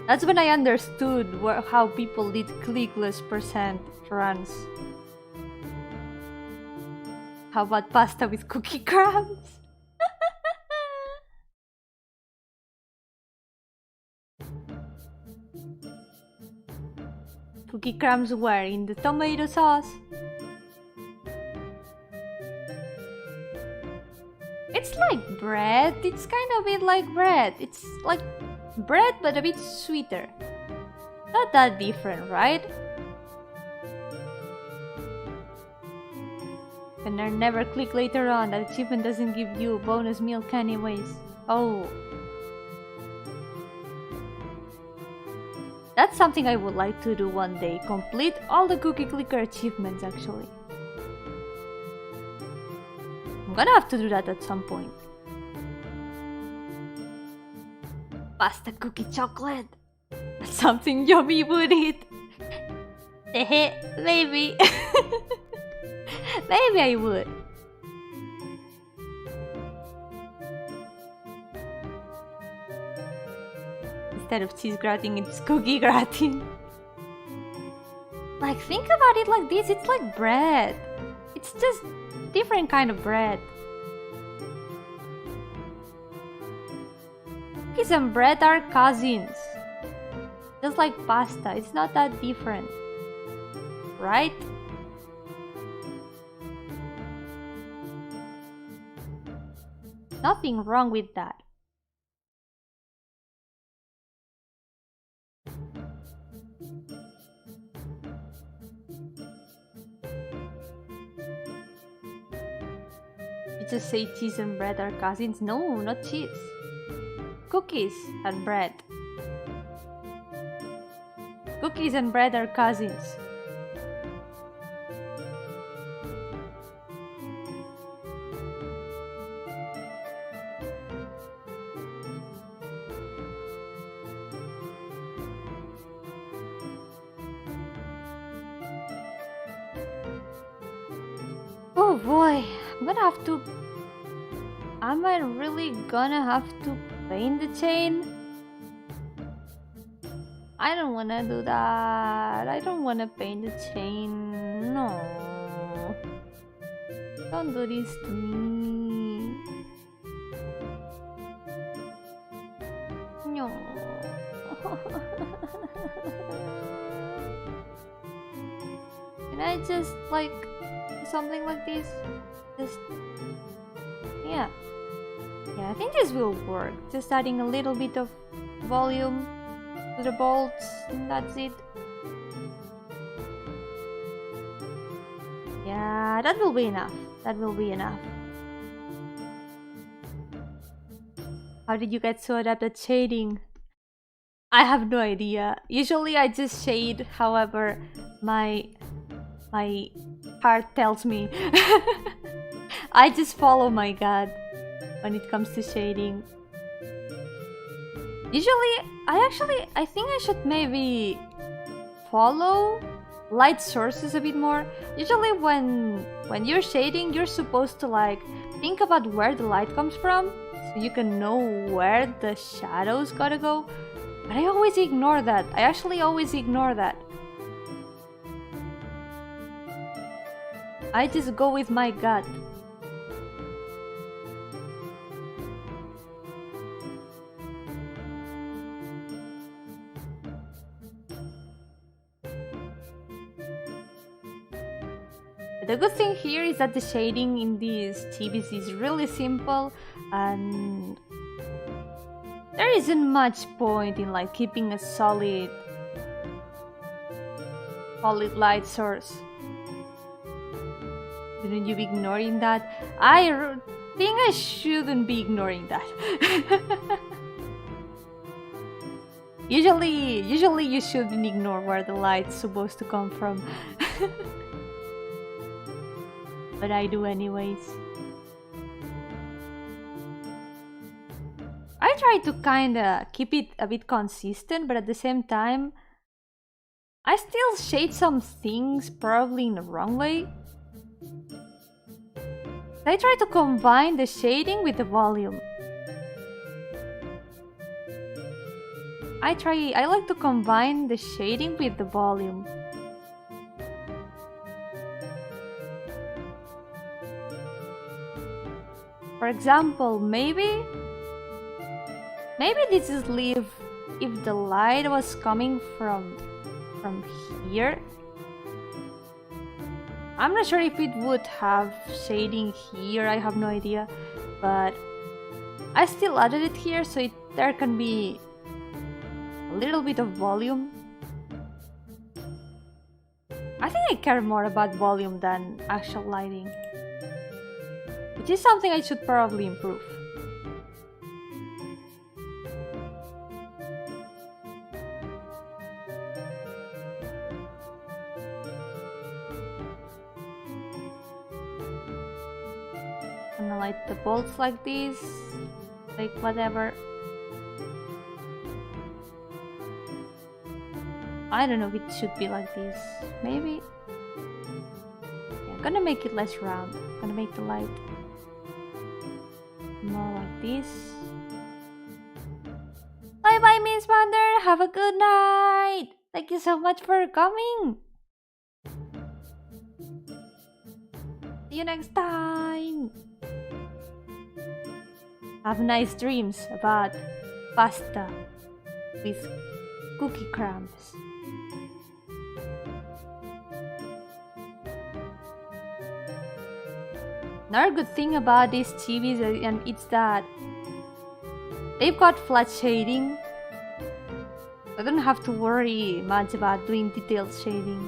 A: That's when I understood how people did clickless percent runs. How about pasta with cookie crumbs? Cookie crumbs were in the tomato sauce. It's like bread. It's kind of a bit like bread. It's like bread but a bit sweeter. Not that different, right? And I never click later on. That achievement doesn't give you bonus milk anyways. Oh. That's something I would like to do one day. Complete all the cookie clicker achievements actually. I'm gonna have to do that at some point. Pasta cookie chocolate. That's something Yomi would eat. Maybe. Maybe I would. Instead of cheese grating, it's cookie grating. Like, think about it like this. It's like bread. It's just different kind of bread. Cookies and bread are cousins. Just like pasta. It's not that different. Right? Nothing wrong with that. You just say cheese and bread are cousins? No, not cheese. Cookies and bread. Cookies and bread are cousins. Oh boy, am I really gonna have to paint the chain? I don't wanna do that. I don't wanna paint the chain. No. Don't do this to me. No. Can I just like something like this? Just yeah, I think this will work. Just adding a little bit of volume to the bolts and that's it. Yeah, that will be enough. That will be enough. How did you get so adept at shading? I have no idea. Usually I just shade, however my heart tells me. I just follow my gut when it comes to shading. Usually, I think I should maybe follow light sources a bit more. Usually when you're shading, you're supposed to like think about where the light comes from so you can know where the shadows gotta go. But I always ignore that. I actually always ignore that. I just go with my gut. The good thing here is that the shading in these TVs is really simple and there isn't much point in like keeping a solid solid light source. Shouldn't you be ignoring that? I think I shouldn't be ignoring that. Usually you shouldn't ignore where the light's supposed to come from. But I do anyways. I try to kinda keep it a bit consistent, but at the same time, I still shade some things probably in the wrong way. I try to combine the shading with the volume. I like to combine the shading with the volume. For example, maybe this is if the light was coming from here. I'm not sure if it would have shading here, I have no idea, but I still added it here so there can be a little bit of volume. I think I care more about volume than actual lighting, which is something I should probably improve. I'm gonna light the bolts like this, like whatever. I don't know if it should be like this. Maybe. Yeah, I'm gonna make it less round. I'm gonna make the light more like this. Bye bye, Miss Wonder. Have a good night. Thank you so much for coming. See you next time. Have nice dreams about pasta with cookie crumbs. Another good thing about these TVs and it's that they've got flat shading. I don't have to worry much about doing detailed shading.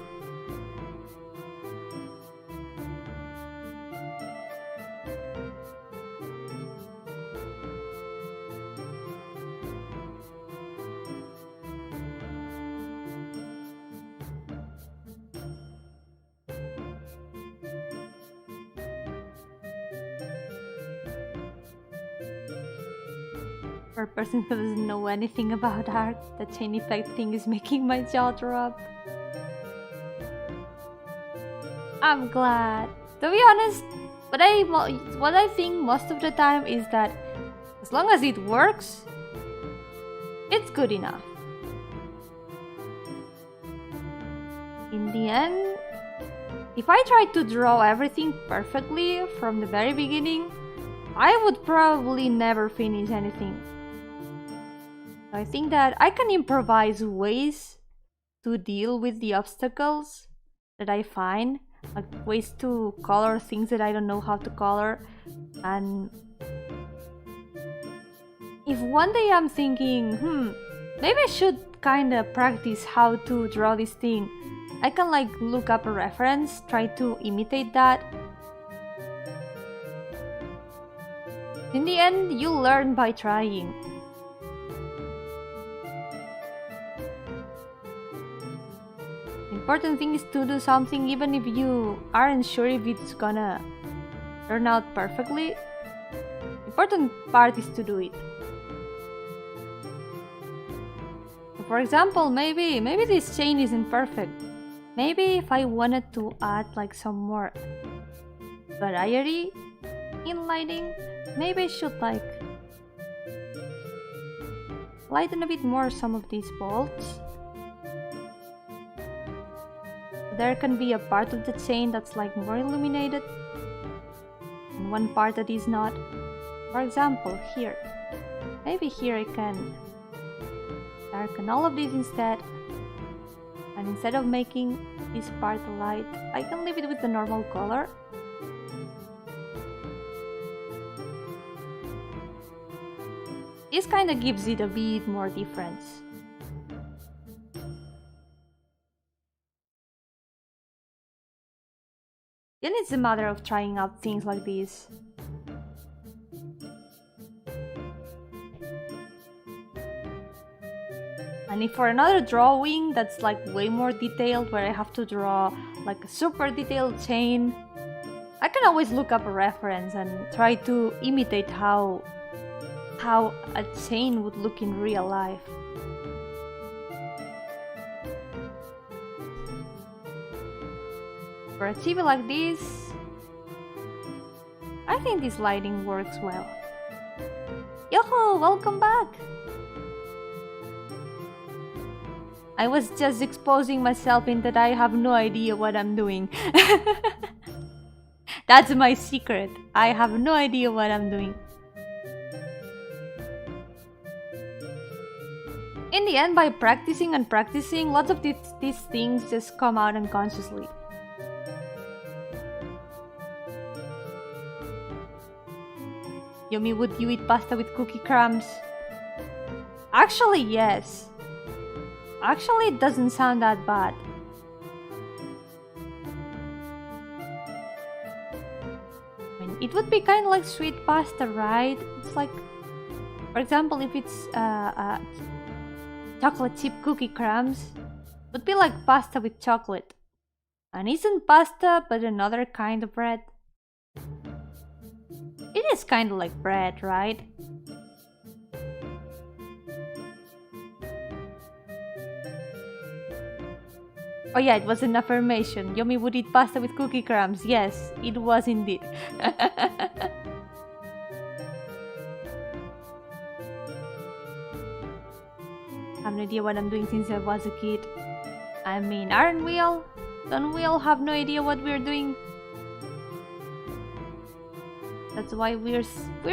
A: For a person who doesn't know anything about art, the chain effect thing is making my jaw drop. I'm glad. To be honest, what I think most of the time is that as long as it works, it's good enough. In the end, if I tried to draw everything perfectly from the very beginning, I would probably never finish anything. I think that I can improvise ways to deal with the obstacles that I find, like ways to color things that I don't know how to color. And if one day I'm thinking, maybe I should kind of practice how to draw this thing, I can like look up a reference, try to imitate that. In the end, you learn by trying. Important thing is to do something even if you aren't sure if it's gonna turn out perfectly. Important part is to do it. For example, maybe this chain isn't perfect. Maybe if I wanted to add like some more variety in lighting, maybe I should like lighten a bit more some of these bolts. There can be a part of the chain that's like more illuminated and one part that is not. For example, here. Maybe here I can darken all of these instead, and instead of making this part light, I can leave it with the normal color. This kinda gives it a bit more difference. Then it's a matter of trying out things like this. And if for another drawing that's like way more detailed, where I have to draw like a super detailed chain, I can always look up a reference and try to imitate how a chain would look in real life. For a TV like this, I think this lighting works well. Yo-hooo, welcome back! I was just exposing myself in that I have no idea what I'm doing. That's my secret. I have no idea what I'm doing. In the end, by practicing and practicing, lots of these things just come out unconsciously. Yomi, would you eat pasta with cookie crumbs? Actually, yes. Actually, it doesn't sound that bad. I mean, it would be kind of like sweet pasta, right? It's like, for example, if it's chocolate chip cookie crumbs, it would be like pasta with chocolate. And isn't pasta but another kind of bread? It is kind of like bread, right? Oh yeah, it was an affirmation. Yomi would eat pasta with cookie crumbs. Yes, it was indeed. I have no idea what I'm doing since I was a kid. I mean, aren't we all? Don't we all have no idea what we're doing? That's why we're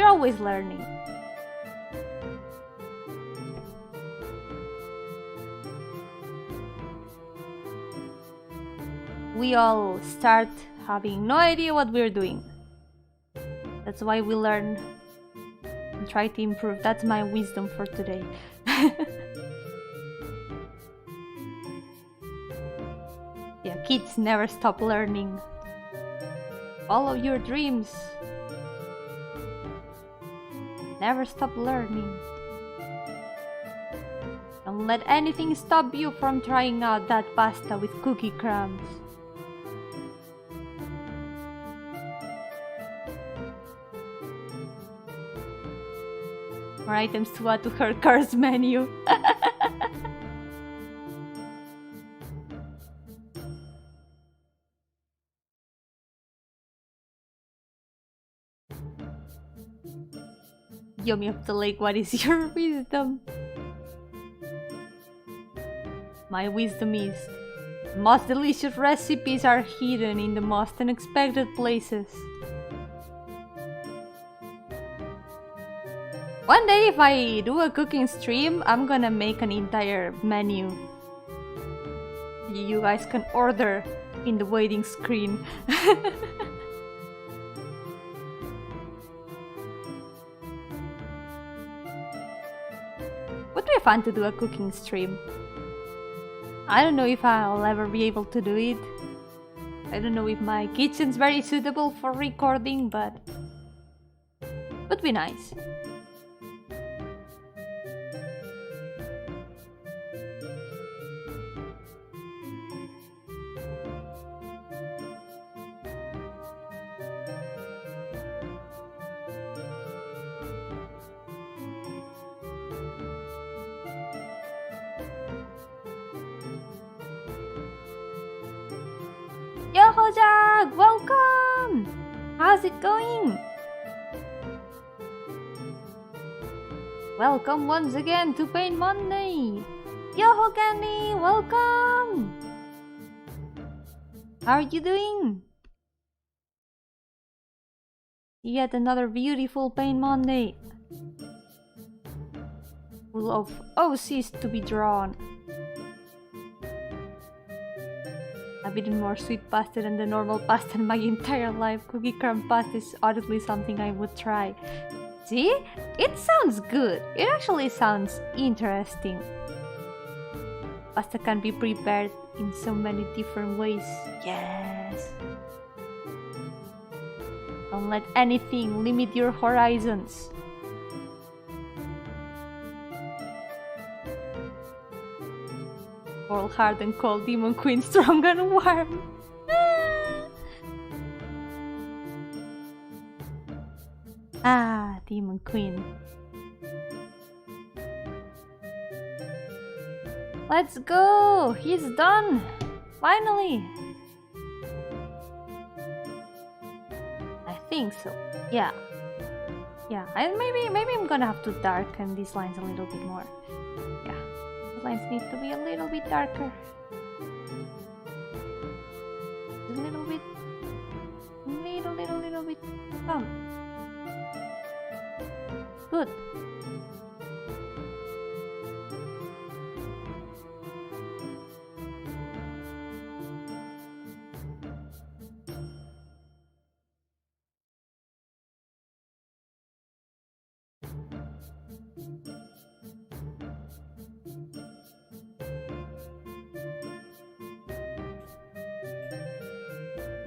A: always learning. We all start having no idea what we're doing. That's why we learn and try to improve. That's my wisdom for today. Yeah, kids never stop learning. Follow your dreams. Never stop learning. Don't let anything stop you from trying out that pasta with cookie crumbs. More items to add to her car's menu. Yomi of the lake, what is your wisdom? My wisdom is, the most delicious recipes are hidden in the most unexpected places. One day, if I do a cooking stream, I'm gonna make an entire menu. You guys can order in the waiting screen. Would be fun to do a cooking stream. I don't know if I'll ever be able to do it. I don't know if my kitchen's very suitable for recording, but would be nice. Yo-hooo Jack, welcome! How's it going? Welcome once again to Pain Monday! Yo-hooo Candy, welcome! How are you doing? Yet another beautiful Pain Monday. Full of OCs to be drawn. I've eaten more sweet pasta than the normal pasta in my entire life. Cookie crumb pasta is honestly something I would try. See? It sounds good. It actually sounds interesting. Pasta can be prepared in so many different ways. Yes. Don't let anything limit your horizons. Cold, hard and cold, demon queen, strong and warm. Ah, demon queen. Let's go! He's done! Finally! I think so. Yeah. Yeah, and maybe I'm gonna have to darken these lines a little bit more. Yeah. The lines need to be a little bit darker. A little bit. Little bit. Good.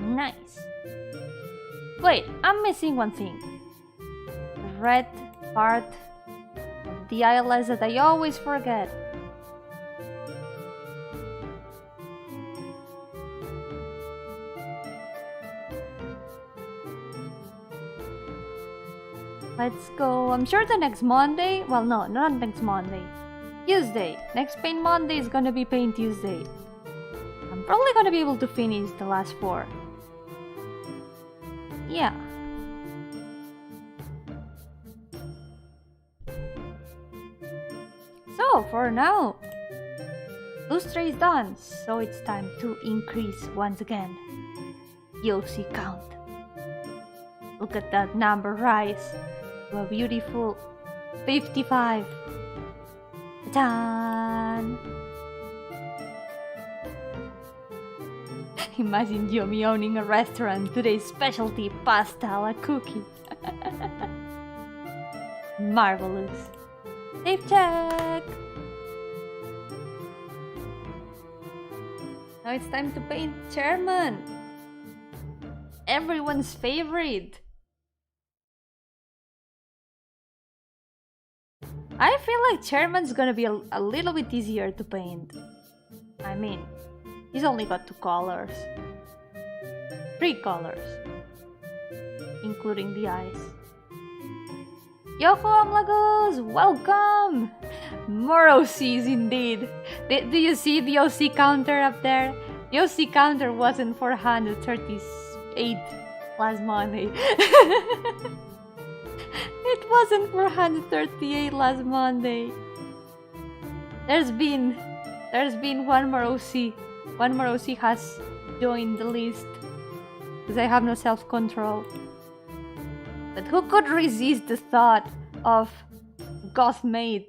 A: Nice. Wait, I'm missing one thing. The red part of the ILS that I always forget. Let's go. I'm sure the next Monday, well no, not next Monday. Tuesday. Next Paint Monday is gonna be Paint Tuesday. I'm probably gonna be able to finish the last 4. Yeah. So, for now, Lustre is done, so it's time to increase once again. Yossi count. Look at that number rise to a beautiful 55. Ta-da! Imagine Yomi owning a restaurant, today's specialty pasta a la cookie. Marvelous. Save check! Now it's time to paint Chairman. Everyone's favorite. I feel like Chairman's gonna be a little bit easier to paint. I mean, he's only got 2 colors. 3 colors. Including the eyes. Yo-hooo, amlagos! Welcome! More OCs indeed. Do you see the OC counter up there? The OC counter wasn't 438 last Monday. It wasn't 438 last Monday. There's been one more OC. One more OC has joined the list. Because I have no self-control. But who could resist the thought of Gothmaid?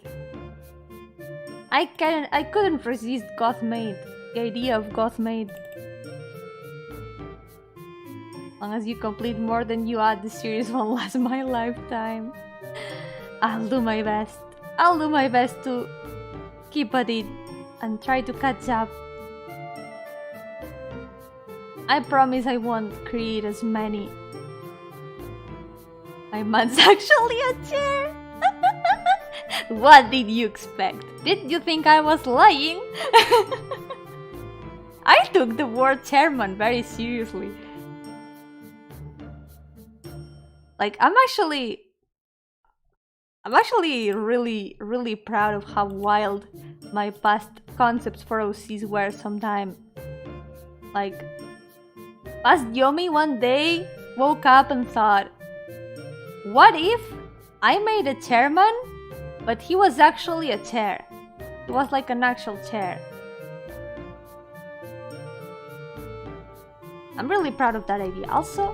A: I couldn't resist Gothmaid. The idea of Gothmaid. As long as you complete more than you add, the series won't last my lifetime. I'll do my best. I'll do my best to keep at it and try to catch up. I promise I won't create as many. My man's actually a chair. What did you expect? Did you think I was lying? I took the word chairman very seriously. Like, I'm actually really proud of how wild my past concepts for OCs were sometime. Like, past Yomi one day woke up and thought, what if I made a chairman, but he was actually a chair? It was like an actual chair. I'm really proud of that idea. Also,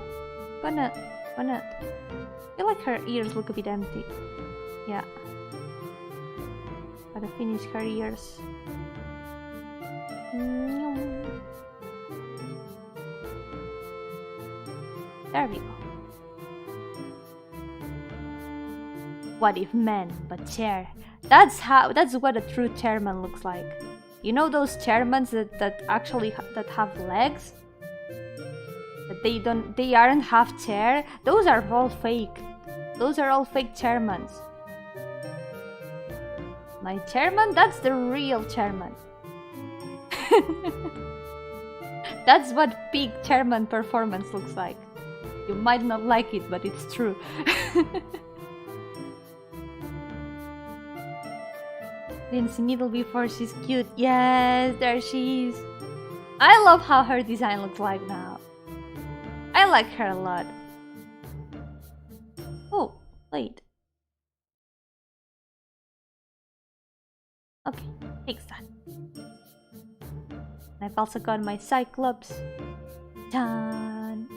A: gonna I feel like her ears look a bit empty. Yeah. Gotta finish her ears. There we go. What if men, but chair? That's what a true chairman looks like. You know those chairmans that actually have legs? but they aren't half chair. Those are all fake. Those are all fake chairmans. My chairman, that's the real chairman. That's what peak chairman performance looks like. You might not like it, but it's true. Didn't see Needle before, she's cute. Yes, there she is. I love how her design looks like now. I like her a lot. Oh, wait. Okay, fix that. I've also got my Cyclops. Done.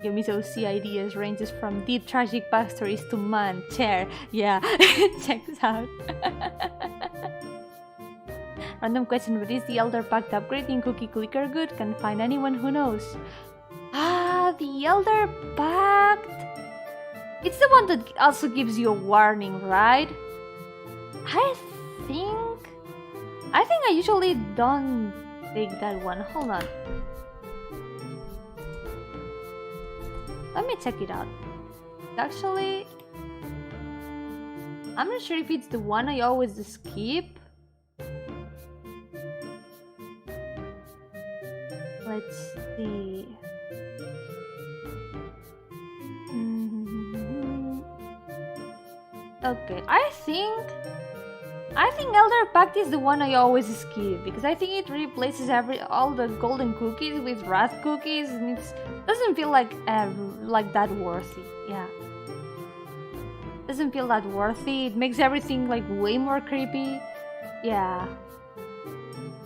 A: Yomi's OC ideas ranges from deep tragic backstories to man, chair. Yeah, checks out. Random question, but is the Elder Pact upgrading cookie clicker good? Can find anyone who knows. Ah, the Elder Pact. It's the one that also gives you a warning, right? I think I usually don't take that one. Hold on. Let me check it out. Actually, I'm not sure if it's the one I always skip. Let's see. Okay, I think Elder Pact is the one I always skip because I think it replaces all the golden cookies with wrath cookies, and it doesn't feel like that worthy. Yeah, doesn't feel that worthy. It makes everything like way more creepy. Yeah.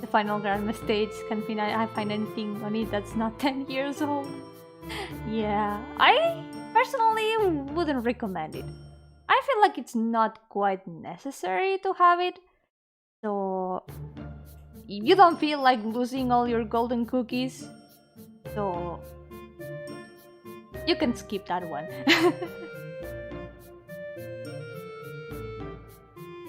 A: The final grandma stage can I find anything on it that's not 10 years old? Yeah, I personally wouldn't recommend it. I feel like it's not quite necessary to have it. So you don't feel like losing all your golden cookies. So you can skip that one.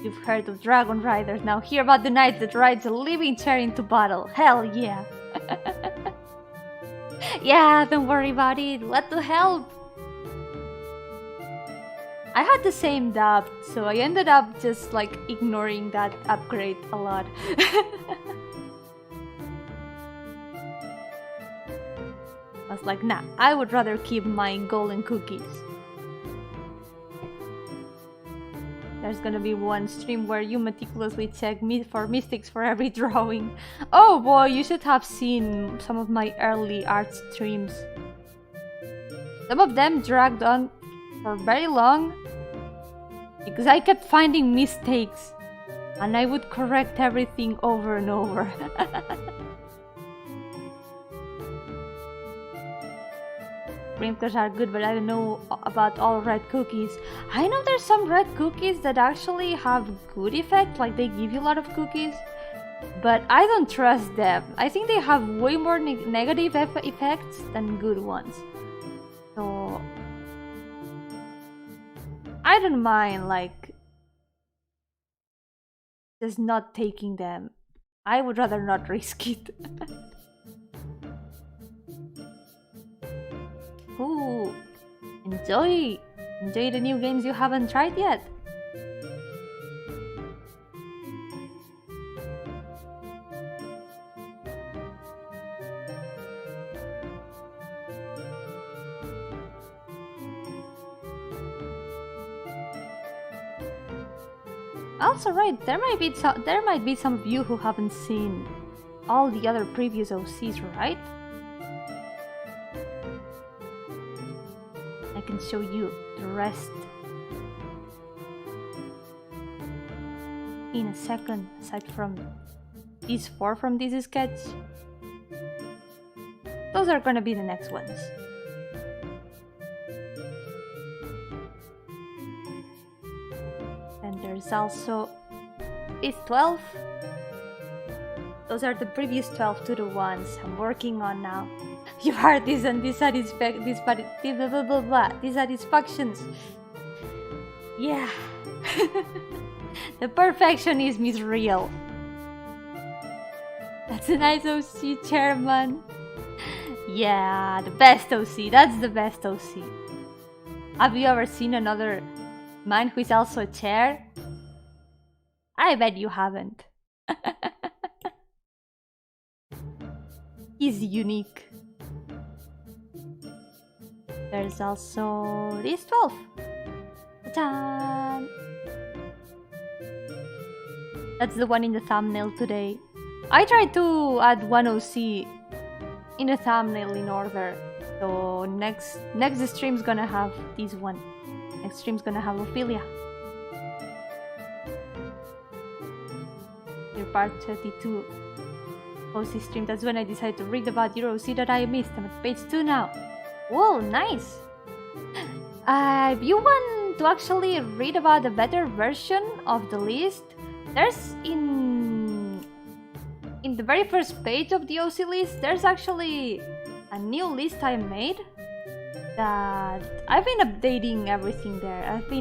A: You've heard of dragon riders, now hear about the knight that rides a living chair into battle. Hell yeah. Yeah, don't worry about it. What the hell? I had the same dub, so I ended up just like ignoring that upgrade a lot. I was like, nah, I would rather keep my golden cookies. There's gonna be one stream where you meticulously check for mistakes for every drawing. Oh boy, you should have seen some of my early art streams. Some of them dragged on for very long because I kept finding mistakes and I would correct everything over and over. Sprinkles are good, but I don't know about all red cookies. I know there's some red cookies that actually have good effect, like they give you a lot of cookies, but I don't trust them. I think they have way more negative effects than good ones. So I don't mind like just not taking them. I would rather not risk it. Ooh, enjoy the new games you haven't tried yet. Also, right, there might be some of you who haven't seen all the other previous OCs, right? I can show you the rest in a second, aside from these 4 from this sketch. Those are gonna be the next ones. And there's also these 12. Those are the previous 12 to the ones I'm working on now. You heard this and dissatisfactions. Yeah. The perfectionism is real. That's a nice OC chairman. Yeah, the best OC. That's the best OC. Have you ever seen another man who is also a chair? I bet you haven't. He's unique. There's also this 12. Ta-da! That's the one in the thumbnail today. I tried to add one OC in a thumbnail in order. So next stream's gonna have this one. Next stream's gonna have Ophelia. Your part 32 OC stream. That's when I decided to read about your OC that I missed. I'm at page 2 now. Whoa, nice! If you want to actually read about a better version of the list, there's in the very first page of the OC list, there's actually a new list I made that I've been updating everything there. Okay,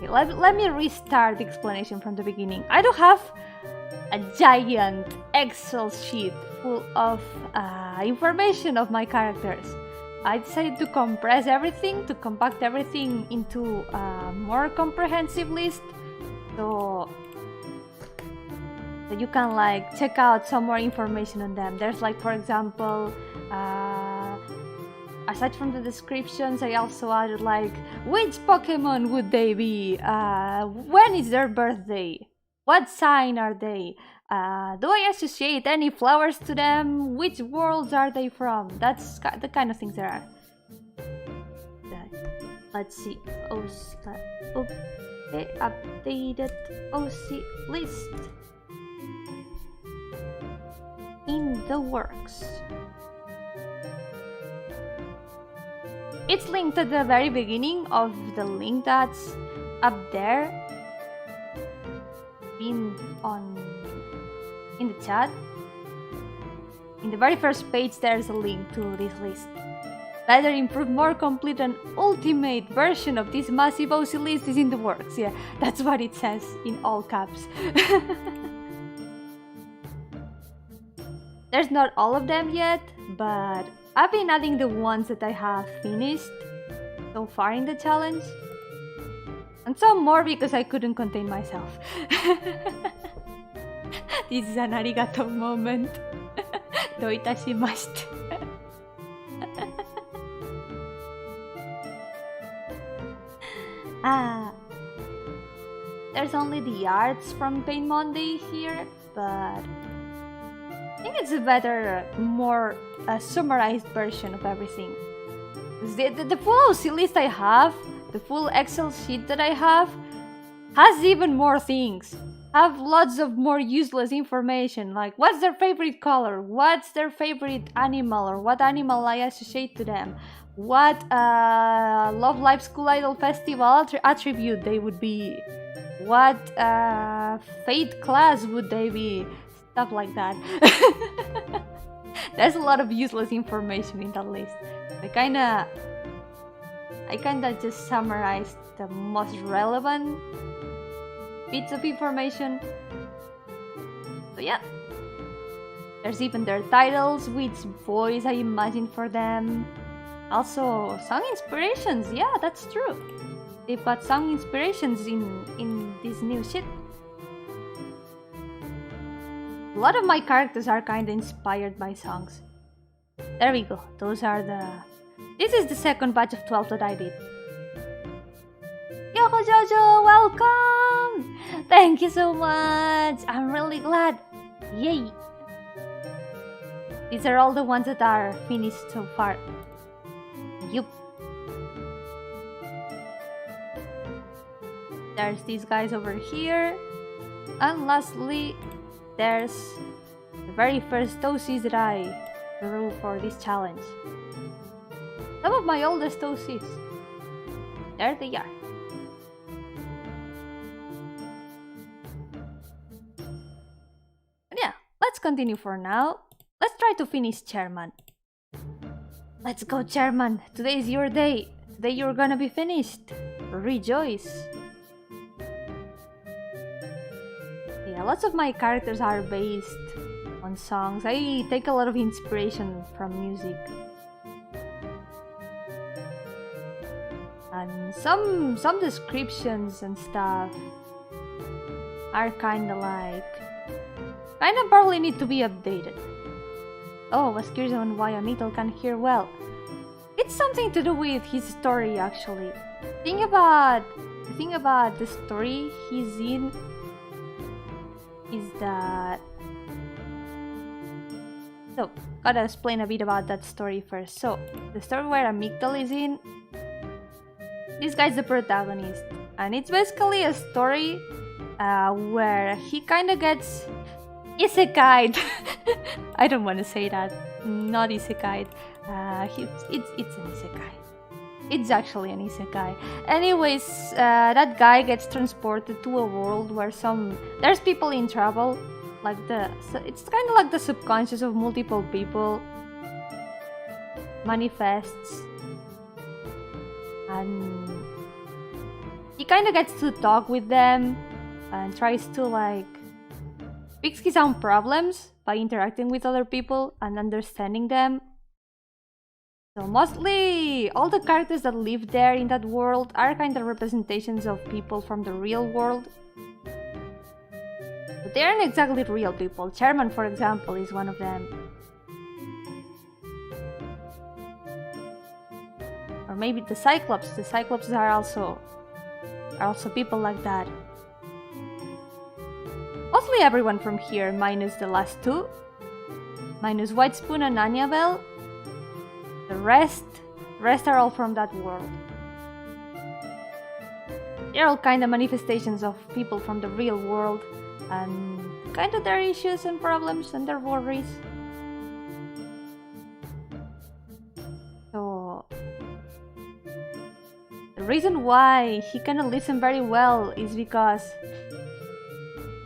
A: let me restart the explanation from the beginning. I do have a giant Excel sheet full of information of my characters. I decided to compress everything, to compact everything into a more comprehensive list, so you can like check out some more information on them. There's like, for example, aside from the descriptions, I also added like which Pokemon would they be, when is their birthday, what sign are they, do I associate any flowers to them, which worlds are they from. That's the kind of things there are. Let's see. Okay, updated OC list in the works. It's linked at the very beginning of the link that's up there, pinned in the chat. In the very first page, there's a link to this list. Better, improved, more complete, and ultimate version of this massive OC list is in the works. Yeah, that's what it says in all caps. There's not all of them yet, but I've been adding the ones that I have finished so far in the challenge. And some more because I couldn't contain myself. This is an arigato moment. Do itashimashite. There's only the arts from Paint Monday here, but I think it's a better, more summarized version of everything. The full OC list I have, the full Excel sheet that I have, has even more things. Have lots of more useless information, like what's their favorite color, what's their favorite animal, or what animal I associate to them, what Love Live School Idol Festival attribute they would be, what fate class would they be, stuff like that. There's a lot of useless information in that list. I kinda just summarized the most relevant bits of information. So yeah, there's even their titles, which voice I imagine for them. Also, song inspirations. Yeah, that's true. They've got song inspirations in this new shit. A lot of my characters are kinda inspired by songs. There we go. Those are the... This is the second batch of 12 that I did. Yo-hooo Jojo, welcome! Thank you so much! I'm really glad. Yay! These are all the ones that are finished so far. Yup. There's these guys over here. And lastly, there's the very first OCs that I drew for this challenge. Some of my oldest OCs. There they are. But yeah, let's continue for now. Let's try to finish Chairman. Let's go, Chairman. Today is your day. Today you're gonna be finished. Rejoice. Yeah, lots of my characters are based on songs. I take a lot of inspiration from music. And some descriptions and stuff are kinda probably need to be updated. Oh, was curious on why Anito can't hear well. It's something to do with his story, actually. The thing about the story he's in is that... So, gotta explain a bit about that story first. So, the story where Amygdala is in, this guy's the protagonist. And it's basically a story where he kinda gets isekai'd. I don't want to say that. Not isekai'd. It's an isekai. It's actually an isekai. Anyways, that guy gets transported to a world where there's people in trouble. It's kind of like the subconscious of multiple people manifests, and he kind of gets to talk with them and tries to fix his own problems by interacting with other people and understanding them. So mostly all the characters that live there in that world are kind of representations of people from the real world. But they aren't exactly real people. Chairman, for example, is one of them. Or maybe the Cyclops. The Cyclops are also people like that. Mostly everyone from here, minus the last two. Minus White Spoon and Annabelle. The rest are all from that world. They're all kind of manifestations of people from the real world, and kind of their issues and problems and their worries. So the reason why he kind of listens very well is because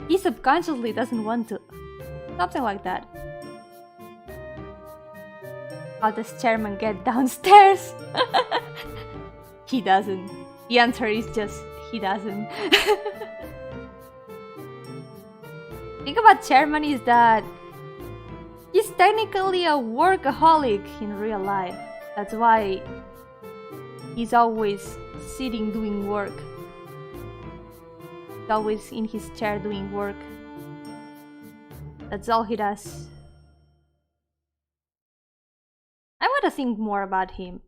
A: he subconsciously doesn't want to. Something like that. How does Chairman get downstairs? He doesn't. The answer is just he doesn't. The thing about Chairman is that he's technically a workaholic in real life. That's why he's always sitting doing work. He's always in his chair doing work. That's all he does. I want to think more about him.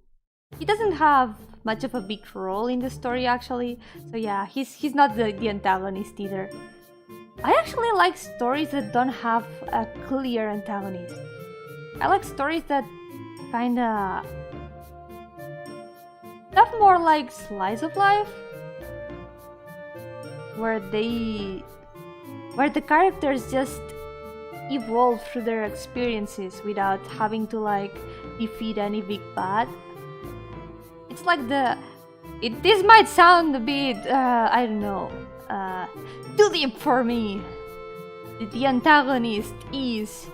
A: He doesn't have much of a big role in the story, actually. So yeah, he's not the antagonist either. I actually like stories that don't have a clear antagonist. I like stories that kinda have more like slice of life, where the characters just evolve through their experiences without having to defeat any big bad. It's like this might sound a bit I don't know, too deep for me. The antagonist is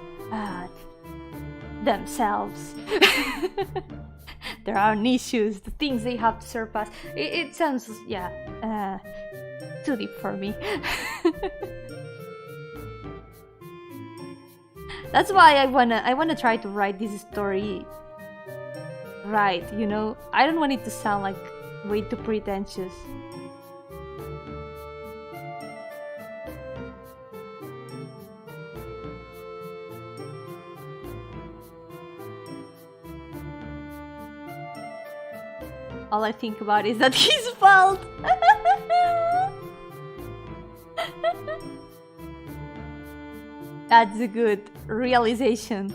A: themselves. Their own issues, the things they have to surpass. It sounds, yeah, too deep for me. That's why I wanna try to write this story right, you know? I don't want it to sound like way too pretentious. All I think about is that his fault. That's a good realization.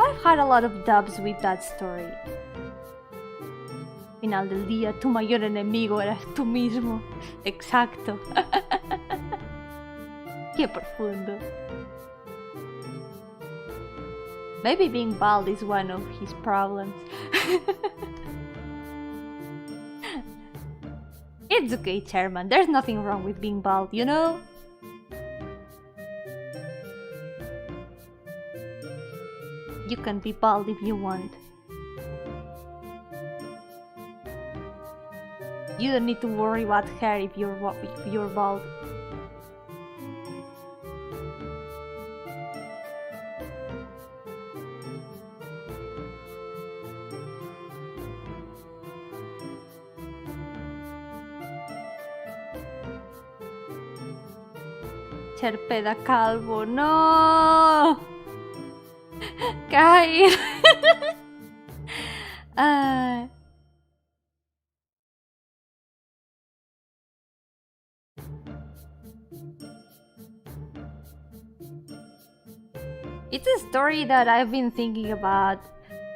A: I've had a lot of dubs with that story. Final del día, tu mayor enemigo eras tú mismo. Exacto. Qué profundo. Maybe being bald is one of his problems. It's okay, Chairman. There's nothing wrong with being bald, you know? You can be bald if you want. You don't need to worry about hair if you're bald. Cherpeda calvo, no! Kai! It's a story that I've been thinking about,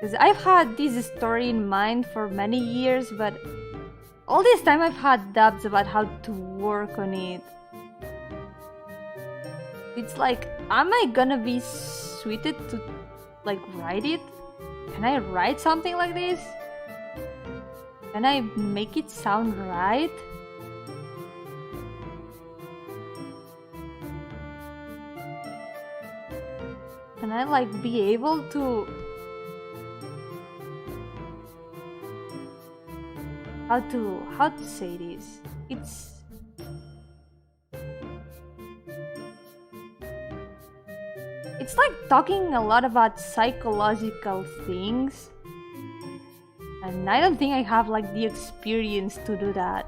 A: because I've had this story in mind for many years, but all this time I've had doubts about how to work on it. It's like, am I gonna be suited to like write it? Can I write something like this? Can I make it sound right? Can I like be able to how to say this? It's like talking a lot about psychological things, and I don't think I have like the experience to do that,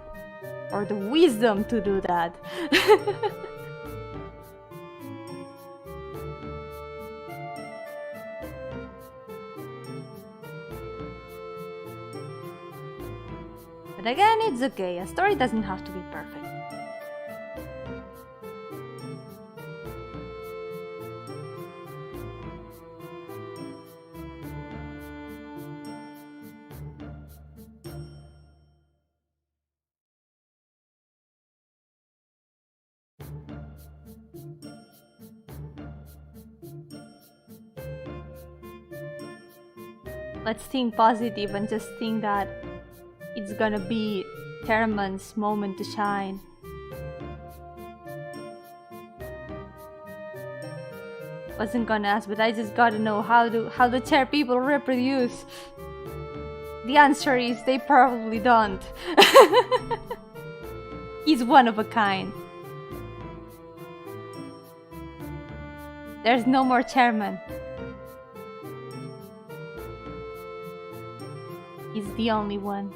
A: or the wisdom to do that. But again, it's okay. A story doesn't have to be perfect. Let's think positive and just think that it's gonna be Terman's moment to shine. Wasn't gonna ask, but I just gotta know how the chair people reproduce. The answer is they probably don't. He's one of a kind. There's no more chairman. He's the only one.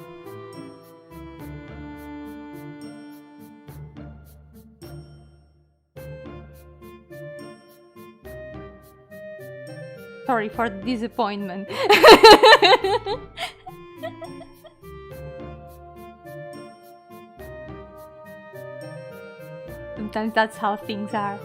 A: Sorry for the disappointment. Sometimes that's how things are.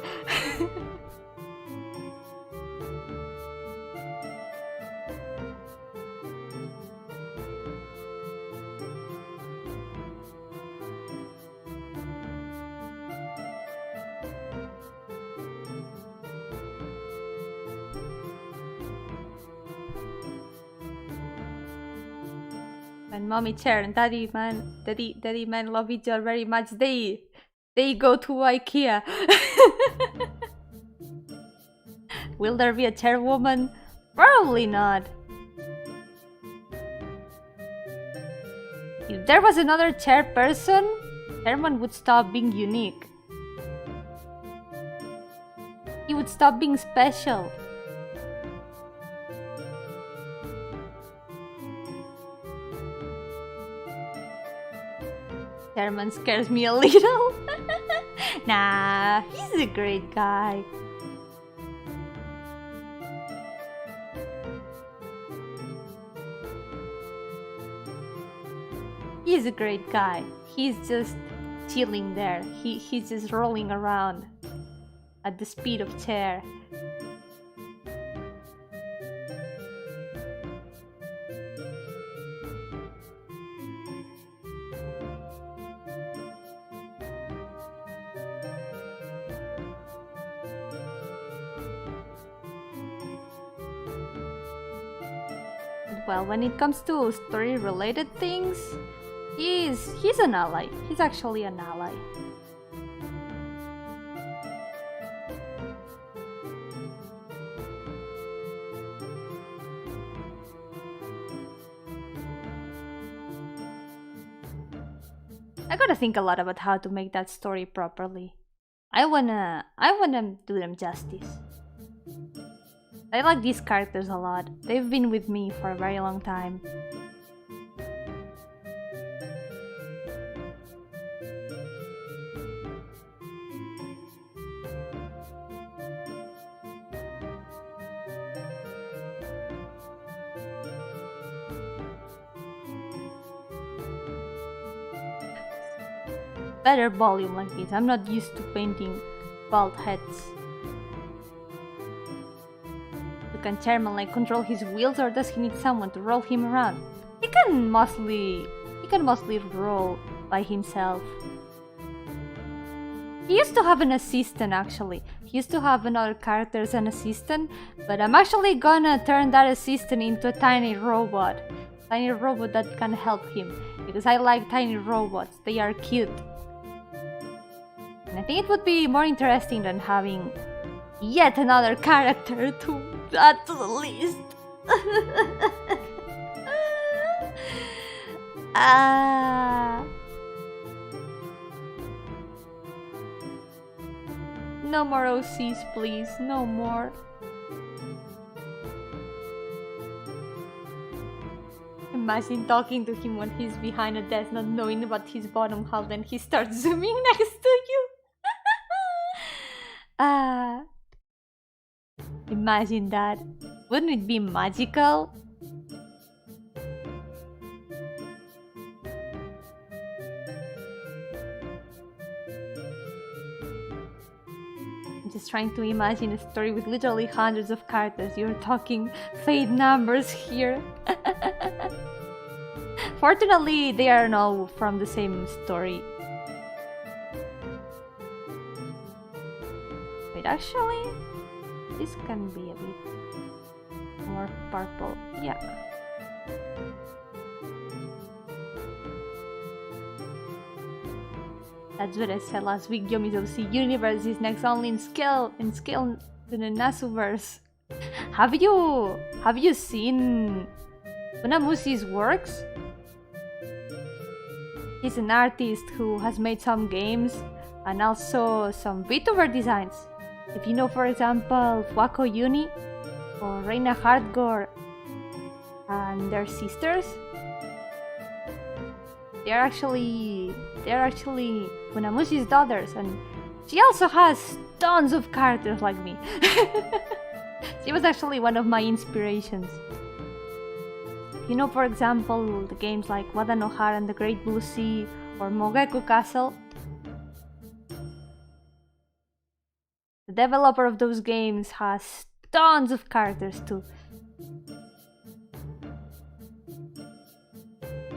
A: And mommy chair and daddy man love each other very much. They go to IKEA. Will there be a chairwoman? Probably not. If there was another chairperson, Herman would stop being unique. He would stop being special. Herman scares me a little. Nah, he's a great guy. He's a great guy. He's just chilling there. He's just rolling around at the speed of chair. Well, when it comes to story-related things, he's an ally. He's actually an ally. I gotta think a lot about how to make that story properly. I wanna do them justice. I like these characters a lot. They've been with me for a very long time. Better volume like this. I'm not used to painting bald heads. Can Chairman like control his wheels, or does he need someone to roll him around? He can mostly roll by himself. He used to have an assistant actually. He used to have another character as an assistant, but I'm actually gonna turn that assistant into a tiny robot. Tiny robot that can help him, because I like tiny robots. They are cute. And I think it would be more interesting than having yet another character to add to the list. No more OCs, please. No more. Imagine talking to him when he's behind a desk, not knowing about his bottom half, then he starts zooming next to you. Imagine that. Wouldn't it be magical? I'm just trying to imagine a story with literally hundreds of characters. You're talking fate numbers here. Fortunately, they are all from the same story. Wait, actually, this can be a bit more purple. Yeah. That's what I said last week. Yomi's OC universe is next only in scale to the Nasuverse. Have you seen Unamusi's works? He's an artist who has made some games and also some VTuber designs. If you know, for example, Fuako Uni or Reina Hardcore and their sisters, they're actually Unamusi's daughters, and she also has tons of characters like me. She was actually one of my inspirations. You know, for example, the games like Wada no Hara and the Great Blue Sea or Mogeku Castle. The developer of those games has tons of characters too.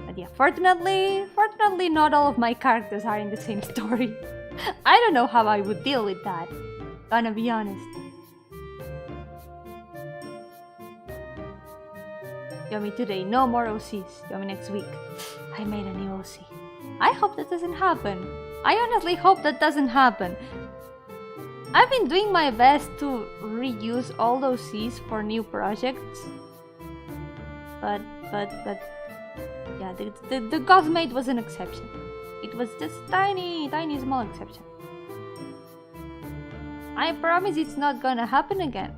A: But yeah, fortunately not all of my characters are in the same story. I don't know how I would deal with that, gonna be honest. Yomi today, no more OCs. Yomi next week. I made a new OC. I hope that doesn't happen. I honestly hope that doesn't happen. I've been doing my best to reuse all those Cs for new projects. But yeah, the Gothmate was an exception. It was just tiny small exception. I promise it's not gonna happen again.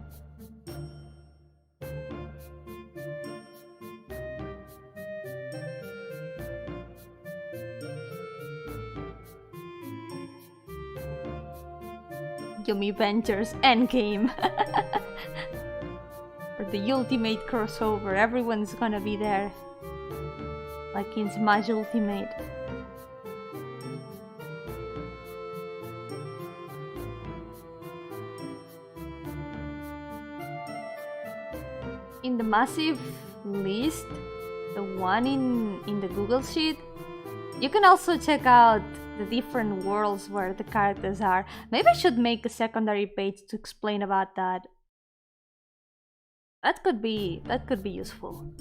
A: Yomi Ventures Endgame. For the ultimate crossover, everyone's gonna be there. Like in Smash Ultimate. In the massive list, the one in the Google Sheet, you can also check out the different worlds where the characters are. Maybe I should make a secondary page to explain about that. That could be useful.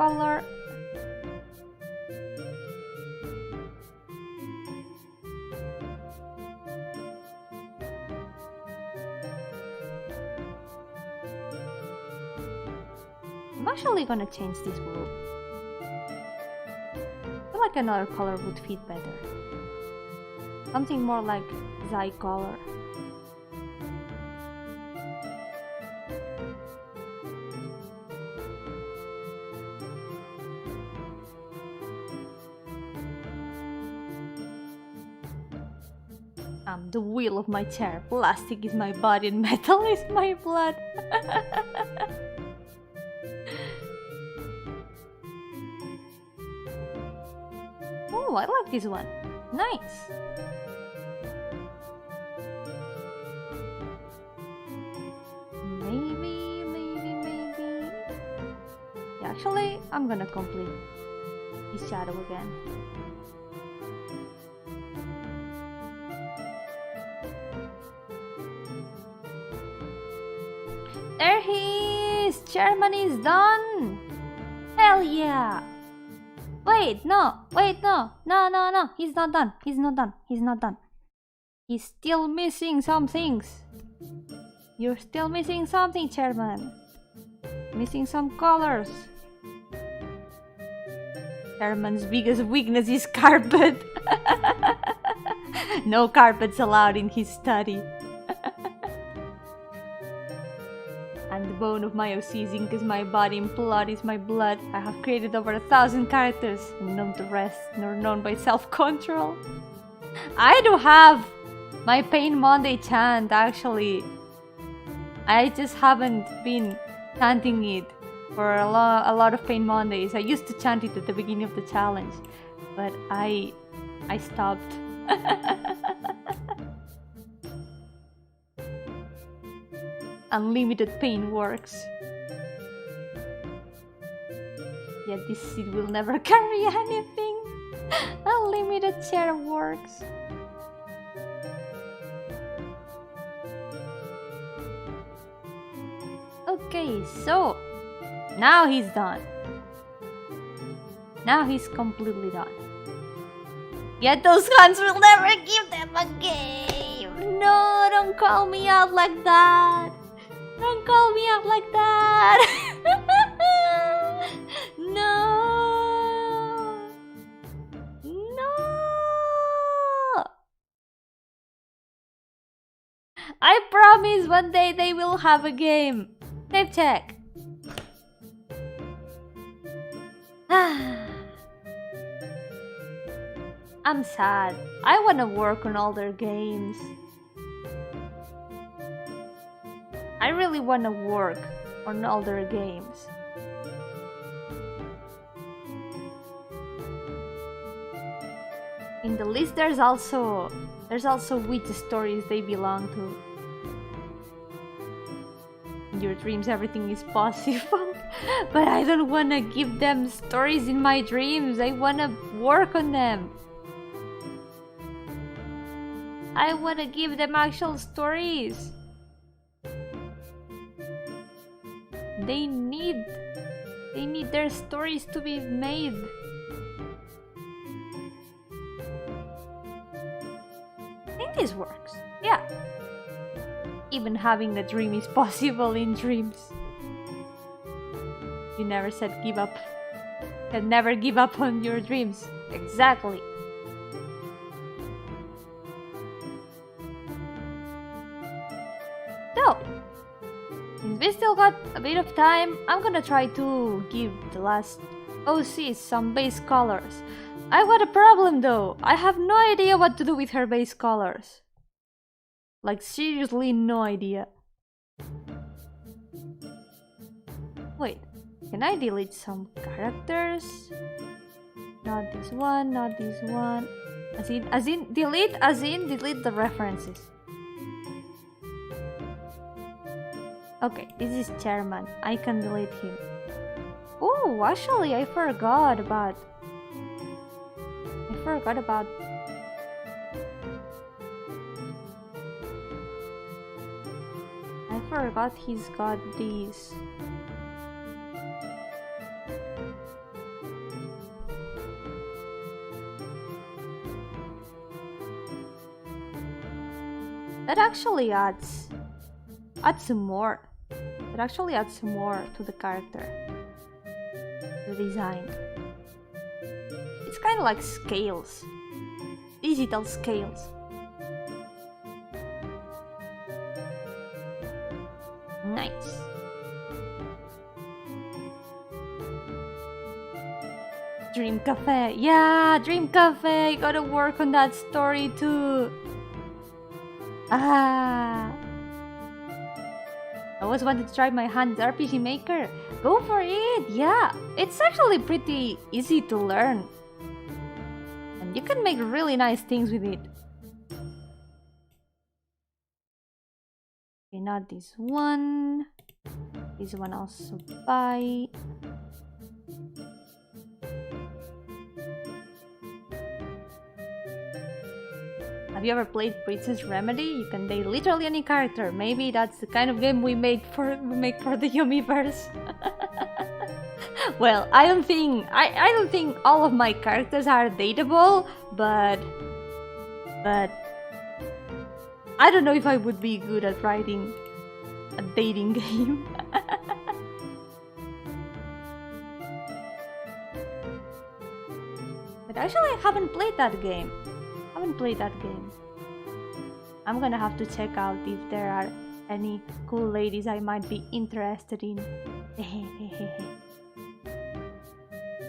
A: color. I'm actually gonna change this group. I feel like another color would fit better. Something more like Zai color. I'm the wheel of my chair. Plastic is my body and metal is my blood. Oh, I like this one. Nice. Maybe. Yeah, actually, I'm gonna complete his shadow again. There he is! Chairman is done! Hell yeah! Wait, no! No! He's not done! He's still missing some things! You're still missing something, Chairman! Missing some colors! Chairman's biggest weakness is carpet! No carpets allowed in his study. And the bone of my OC is ink is my body and blood is my blood. I have created over 1,000 characters, unknown to rest, nor known by self-control. I do have my Pain Monday chant, actually. I just haven't been chanting it for a lot of Pain Mondays. I used to chant it at the beginning of the challenge, but I stopped. Unlimited pain works. Yet this seed will never carry anything. Unlimited share works. Okay, so now he's done. Now he's completely done. Yet those hands will never give them a game. No, don't call me out like that. Don't call me out like that! No! No! I promise one day they will have a game. Save check. I'm sad. I wanna work on all their games. I really want to work on all their games. In the list there's also which stories they belong to. In your dreams everything is possible. But I don't want to give them stories in my dreams. I want to work on them. I want to give them actual stories. They need their stories to be made. I think this works. Yeah. Even having a dream is possible in dreams. You never said give up. You can never give up on your dreams. Exactly. So, since we still got a bit of time, I'm gonna try to give the last OC some base colors. I've got a problem though. I have no idea what to do with her base colors. Like seriously no idea. Wait, can I delete some characters? Not this one, not this one. Delete the references. Okay, this is Chairman. I can delete him. Oh, actually, I forgot about he's got these. That actually adds some more. It actually adds some more to the character, the design. It's kind of like scales, digital scales. Nice. Dream Cafe, yeah, Dream Cafe. Gotta work on that story too. I always wanted to try my hand RPG Maker. Go for it, yeah. It's actually pretty easy to learn. And you can make really nice things with it. Okay, not this one. This one also buy. Have you ever played Princess Remedy? You can date literally any character. Maybe that's the kind of game we make for the Yomiverse. Well, I don't think all of my characters are dateable, but I don't know if I would be good at writing a dating game. But actually, I haven't played that game. I'm gonna have to check out if there are any cool ladies I might be interested in.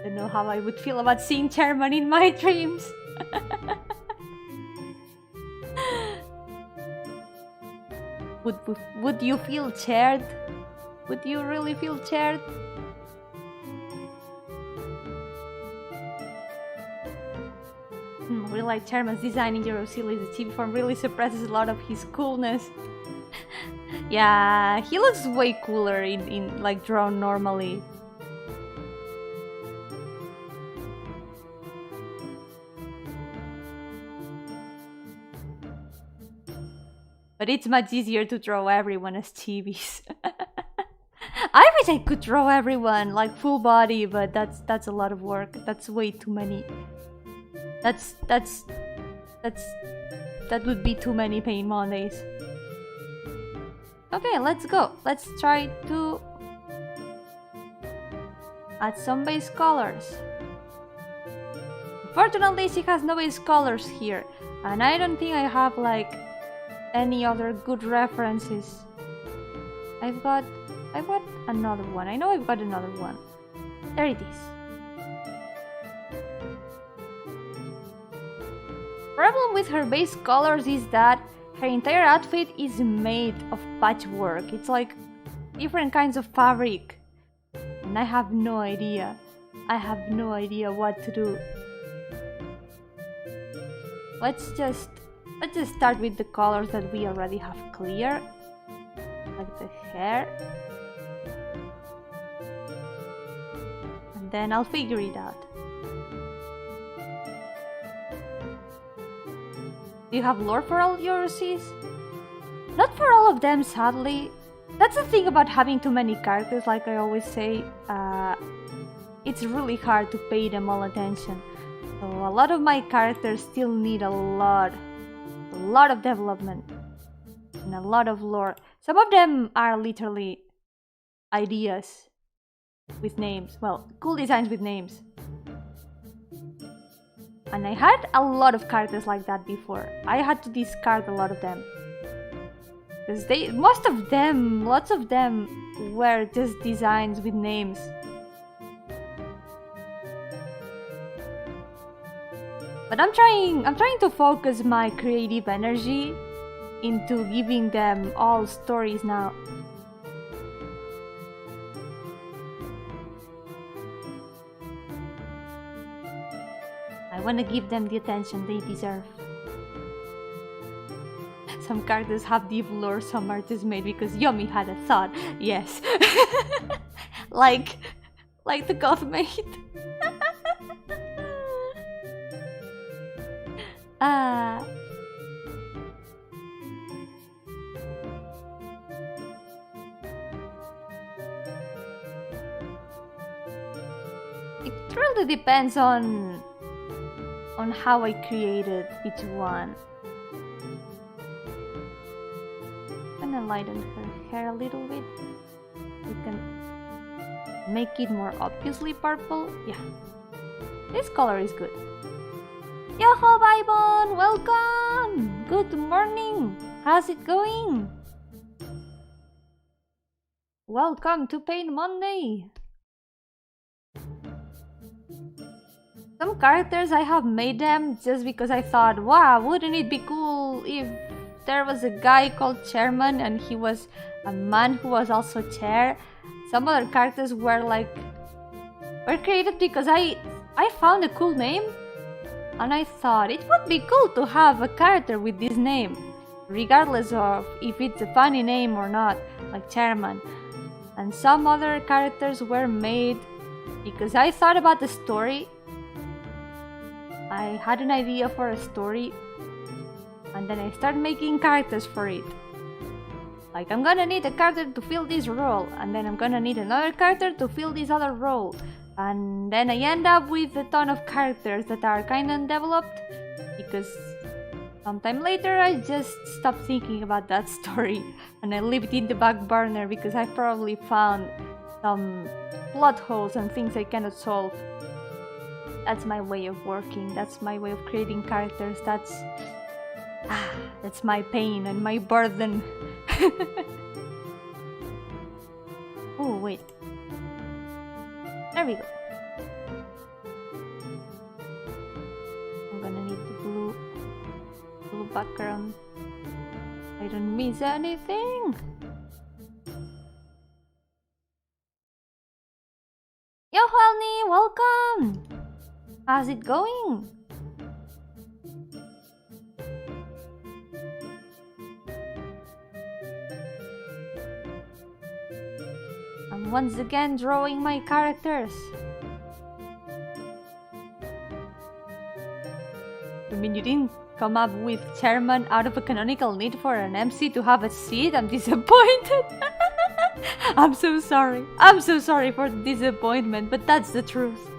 A: Don't know how I would feel about seeing Chairman in my dreams. Would you feel chaired? Would you really feel chaired? Really like Chairman's design in Eurocil. The TV form really suppresses a lot of his coolness. Yeah, he looks way cooler in like drawn normally. But it's much easier to draw everyone as chibis. I wish I could draw everyone like full body, but that's a lot of work. That's way too many. That would be too many Pain Mondays. Okay, let's go. Let's try to add some base colors. Unfortunately, she has no base colors here, and I don't think I have like any other good references. I've got another one. I know I've got another one. There it is. Problem with her base colors is that her entire outfit is made of patchwork. It's like different kinds of fabric. And I have no idea. What to do. Let's just start with the colors that we already have clear. Like the hair. And then I'll figure it out. Do you have lore for all your Cs? Not for all of them, sadly. That's the thing about having too many characters, like I always say. It's really hard to pay them all attention. So a lot of my characters still need a lot of development and a lot of lore. Some of them are literally ideas with names. Well, cool designs with names. And I had a lot of characters like that before. I had to discard a lot of them. Because lots of them were just designs with names. But I'm trying to focus my creative energy into giving them all stories now. I want to give them the attention they deserve. Some characters have deep lore, some are just made because Yomi had a thought. Yes. like the Gothmate. It really depends on how I created each one. gonna lighten her hair a little bit. We can make it more obviously purple. Yeah, this color is good. Yo-hooo, Bybon! Welcome! Good morning! How's it going? Welcome to Paint Monday! Some characters I have made them just because I thought, wow, wouldn't it be cool if there was a guy called Chairman and he was a man who was also chair. Some other characters were created because I found a cool name and I thought it would be cool to have a character with this name, regardless of if it's a funny name or not, like Chairman. And some other characters were made because I thought about the story. I had an idea for a story and then I started making characters for it. Like, I'm gonna need a character to fill this role, and then I'm gonna need another character to fill this other role. And then I end up with a ton of characters that are kind of undeveloped because sometime later I just stopped thinking about that story and I leave it in the back burner because I probably found some plot holes and things I cannot solve. That's my way of working, that's my way of creating characters, that's my pain and my burden. Oh, wait. There we go. I'm gonna need the blue background. I don't miss anything. Yo, Halni, welcome! How's it going? I'm once again drawing my characters. You mean you didn't come up with Chairman out of a canonical need for an MC to have a seat? I'm disappointed. I'm so sorry. I'm so sorry for the disappointment, but that's the truth.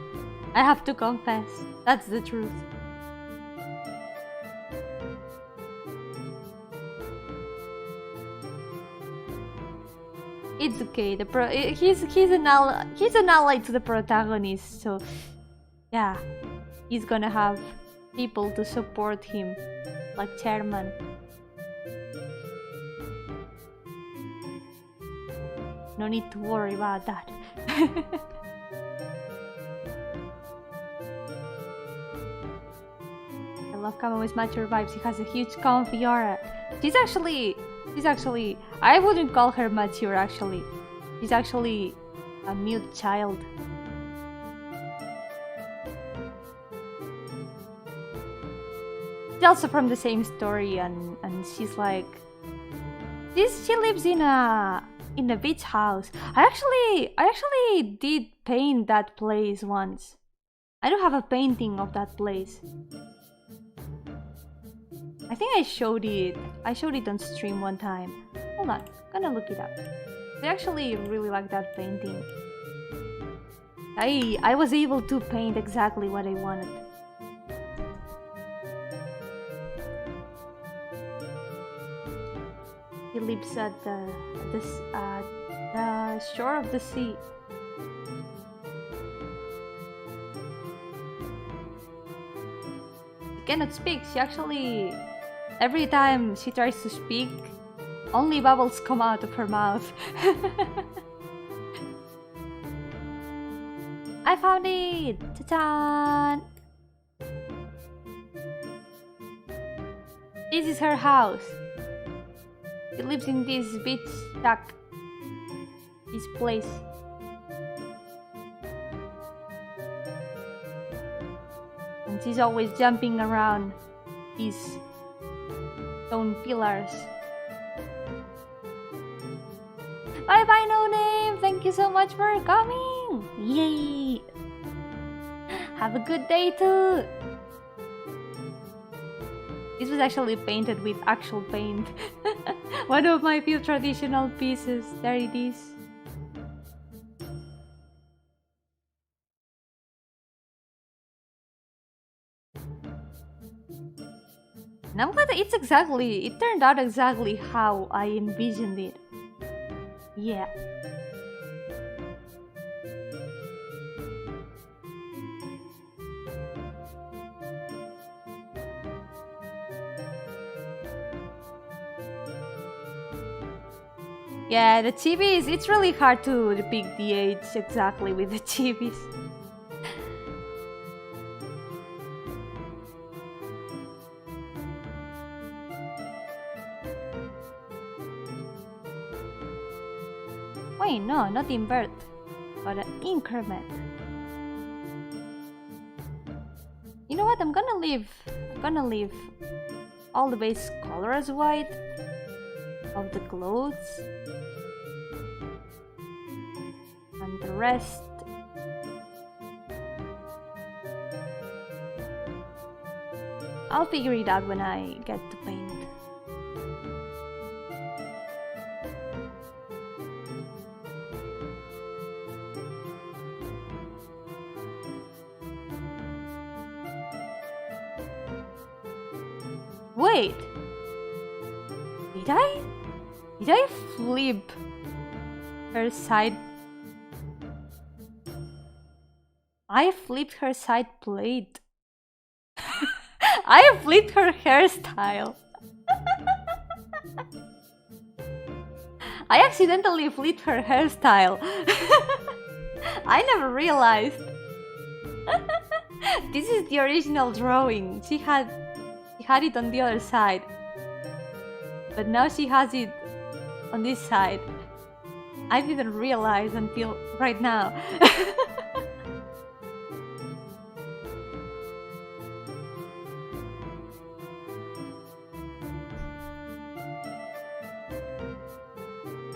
A: I have to confess, that's the truth. It's okay. He's an ally to the protagonist, so yeah, he's gonna have people to support him, like Chairman. No need to worry about that. I love Kama with mature vibes. He has a huge comfy aura. She's actually, I wouldn't call her mature actually. She's actually a mute child. She's also from the same story and she's like, she lives in a beach house. I actually did paint that place once. I do have a painting of that place. I think I showed it on stream one time. Hold on, gonna look it up. I actually really like that painting. I was able to paint exactly what I wanted. He lives at the shore of the sea. She cannot speak. She actually, every time she tries to speak, only bubbles come out of her mouth. I found it! Ta-da! This is her house. She lives in this beach shack. This place. And she's always jumping around these stone pillars. Bye bye, no name! Thank you so much for coming! Yay! Have a good day too! This was actually painted with actual paint. One of my few traditional pieces. There it is. And I'm glad that it turned out exactly how I envisioned it. Yeah. Yeah, the chibis, it's really hard to depict the age exactly with the chibis. Wait, no, not invert, but an increment. You know what? I'm gonna leave all the base color as white of the clothes, and the rest. I'll figure it out when I get to paint. Wait! Did I flip her side? I flipped her side plate. I flipped her hairstyle. I accidentally flipped her hairstyle. I never realized. This is the original drawing. She had it on the other side, but now she has it on this side. I didn't realize until right now.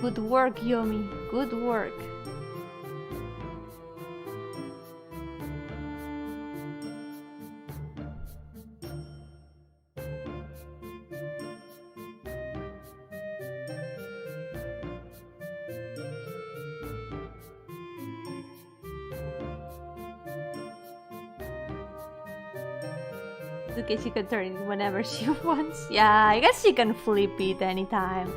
A: Good work, Yomi. Good work. Okay, she can turn it whenever she wants. Yeah, I guess she can flip it anytime.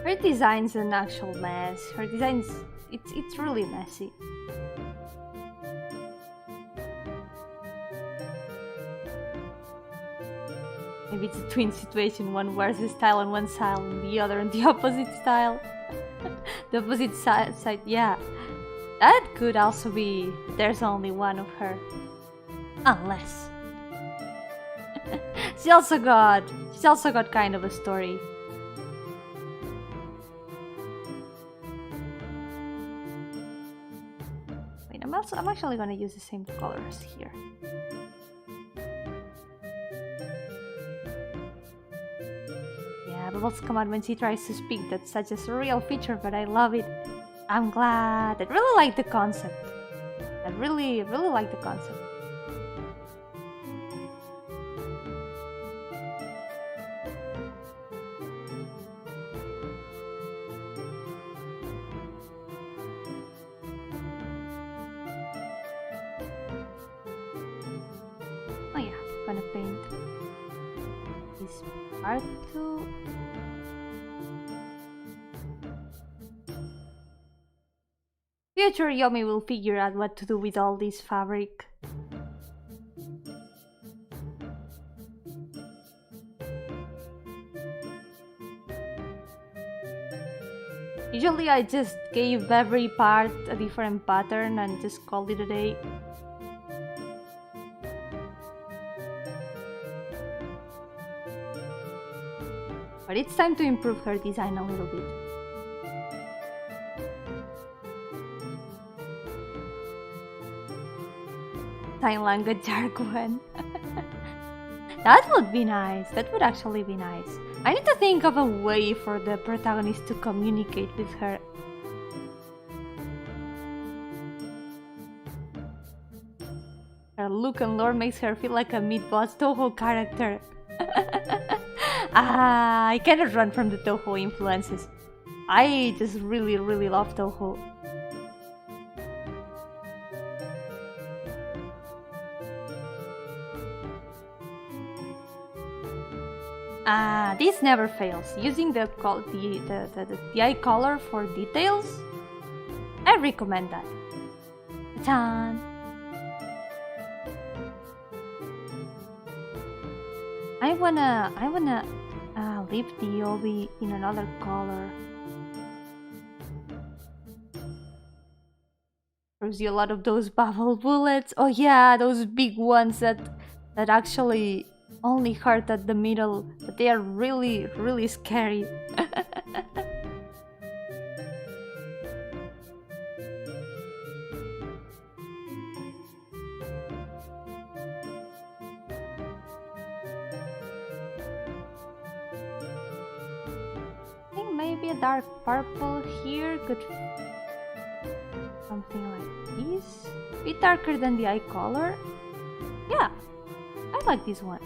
A: Her design's an actual mess. Her design's it's really messy. Maybe it's a twin situation. One wears this style on one side and the other on the opposite style. The opposite side, yeah. That could also be there's only one of her. Unless she's also got kind of a story. I'm actually gonna use the same colors here. Yeah, bubbles come out when she tries to speak. That's such a surreal feature, but I love it. I'm glad. I really like the concept. I really like the concept. Part 2. Future Yomi will figure out what to do with all this fabric. Usually I just gave every part a different pattern and just called it a day. But it's time to improve her design a little bit. sign language arc one. That would be nice. That would actually be nice. I need to think of a way for the protagonist to communicate with her. Her look and lore makes her feel like a mid-boss Toho character. I cannot run from the Toho influences. I just really love Toho. This never fails. Using the eye color for details, I recommend that. Ta-tan! I wanna leave the obi in another color. There's a lot of those bubble bullets. Oh yeah, those big ones that actually only hurt at the middle, but they are really scary. I think maybe a dark purple here could something like this. A bit darker than the eye color. Yeah, I like this one.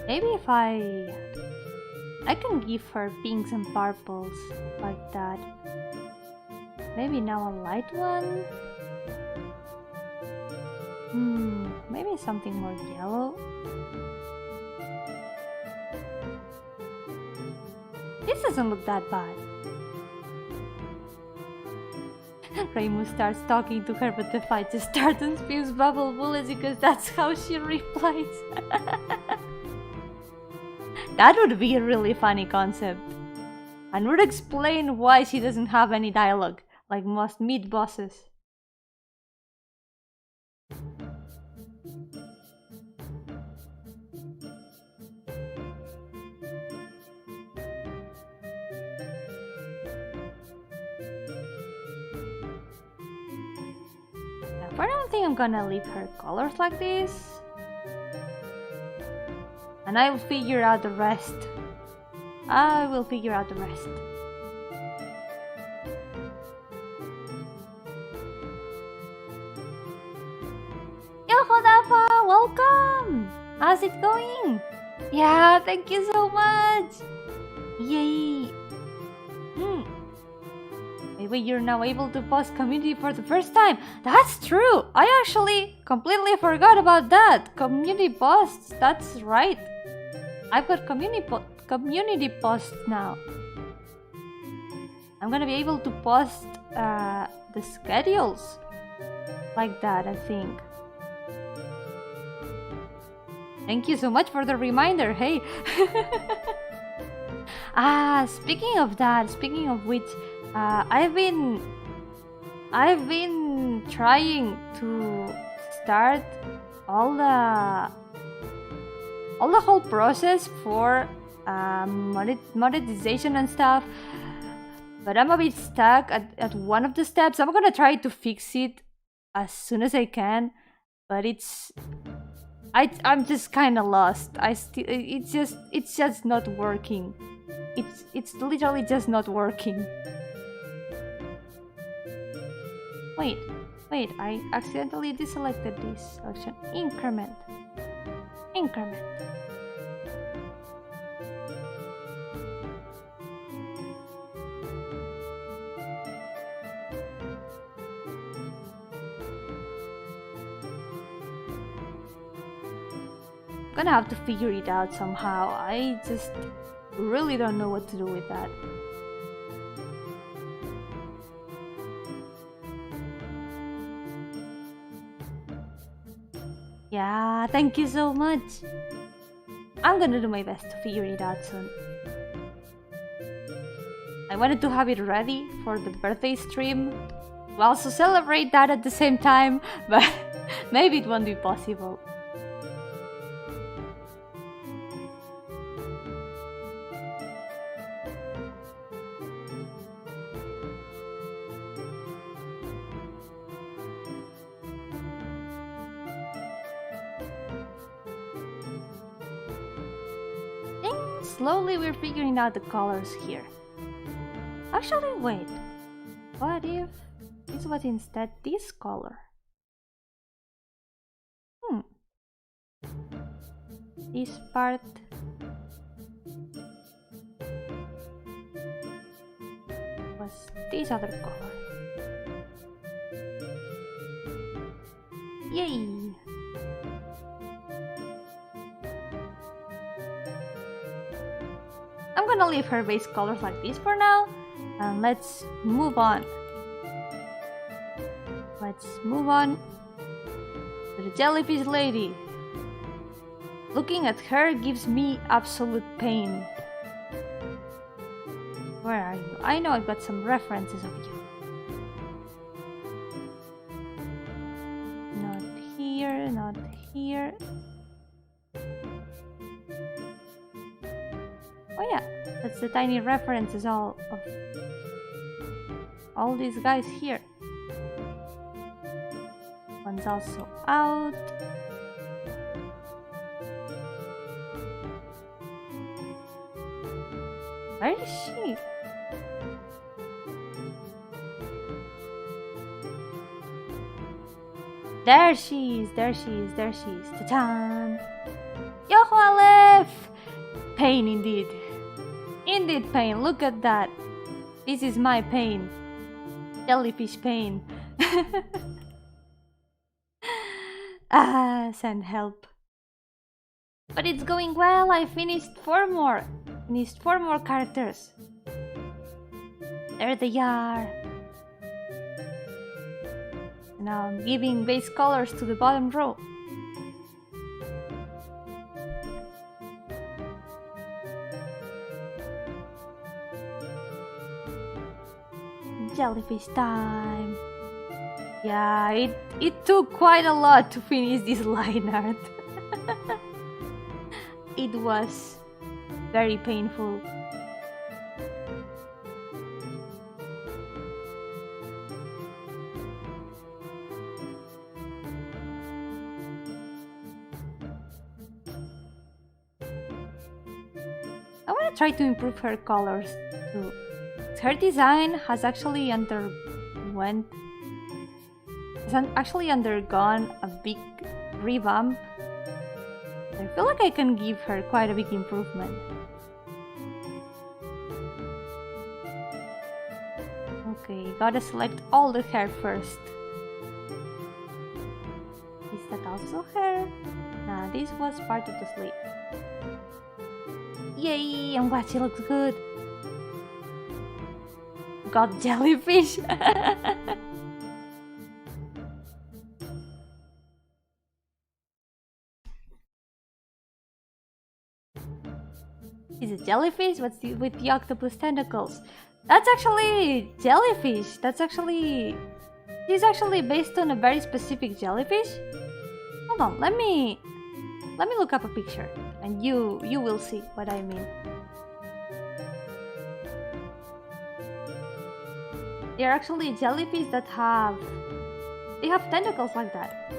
A: Maybe if I can give her pinks and purples like that. Maybe now a light one. Maybe something more yellow. This doesn't look that bad. Reimu starts talking to her, but the fight just starts and spews bubble bullets because that's how she replies. That would be a really funny concept. And would explain why she doesn't have any dialogue, like most mid-bosses. But I don't think I'm gonna leave her colors like this. And I will figure out the rest. I will figure out the rest. Yo-hooo Dafa, welcome! How's it going? Yeah, thank you so much! Yay! Maybe you're now able to post community for the first time. That's true! I actually completely forgot about that. Community posts, that's right. I've got community posts now. I'm gonna be able to post the schedules like that, I think. Thank you so much for the reminder, hey! Speaking of that, speaking of which, I've been trying to start all the whole process for monetization and stuff, but I'm a bit stuck at one of the steps. I'm gonna try to fix it as soon as I can, but I'm just kind of lost. It's just not working. It's literally just not working. Wait, I accidentally deselected this selection. Increment. I'm gonna have to figure it out somehow. I just really don't know what to do with that. Yeah, thank you so much. I'm gonna do my best to figure it out soon. I wanted to have it ready for the birthday stream, also celebrate that at the same time, but maybe it won't be possible. Slowly we're figuring out the colors here. Actually, wait. What if this was instead this color? This part was this other color. Yay! I'm gonna leave her base colors like this for now, and let's move on. Let's move on to the jellyfish lady. Looking at her gives me absolute pain. Where are you? I know I've got some references of you. Not here, not here. Oh yeah, that's the tiny references of all these guys here. One's also out. Where is she? There she is, there she is, there she is. Ta-da! Yo-hooo, Aleph! Pain indeed. Indeed pain, look at that. This is my pain. Jellyfish pain. Send help. But it's going well, I finished 4 more. Finished 4 more characters. There they are. Now I'm giving base colors to the bottom row. Jellyfish time. Yeah, it took quite a lot to finish this line art. It was very painful. I want to try to improve her colors too. Her design has actually undergone a big revamp. I feel like I can give her quite a big improvement. Okay, gotta select all the hair first. Is that also hair? Nah, this was part of the sleeve. Yay, I'm glad she looks good. Got jellyfish. Is it jellyfish? What's with the octopus tentacles? That's actually jellyfish. She's actually based on a very specific jellyfish. Hold on, let me look up a picture, and you will see what I mean. They're actually jellyfish that have tentacles like that.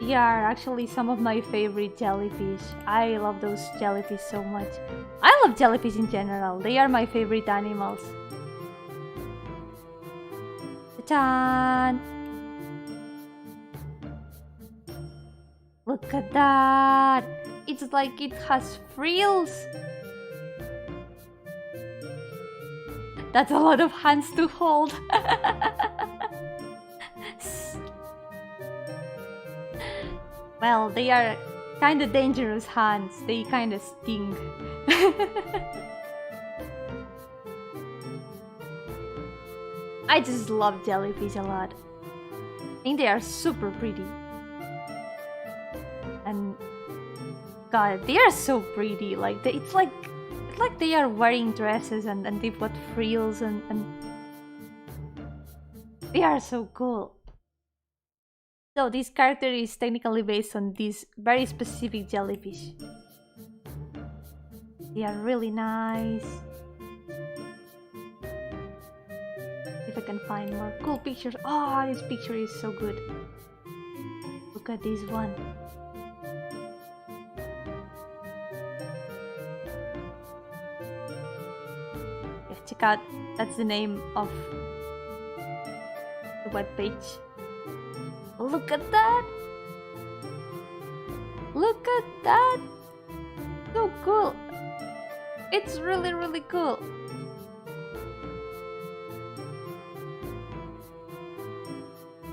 A: They are actually some of my favorite jellyfish. I love those jellyfish so much. I love jellyfish in general. They are my favorite animals. Ta-da! Look at that! It's like it has frills. That's a lot of hands to hold. Well, they are kinda dangerous hands. They kinda sting. I just love jellyfish a lot. I think they are super pretty. And God, they are so pretty. Like it's like look like they are wearing dresses and they've got frills and they are so cool. So this character is technically based on this very specific jellyfish. They are really nice. If I can find more cool pictures. Oh, this picture is so good. Look at this one. Yeah, check out. That's the name of the webpage. Look at that! Look at that! So cool! It's really, really cool.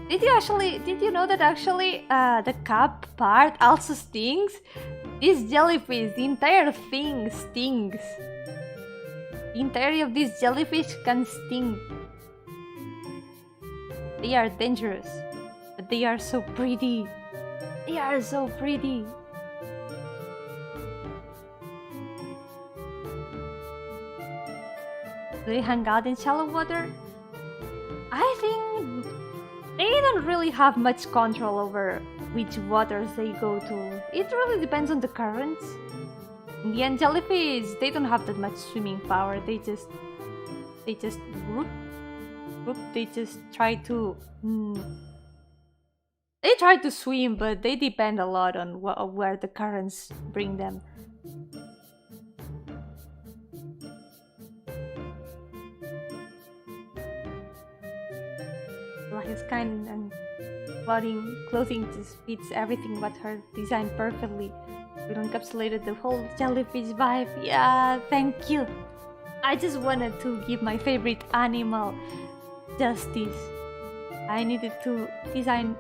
A: Did you know that actually the cap part also stings? This jellyfish, the entire thing stings. The entirety of this jellyfish can sting. They are dangerous, but they are so pretty. They are so pretty. Do they hang out in shallow water? I think they don't really have much control over which waters they go to. It really depends on the currents. In the end, jellyfish, they don't have that much swimming power. They just whoop, they just try to they try to swim, but they depend a lot on where the currents bring them. His kind and clothing just fits everything but her design perfectly. We encapsulated the whole jellyfish vibe. Yeah, thank you. I just wanted to give my favorite animal justice. I needed to design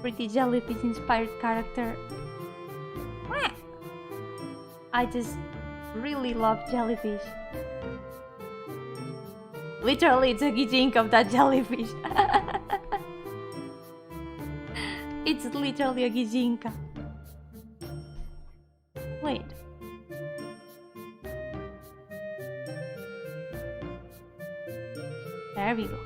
A: pretty jellyfish inspired character. I just really love jellyfish. Literally, it's a gijink of that jellyfish. It's literally a gijinka. Wait. There we go.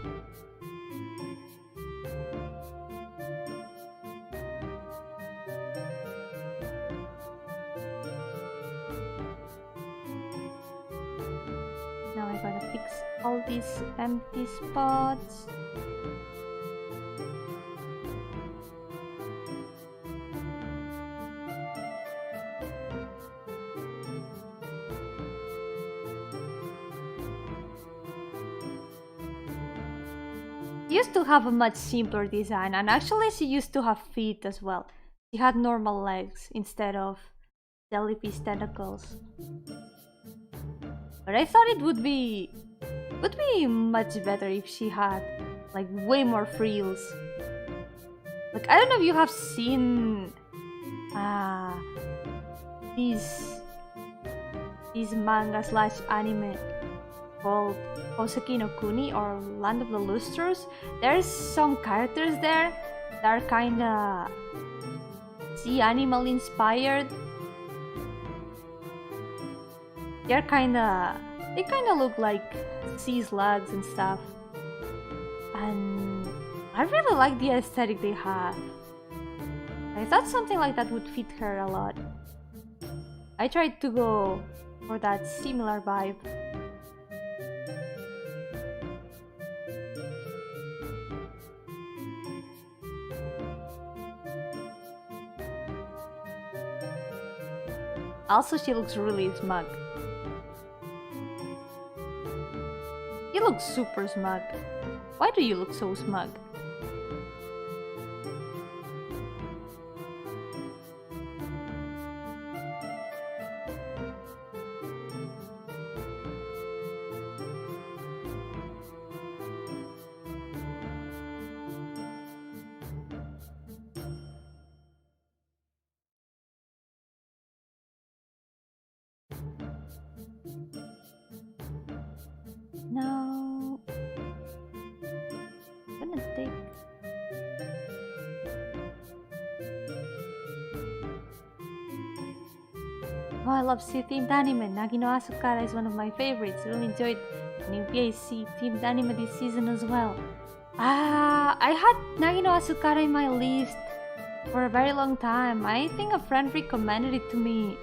A: Now I gotta fix all these empty spots. Used to have a much simpler design, and actually she used to have feet as well. She had normal legs instead of jellyfish tentacles. But I thought it would be much better if she had like way more frills. Like, I don't know if you have seen this manga slash anime called Hoseki no Kuni or Land of the Lusters. There's some characters there that are kinda sea animal inspired. They kinda look like sea slugs and stuff. And I really like the aesthetic they have. I thought something like that would fit her a lot. I tried to go for that similar vibe. Also, she looks really smug. You look super smug. Why do you look so smug? Now, I'm gonna take Oh, I love sea-themed anime. Nagi no Asukara is one of my favorites. Really enjoyed the new sea-themed anime this season as well. I had Nagi no Asukara in my list for a very long time. I think a friend recommended it to me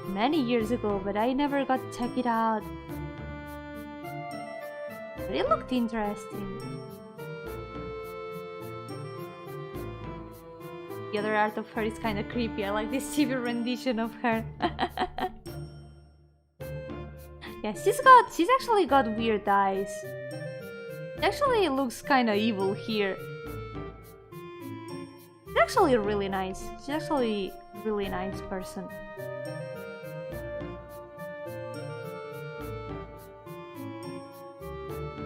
A: many years ago, but I never got to check it out. But it looked interesting. The other art of her is kind of creepy. I like this TV rendition of her. Yeah, she's actually got weird eyes. It actually looks kind of evil here. She's actually really nice. She's actually a really nice person.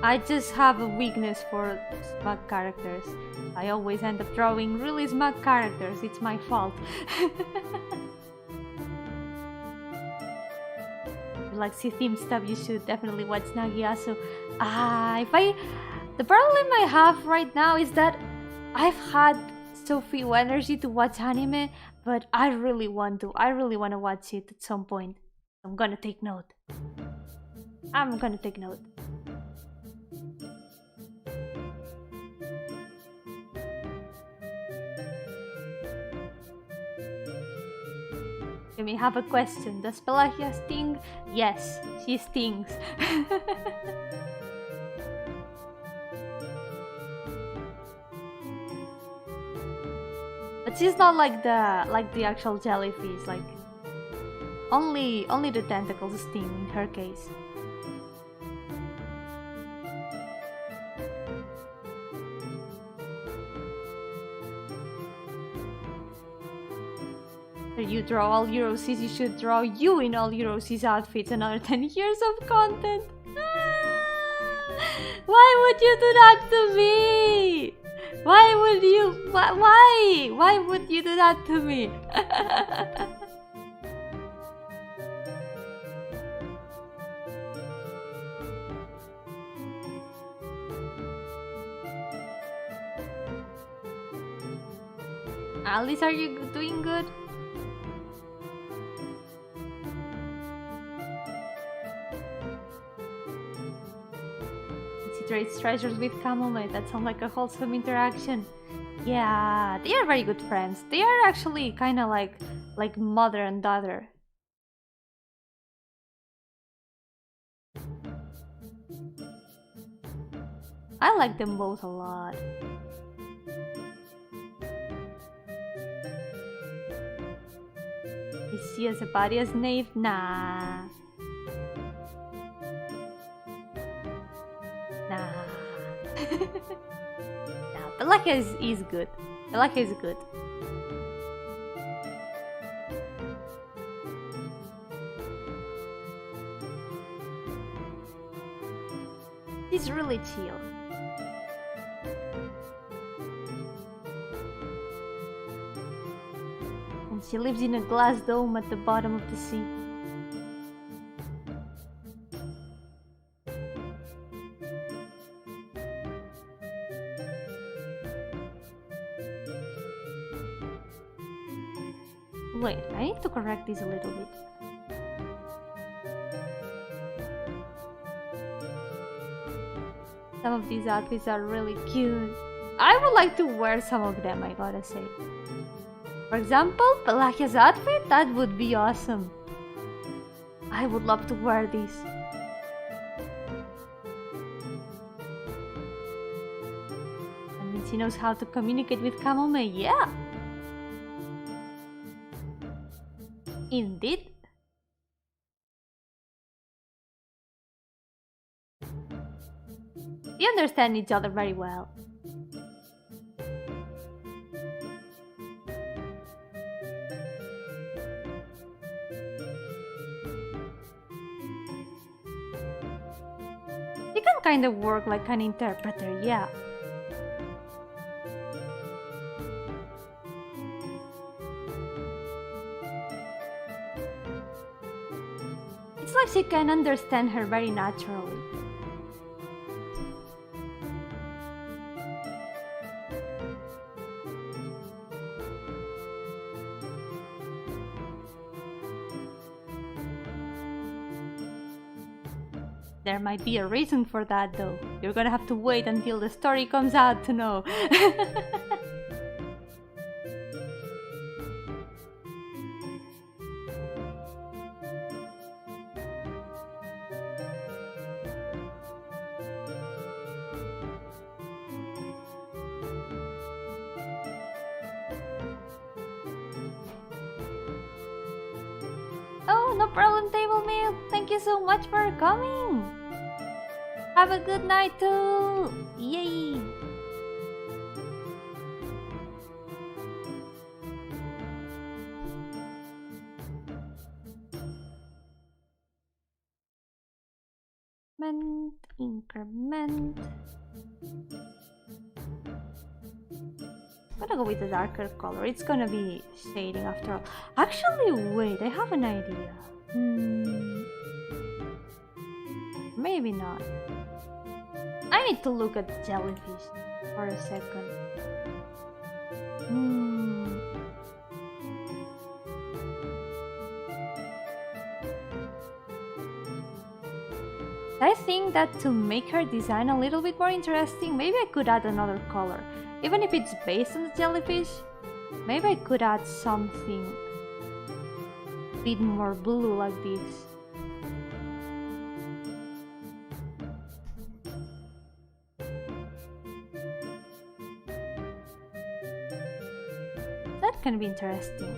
A: I just have a weakness for smug characters. I always end up drawing really smug characters. It's my fault. If you like sea-themed stuff, you should definitely watch Nagiasu. The problem I have right now is that I've had so few energy to watch anime, but I really want to. I really want to watch it at some point. I'm gonna take note. I'm gonna take note. We have a question. Does Pelagia sting? Yes, she stings. But she's not like the actual jellyfish. Like only the tentacles sting in her case. You draw all Eurosies, you should draw you in all Eurosies outfits. Another 10 years of content. Why would you do that to me? Why would you? Why would you do that to me? Alice, are you doing good? Trades treasures with Camomile. That sounds like a wholesome interaction. Yeah, they are very good friends. They are actually kind of like mother and daughter. I like them both a lot. Is she as a body as Nave? Nah. No, Pelagia is good. Pelagia is good. She's really chill. And she lives in a glass dome at the bottom of the sea. Wait, I need to correct this a little bit. Some of these outfits are really cute. I would like to wear some of them, I gotta say. For example, Pelagia's outfit, that would be awesome. I would love to wear this. I mean, she knows how to communicate with Camomile, yeah! Indeed. We understand each other very well. He can kind of work like an interpreter, yeah. It's like she can understand her very naturally. There might be a reason for that though. You're gonna have to wait until the story comes out to know. Oh, no problem, table meal. Thank you so much for coming. Have a good night too. Yay. Increment. I'm gonna go with the darker color. It's gonna be shading after all. Actually, wait, I have an idea. Maybe not. I need to look at the jellyfish for a second. I think that to make her design a little bit more interesting, maybe I could add another color. Even if it's based on the jellyfish, maybe I could add something a bit more blue like this. That can be interesting.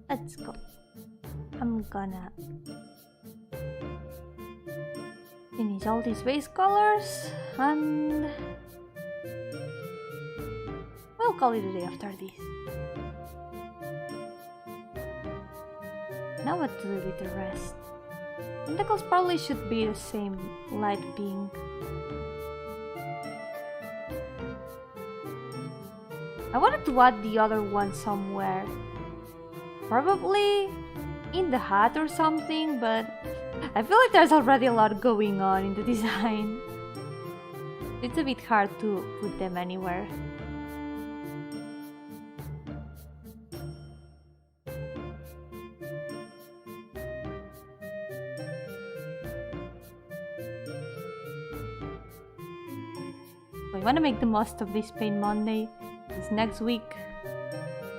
A: Let's go. I'm gonna finish all these base colors and we'll call it a day after this. Now what to do with the rest? Tentacles probably should be the same light pink. I wanted to add the other one somewhere. Probably in the hat or something, but I feel like there's already a lot going on in the design. It's a bit hard to put them anywhere. I want to make the most of this Paint Monday. It's next week.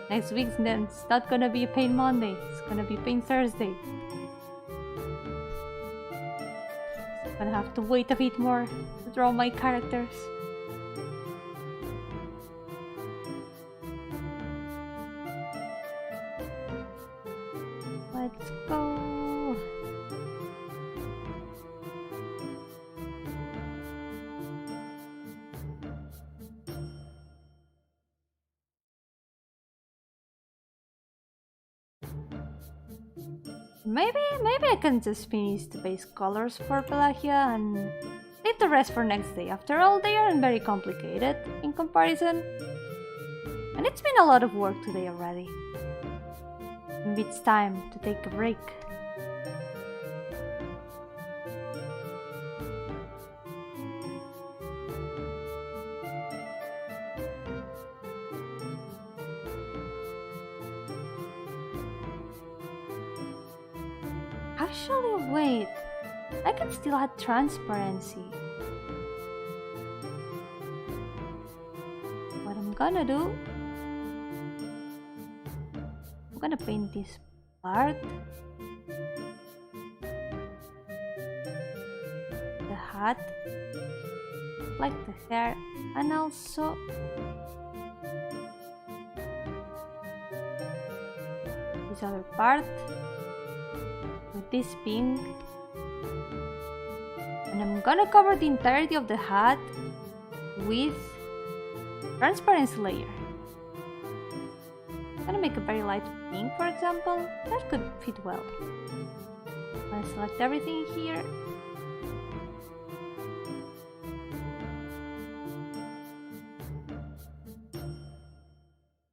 A: Next week's then it's not gonna be a Paint Monday, it's gonna be Paint Thursday. So I'm gonna have to wait a bit more to draw my characters. Let's go. Maybe I can just finish the base colors for Pelagia and leave the rest for next day. After all, they aren't very complicated in comparison. And it's been a lot of work today already. Maybe it's time to take a break. Actually, wait, I can still add transparency. What I'm gonna do, I'm gonna paint this part, the hat, like the hair, and also this other part with this pink, and I'm gonna cover the entirety of the hat with transparency layer. I'm gonna make a very light pink, for example. That could fit well. I'm gonna select everything here.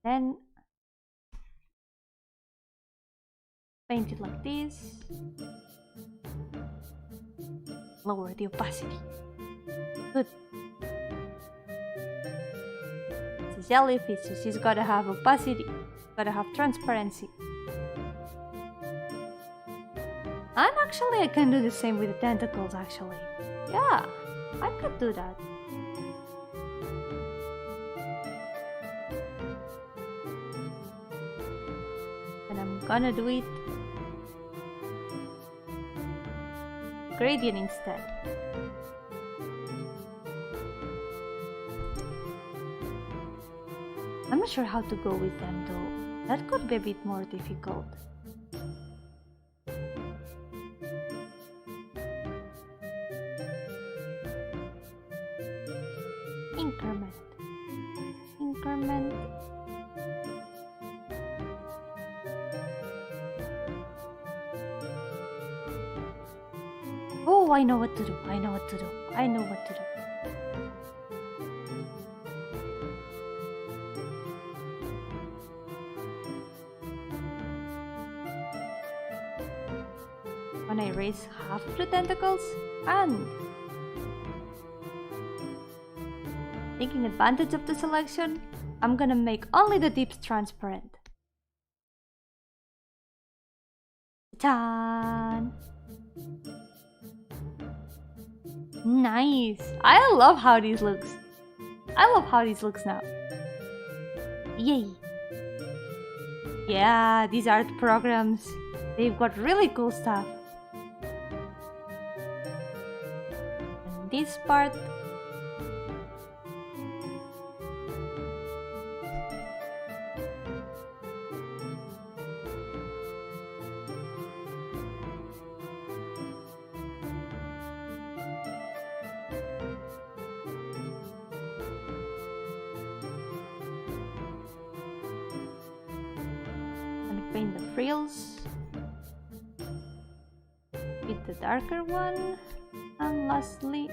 A: Then paint it like this. Lower the opacity. Good. It's a jellyfish, so she's gotta have opacity, gotta have transparency. And actually I can do the same with the tentacles actually. Yeah, I could do that. And I'm gonna do it gradient instead. I'm not sure how to go with them though. That could be a bit more difficult. Increment. Increment. Oh, I know what to do. I know what to do. I know what to do. When I erase half of the tentacles and taking advantage of the selection, I'm gonna make only the tips transparent. Ta-da! Nice! I love how this looks. I love how this looks now. Yay! Yeah, these art programs, they've got really cool stuff. And this part, paint the frills with the darker one, and lastly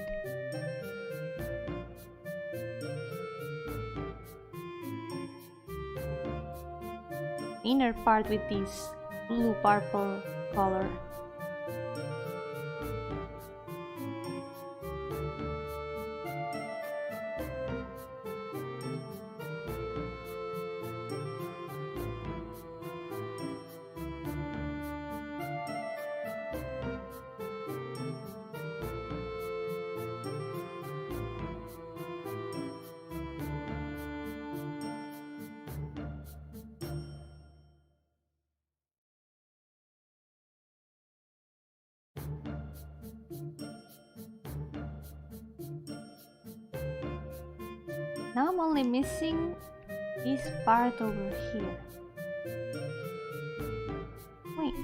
A: inner part with this blue purple color. Now I'm only missing this part over here. Wait.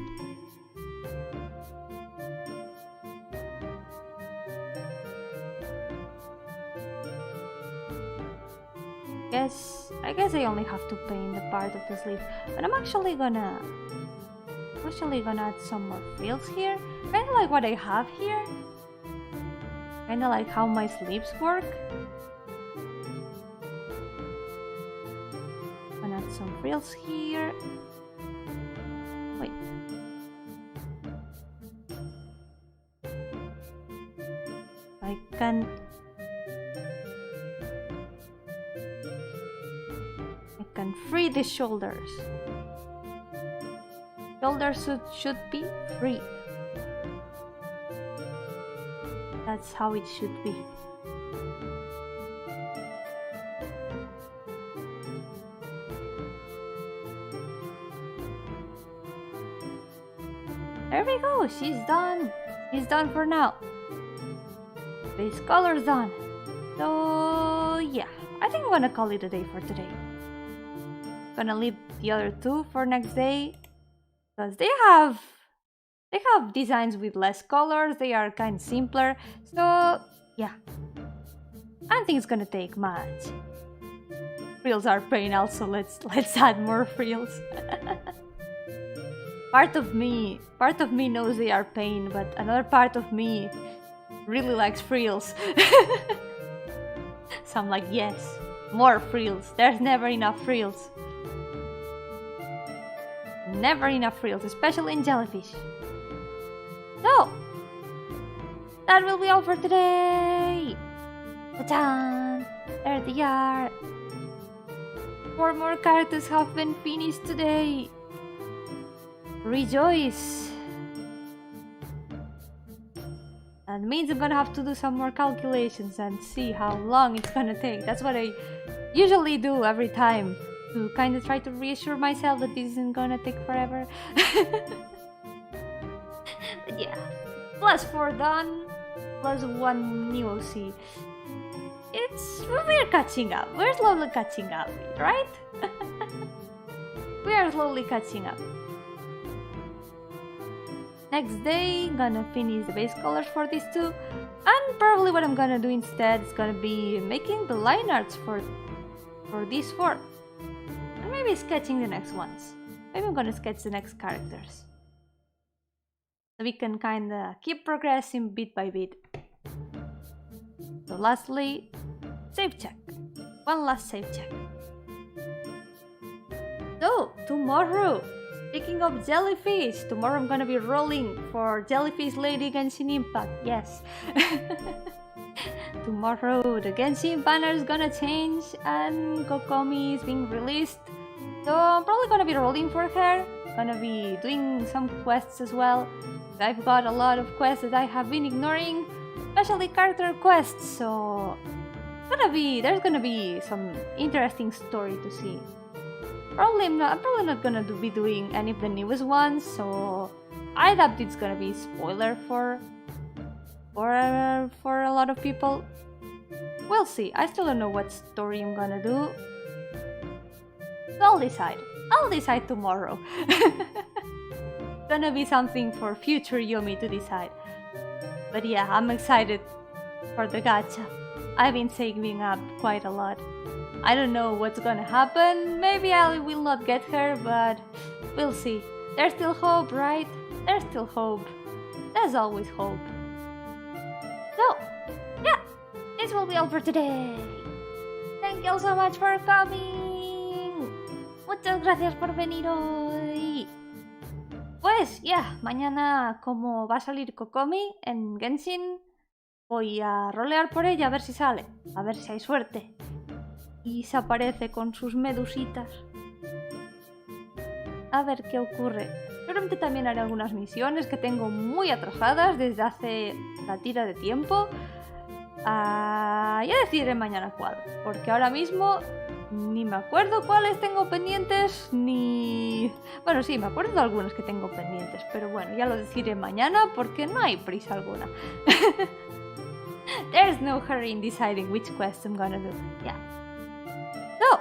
A: I guess I only have to paint the part of the sleeve, but I'm actually gonna add some more frills here, kind of like what I have here, kind of like how my sleeves work. Gonna add some frills here. Wait. I can free the shoulders. Shoulders should be free. That's how it should be. There we go, she's done. She's done for now. Base color's done. So yeah, I think I'm gonna call it a day for today. Gonna leave the other two for next day, because they have designs with less colors. They are kind of simpler. So yeah, I don't think it's gonna take much. Frills are pain also, let's add more frills. Part of me knows they are pain, but another part of me really likes frills. So I'm like, yes, more frills. There's never enough frills. Never enough frills, especially in jellyfish. So, that will be all for today. Ta-da! There they are. 4 more characters have been finished today. Rejoice. That means I'm gonna have to do some more calculations and see how long it's gonna take. That's what I usually do every time, to kind of try to reassure myself that this isn't gonna take forever. But yeah, +4 done, +1 new OC. We're catching up. We're slowly catching up, right? We are slowly catching up. Next day, gonna finish the base colors for these two, and probably what I'm gonna do instead is gonna be making the line arts for these 4, and maybe sketching the next ones. Maybe I'm gonna sketch the next characters, so we can kinda keep progressing bit by bit. So lastly, save check. One last save check. So, tomorrow, speaking of jellyfish, tomorrow I'm gonna be rolling for Jellyfish Lady Genshin Impact, yes. Tomorrow the Genshin banner is gonna change and Kokomi is being released. So I'm probably gonna be rolling for her. Gonna be doing some quests as well. I've got a lot of quests that I have been ignoring, especially character quests, so there's gonna be some interesting story to see. I'm probably not gonna be doing any of the newest ones, so I doubt it's gonna be spoiler for a lot of people. We'll see. I still don't know what story I'm gonna do. So I'll decide tomorrow. Gonna be something for future Yomi to decide. But yeah, I'm excited for the gacha. I've been saving up quite a lot. I don't know what's gonna happen. Maybe I will not get her, but we'll see. There's still hope, right? There's still hope. There's always hope. So, yeah, this will be all for today. Thank you all so much for coming. Muchas gracias por venir hoy. Pues, ya, mañana como va a salir Kokomi en Genshin, voy a rolear por ella a ver si sale, a ver si hay suerte. Y se aparece con sus medusitas. A ver qué ocurre. Seguramente también haré algunas misiones que tengo muy atrasadas desde hace la tira de tiempo. Ya decidiré mañana cuál, porque ahora mismo ni me acuerdo cuáles tengo pendientes, ni... Bueno, sí, me acuerdo de algunas que tengo pendientes, pero bueno, ya lo decidiré mañana porque no hay prisa alguna. There's no hurry in deciding which quest I'm gonna do. Yeah. So,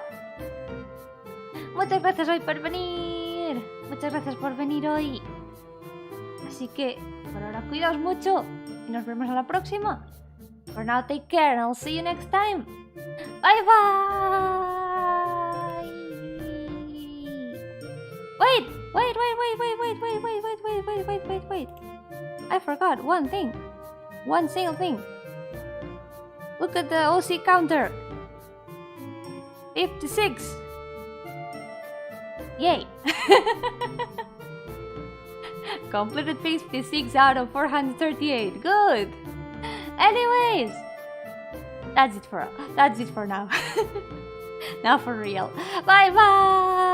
A: muchas gracias hoy por venir. Muchas gracias por venir hoy. Así que, por ahora, cuidaos mucho y nos vemos a la próxima. For now, take care and I'll see you next time. Bye bye. Wait. I forgot one thing. One single thing. Look at the OC counter. 56. Yay. Completed 56 out of 438. Good. Anyways, that's it for now. Now for real. Bye bye.